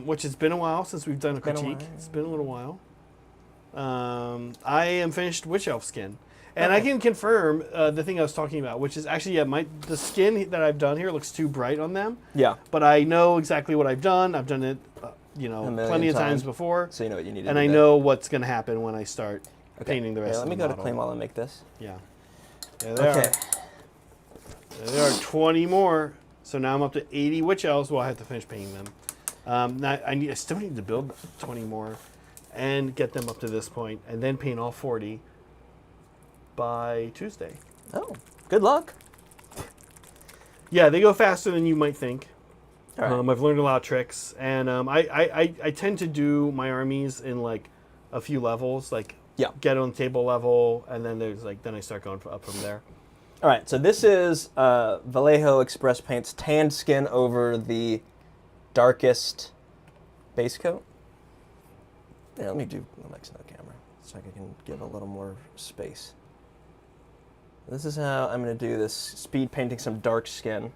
Which has been a while since we've done a critique. It's been a little while. I am finished Witch Elf skin. And I can confirm the thing I was talking about, which is actually, the skin that I've done here looks too bright on them. Yeah. But I know exactly what I've done. I've done it, plenty of times before. So you know what you need to do. And I know what's going to happen when I start painting the rest of the model. Let me go to claim while I make this. Yeah. There are 20 more. So now I'm up to 80 Witch Elves. Well, I have to finish painting them. I still need to build 20 more and get them up to this point, and then paint all 40 by Tuesday. Oh, good luck. Yeah, they go faster than you might think. All right. I've learned a lot of tricks, and I tend to do my armies in like a few levels, like get on table level, and then then I start going up from there. All right, so this is Vallejo Express Paint's tanned skin over the darkest base coat. Yeah, let me do the next to the camera so I can give a little more space. This is how I'm going to do this, speed painting some dark skin.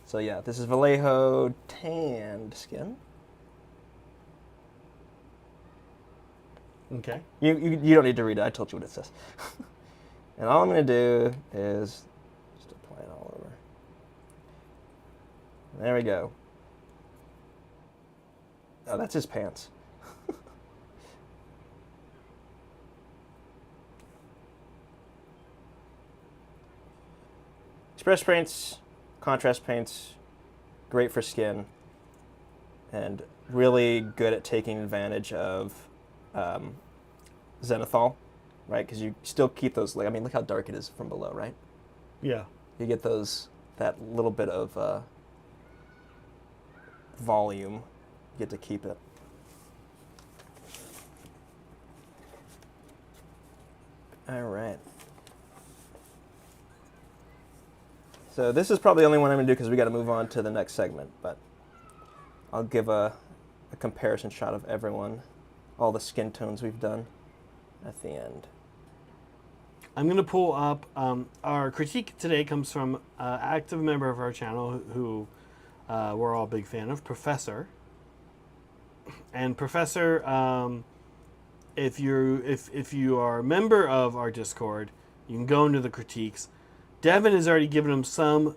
So yeah, this is Vallejo tanned skin. Okay. You don't need to read it. I told you what it says. And all I'm going to do is just apply it all over. There we go. Oh, that's his pants. Express paints, contrast paints, great for skin, and really good at taking advantage of zenithal, right? Because you still keep those. I mean, look how dark it is from below, right? Yeah. You get that little bit of volume. You get to keep it. All right. So this is probably the only one I'm going to do because we got to move on to the next segment, but I'll give a comparison shot of everyone, all the skin tones we've done at the end. I'm going to pull up, our critique today comes from an active member of our channel who we're all a big fan of, Professor. And Professor, if you are a member of our Discord, you can go into the critiques. Devin has already given him some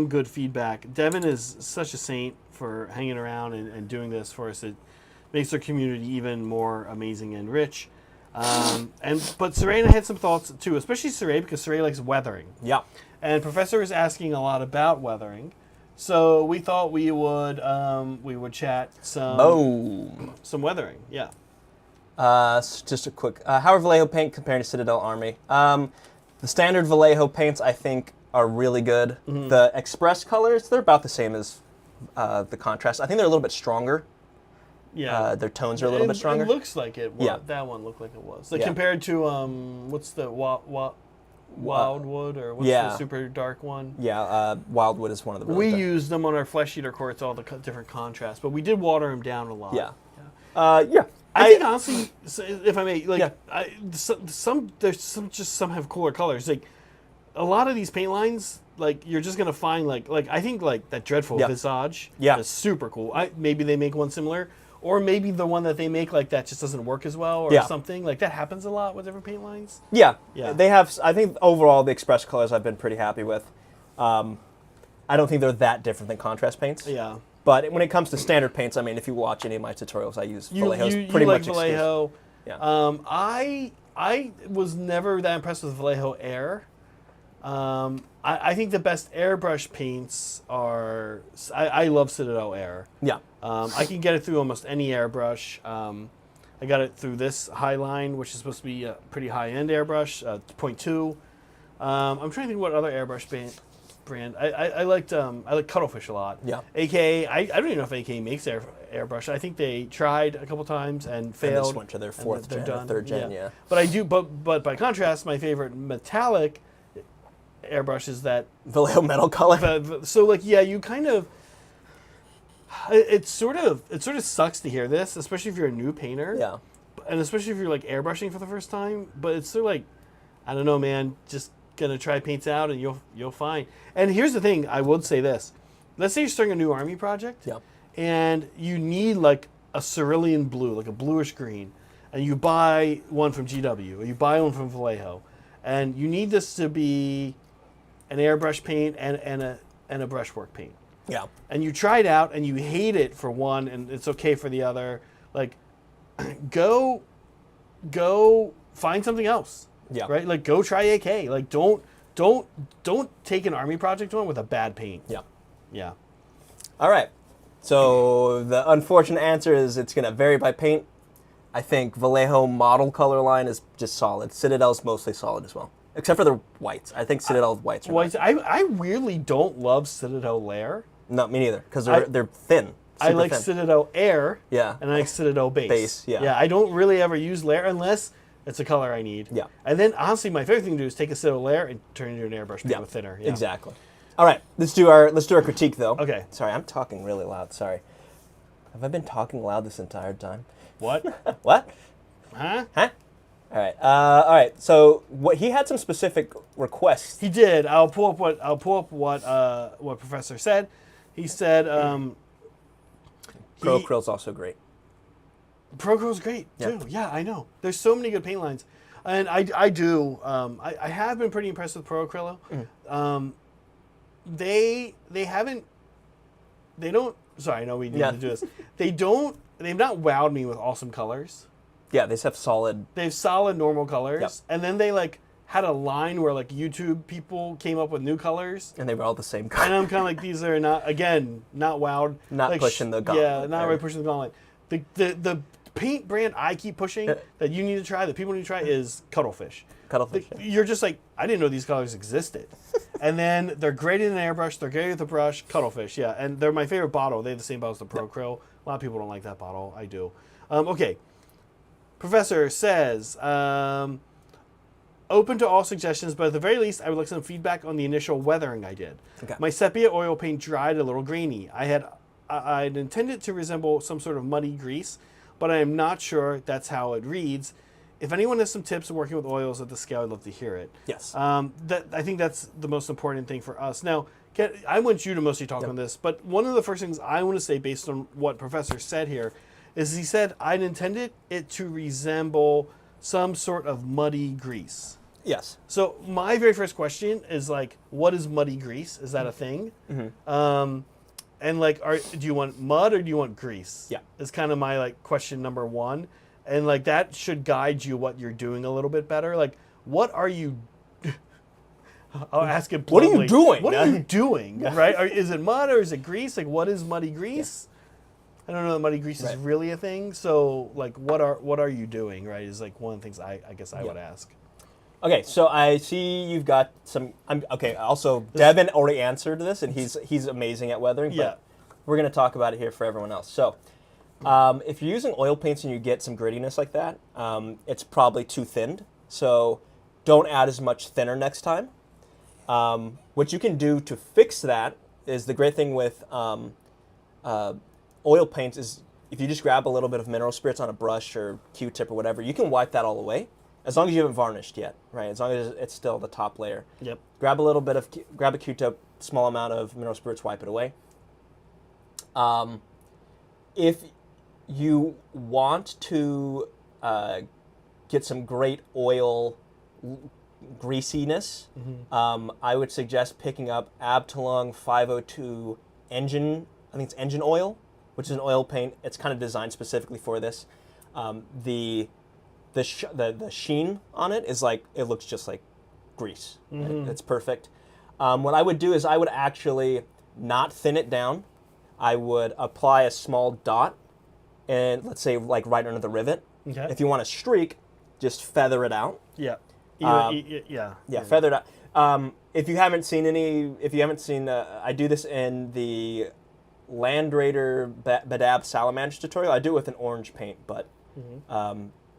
good feedback. Devin is such a saint for hanging around and doing this for us. It makes our community even more amazing and rich. But Saray and I had some thoughts too, especially Saray, because Saray likes weathering. Yeah. And Professor is asking a lot about weathering, so we thought we would chat some weathering. Yeah. Just a quick. How are Vallejo paint compared to Citadel Army? The standard Vallejo paints, I think, are really good. Mm-hmm. The Express colors, they're about the same as the contrast. I think they're a little bit stronger. Yeah. Their tones are a little bit stronger. It looks like it was. Yeah. That one looked like it was. Like compared to, what's the Wildwood, or what's the super dark one? Yeah, Wildwood is one of the really We dark. used them on our Flesh Eater courts, all the different contrasts, but we did water them down a lot. Yeah. Yeah. I think honestly, if I may, like, some have cooler colors. Like, a lot of these paint lines, like, you're just gonna find like I think like that Dreadful Visage is super cool. Maybe they make one similar, or maybe the one that they make like that just doesn't work as well, or something like that happens a lot with different paint lines. Yeah, yeah. They have. I think overall the Express colors I've been pretty happy with. I don't think they're that different than contrast paints. Yeah. But when it comes to standard paints, I mean, if you watch any of my tutorials, I use Vallejo's pretty like much Vallejo. Yeah. I was never that impressed with Vallejo Air. I think the best airbrush paints are. I love Citadel Air. Yeah. I can get it through almost any airbrush. I got it through this Highline, which is supposed to be a pretty high-end airbrush, 0.2. I'm trying to think what other airbrush brand. I liked Cuttlefish a lot. Yeah. AK, I don't even know if AK makes airbrush. I think they tried a couple times and failed. And they just went to their fourth gen, or third gen, yeah. But I do. But by contrast, my favorite metallic airbrush is that Vallejo metal color. So like, yeah, you kind of. It sort of sucks to hear this, especially if you're a new painter. Yeah. And especially if you're like airbrushing for the first time. But it's sort of like, I don't know, man. Just gonna try paints out and you'll find. And here's the thing, I would say this. Let's say you're starting a new army project, and you need like a cerulean blue, like a bluish green, and you buy one from GW or you buy one from Vallejo, and you need this to be an airbrush paint and a brushwork paint. Yeah. And you try it out and you hate it for one and it's okay for the other. Like, go find something else. Yeah. Right? Like, go try AK. Like, don't take an army project on with a bad paint. Yeah. Yeah. All right. So the unfortunate answer is it's going to vary by paint. I think Vallejo model color line is just solid. Citadel's mostly solid as well, except for the whites. I think Citadel whites are Whites. I weirdly don't love Citadel Lair. not me neither because they're thin. I like thin. Citadel Air. Yeah. And I like Citadel Base. Base, yeah. Yeah, I don't really ever use Lair unless it's a color I need. Yeah. And then honestly, my favorite thing to do is take a Citadel Lair and turn it into an airbrush, make it thinner. Yeah. Exactly. All right, let's do our critique though. Okay. Sorry, I'm talking really loud. Sorry. Have I been talking loud this entire time? What? What? Huh? Huh? All right. All right. So what he had some specific requests. He did. I'll pull up what Professor said. He said Pro Krill's also great. Pro Crow's great too. Yeah, I know. There's so many good paint lines, and I do. I have been pretty impressed with Pro Acrylo. They don't. Sorry, I know we need to do this. They've not wowed me with awesome colors. Yeah, they just have solid. They have solid normal colors, and then they had a line where YouTube people came up with new colors, And they were all the same color. and I'm kind of like, these are not wowed. Not pushing the gauntlet. Yeah, not really pushing the gauntlet. The paint brand I keep pushing that you need to try, that people need to try, is Cuttlefish. Cuttlefish. You're just like, I didn't know these colors existed. And then they're great in an airbrush, they're great with a brush, Cuttlefish, yeah. And they're my favorite bottle. They have the same bottle as the Pro Krill. A lot of people don't like that bottle. I do. Okay. Professor says, open to all suggestions, but at the very least, I would like some feedback on the initial weathering I did. Okay. My sepia oil paint dried a little grainy. I'd intended to resemble some sort of muddy grease, but I am not sure that's how it reads. If anyone has some tips on working with oils at the scale, I'd love to hear it. Yes. I think that's the most important thing for us. Now, I want you to mostly talk on this, but one of the first things I want to say based on what Professor said here is he said, I'd intended it to resemble some sort of muddy grease. Yes. So my very first question is what is muddy grease? Is that a thing? Mm-hmm. And do you want mud or do you want grease? Yeah. Is kind of my question number one. And that should guide you what you're doing a little bit better. What are you I'll ask it bluntly. What are you doing? What are you doing? Right? Is it mud or is it grease? What is muddy grease? I don't know that muddy grease is really a thing. So what are you doing? Right? Is one of the things I guess I would ask. Okay, so I see you've got some. Okay, also Devin already answered this, and he's amazing at weathering. But we're gonna talk about it here for everyone else. So, if you're using oil paints and you get some grittiness like that, it's probably too thinned. So, don't add as much thinner next time. What you can do to fix that is the great thing with oil paints is if you just grab a little bit of mineral spirits on a brush or Q-tip or whatever, you can wipe that all away. As long as you haven't varnished yet, right? As long as it's still the top layer. Yep. Grab a Q-tip, small amount of mineral spirits, wipe it away. If you want to get some great oil greasiness, I would suggest picking up Abtalung 502 engine. I think it's engine oil, which is an oil paint. It's kind of designed specifically for this. The sheen on it is it looks just like grease. Right? It's perfect. What I would do is I would actually not thin it down. I would apply a small dot, and let's say right under the rivet. Okay. If you want a streak, just feather it out. Yeah. Feather it out. If you haven't seen I do this in the Land Raider Badab Salamander tutorial. I do it with an orange paint, but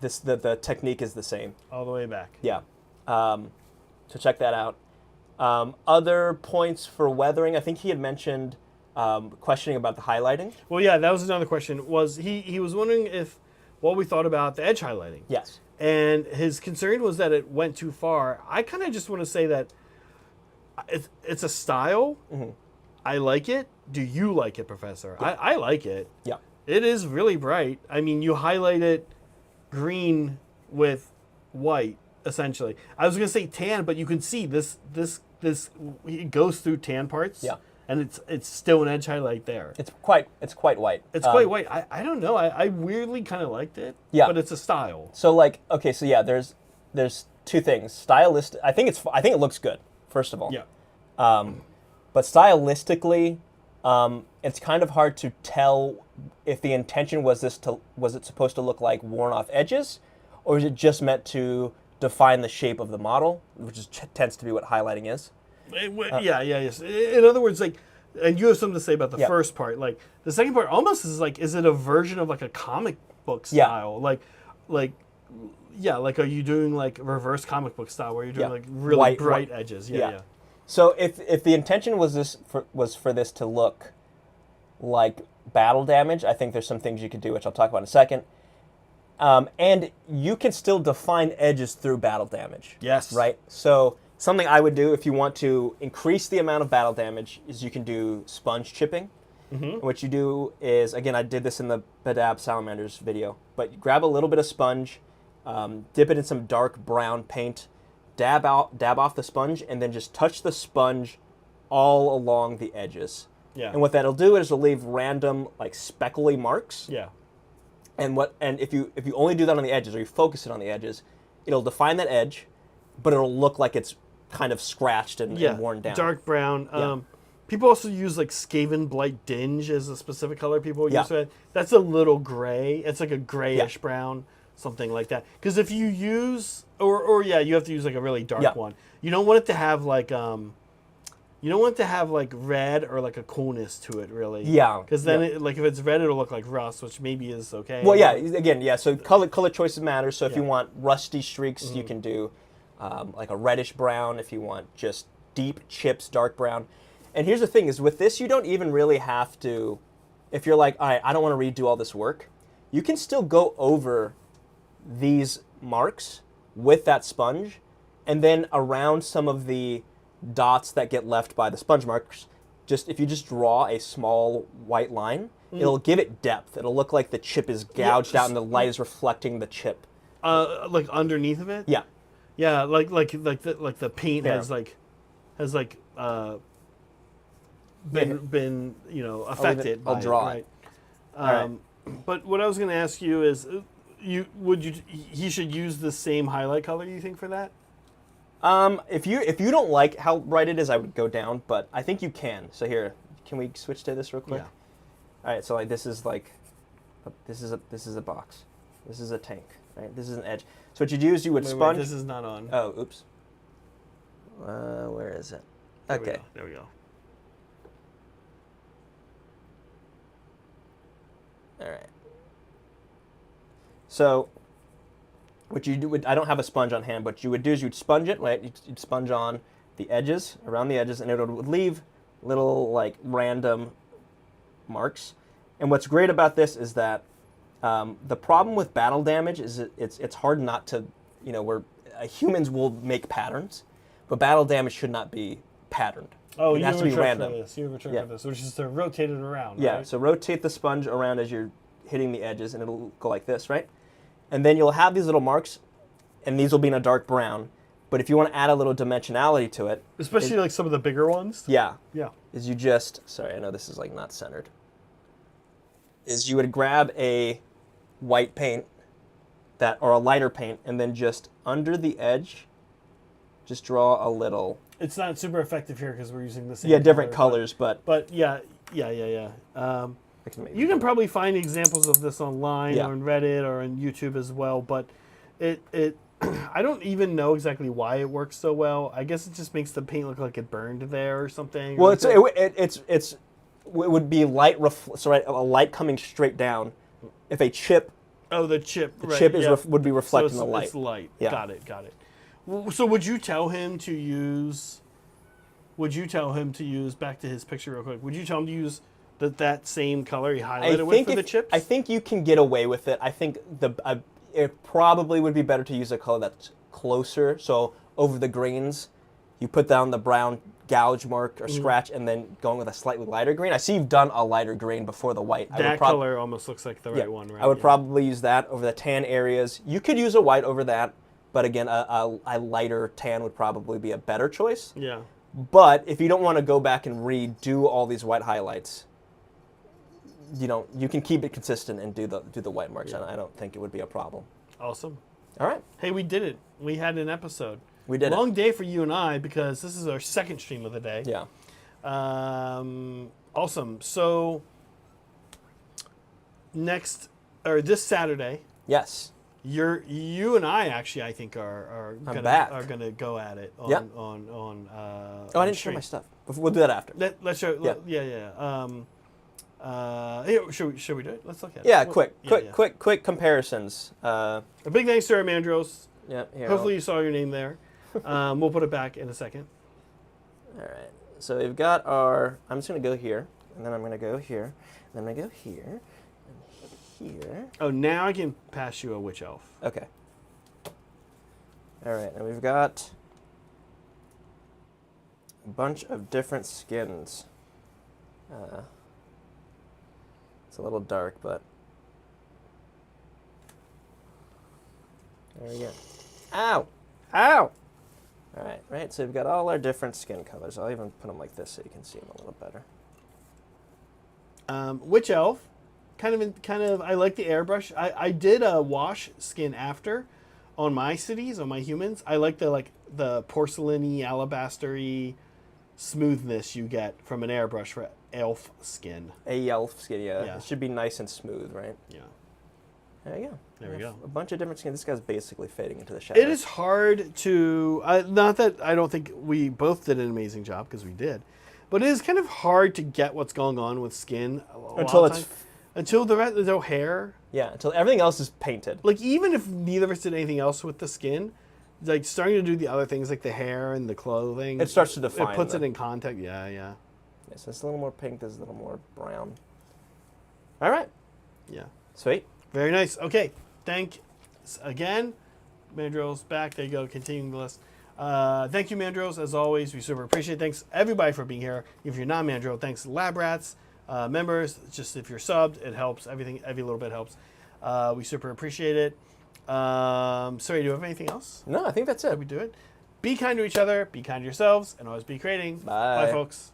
the technique is the same. All the way back. Yeah. So check that out. Other points for weathering, I think he had mentioned questioning about the highlighting. Well, yeah, that was another question. Was he was wondering what we thought about the edge highlighting. Yes. And his concern was that it went too far. I kind of just want to say that it's a style. Mm-hmm. I like it. Do you like it, Professor? Yeah. I like it. Yeah. It is really bright. I mean, you highlight it green with white, essentially. I was going to say tan, but you can see this it goes through tan parts. Yeah. And it's still an edge highlight there. It's quite white. It's quite white. I don't know. I weirdly kind of liked it. Yeah. But it's a style. So there's two things. Stylist. I think it looks good. First of all. Yeah. But stylistically, It's kind of hard to tell if the intention was it supposed to look like worn off edges, or is it just meant to define the shape of the model, which tends to be what highlighting is. Yes. In other words, like, and you have something to say about the Yeah. first part. Like, the second part almost is like, is it a version of like a comic book style? Like, are you doing like reverse comic book style where you're doing like really bright edges? Yeah. So if the intention was for this to look like battle damage, I think there's some things you could do, which I'll talk about in a second. And you can still define edges through battle damage. Yes. Right? So something I would do if you want to increase the amount of battle damage is you can do sponge chipping. And what you do is, again, I did this in the Badab Salamanders video, but you grab a little bit of sponge, dip it in some dark brown paint, dab off the sponge, and then just touch the sponge all along the edges. Yeah. And what that'll do is it'll leave random like speckly marks. Yeah. And if you only do that on the edges, or you focus it on the edges, it'll define that edge, but it'll look like it's kind of scratched and worn down. Dark brown. People also use like Skaven Blight Dinge as a specific color people use for it. That's a little gray. It's like a grayish brown, something like that. Because if you use, you have to use like a really dark one. You don't want it to have like red or like a coolness to it, really. Yeah. Because then, if it's red, it'll look like rust, which maybe is okay. Well, again. So color choices matter. So if you want rusty streaks, you can do like a reddish brown. If you want just deep chips, dark brown. And here's the thing: is with this, you don't even really have to. If you're like, all right, I don't want to redo all this work, you can still go over these marks with that sponge, and then around some of the dots that get left by the sponge marks, if you just draw a small white line, it'll give it depth. It'll look like the chip is gouged out and the light is reflecting the chip. Like underneath of it? Yeah. Yeah, like the paint has been affected. I'll draw it. Right. But what I was going to ask you is, he should use the same highlight color, you think, for that? If you don't like how bright it is, I would go down, but I think you can. So here, can we switch to this real quick? Yeah. All right. So like this is a box. This is a tank. Right. This is an edge. So what you do is you would sponge. Wait, this is not on. Oh, oops. Where is it? Okay. There we go. All right. So what you do, I don't have a sponge on hand, but what you would do is you'd sponge it, right? You'd sponge on the edges, around the edges, and it would leave little like random marks. And what's great about this is that the problem with battle damage is it's hard not to, humans will make patterns, but battle damage should not be patterned. Oh, it has to be random. You have a trick for this, which is to rotate it around. Yeah, right? so rotate the sponge around as you're hitting the edges, and it'll go like this, right? And then you'll have these little marks, and these will be in a dark brown. But if you want to add a little dimensionality to it, especially like some of the bigger ones. Yeah. Yeah. Is you just, sorry, I know this is like not centered. Is you would grab a white paint or a lighter paint, and then just under the edge, just draw a little. It's not super effective here because we're using the same. Yeah, different colors, but. But yeah. You can probably find examples of this online or on Reddit or on YouTube as well, but it I don't even know exactly why it works so well. I guess it just makes the paint look like it burned there or something. Well, it would be light a light coming straight down. If a chip. Oh, the chip. The chip would be reflecting the light. It's light. Yeah. Got it. So would you tell him to use? Back to his picture real quick? Would you tell him to use that same color he highlighted with for the chips? I think you can get away with it. I think it probably would be better to use a color that's closer. So over the greens, you put down the brown gouge mark or scratch, and then going with a slightly lighter green. I see you've done a lighter green before the white. That color almost looks like the right one, right? I would probably use that over the tan areas. You could use a white over that, but again, a lighter tan would probably be a better choice. Yeah. But if you don't want to go back and redo all these white highlights, you can keep it consistent and do the white marks. Yeah. I don't think it would be a problem. Awesome. All right. Hey, we did it. We had an episode. We did Long day for you and I because this is our second stream of the day. Yeah. Awesome. So this Saturday, Yes. you and I actually, I think are back. gonna go at it on Yep. on Oh, I didn't show my stuff. We'll do that after. Let's show. Yeah. Yeah. Should we do it? Let's look at it. Yeah, Well, quick comparisons. A big thanks to our Mandros. Yeah. Here, Hopefully you saw your name there. We'll put it back in a second. All right. So we've got our. I'm just gonna go here, and then I'm gonna go here, and then I'm gonna go here, and here. Oh, now I can pass you a witch elf. Okay. All right, and we've got a bunch of different skins. It's a little dark, but there we go. Ow! Ow! All right, right. So we've got all our different skin colors. I'll even put them like this so you can see them a little better. Witch elf, kind of. I like the airbrush. I did a wash skin after on my cities, on my humans. I like the porcelainy, alabaster-y smoothness you get from an airbrush for elf skin. Aelf skin, yeah. Yeah. It should be nice and smooth, right? Yeah. There you go. There we go. A bunch of different skins. This guy's basically fading into the shadow. It is hard to, not that I don't think we both did an amazing job, because we did, but it is kind of hard to get what's going on with skin until there's no hair. Yeah, until everything else is painted. Like, even if neither of us did anything else with the skin, like starting to do the other things like the hair and the clothing, It starts to define. it puts it in context. Yeah. Yeah, so it's a little more pink. This is a little more brown. All right. Yeah. Sweet. Very nice. Okay. Thanks again. Mandrills back. There you go. Continuing the list. Thank you, Mandrills, as always. We super appreciate it. Thanks, everybody, for being here. If you're not Mandrill, thanks, Lab Rats, members. Just if you're subbed, it helps. Every little bit helps. We super appreciate it. Sorry, do you have anything else? No, I think that's it. We do it. Be kind to each other. Be kind to yourselves. And always be creating. Bye. Bye, folks.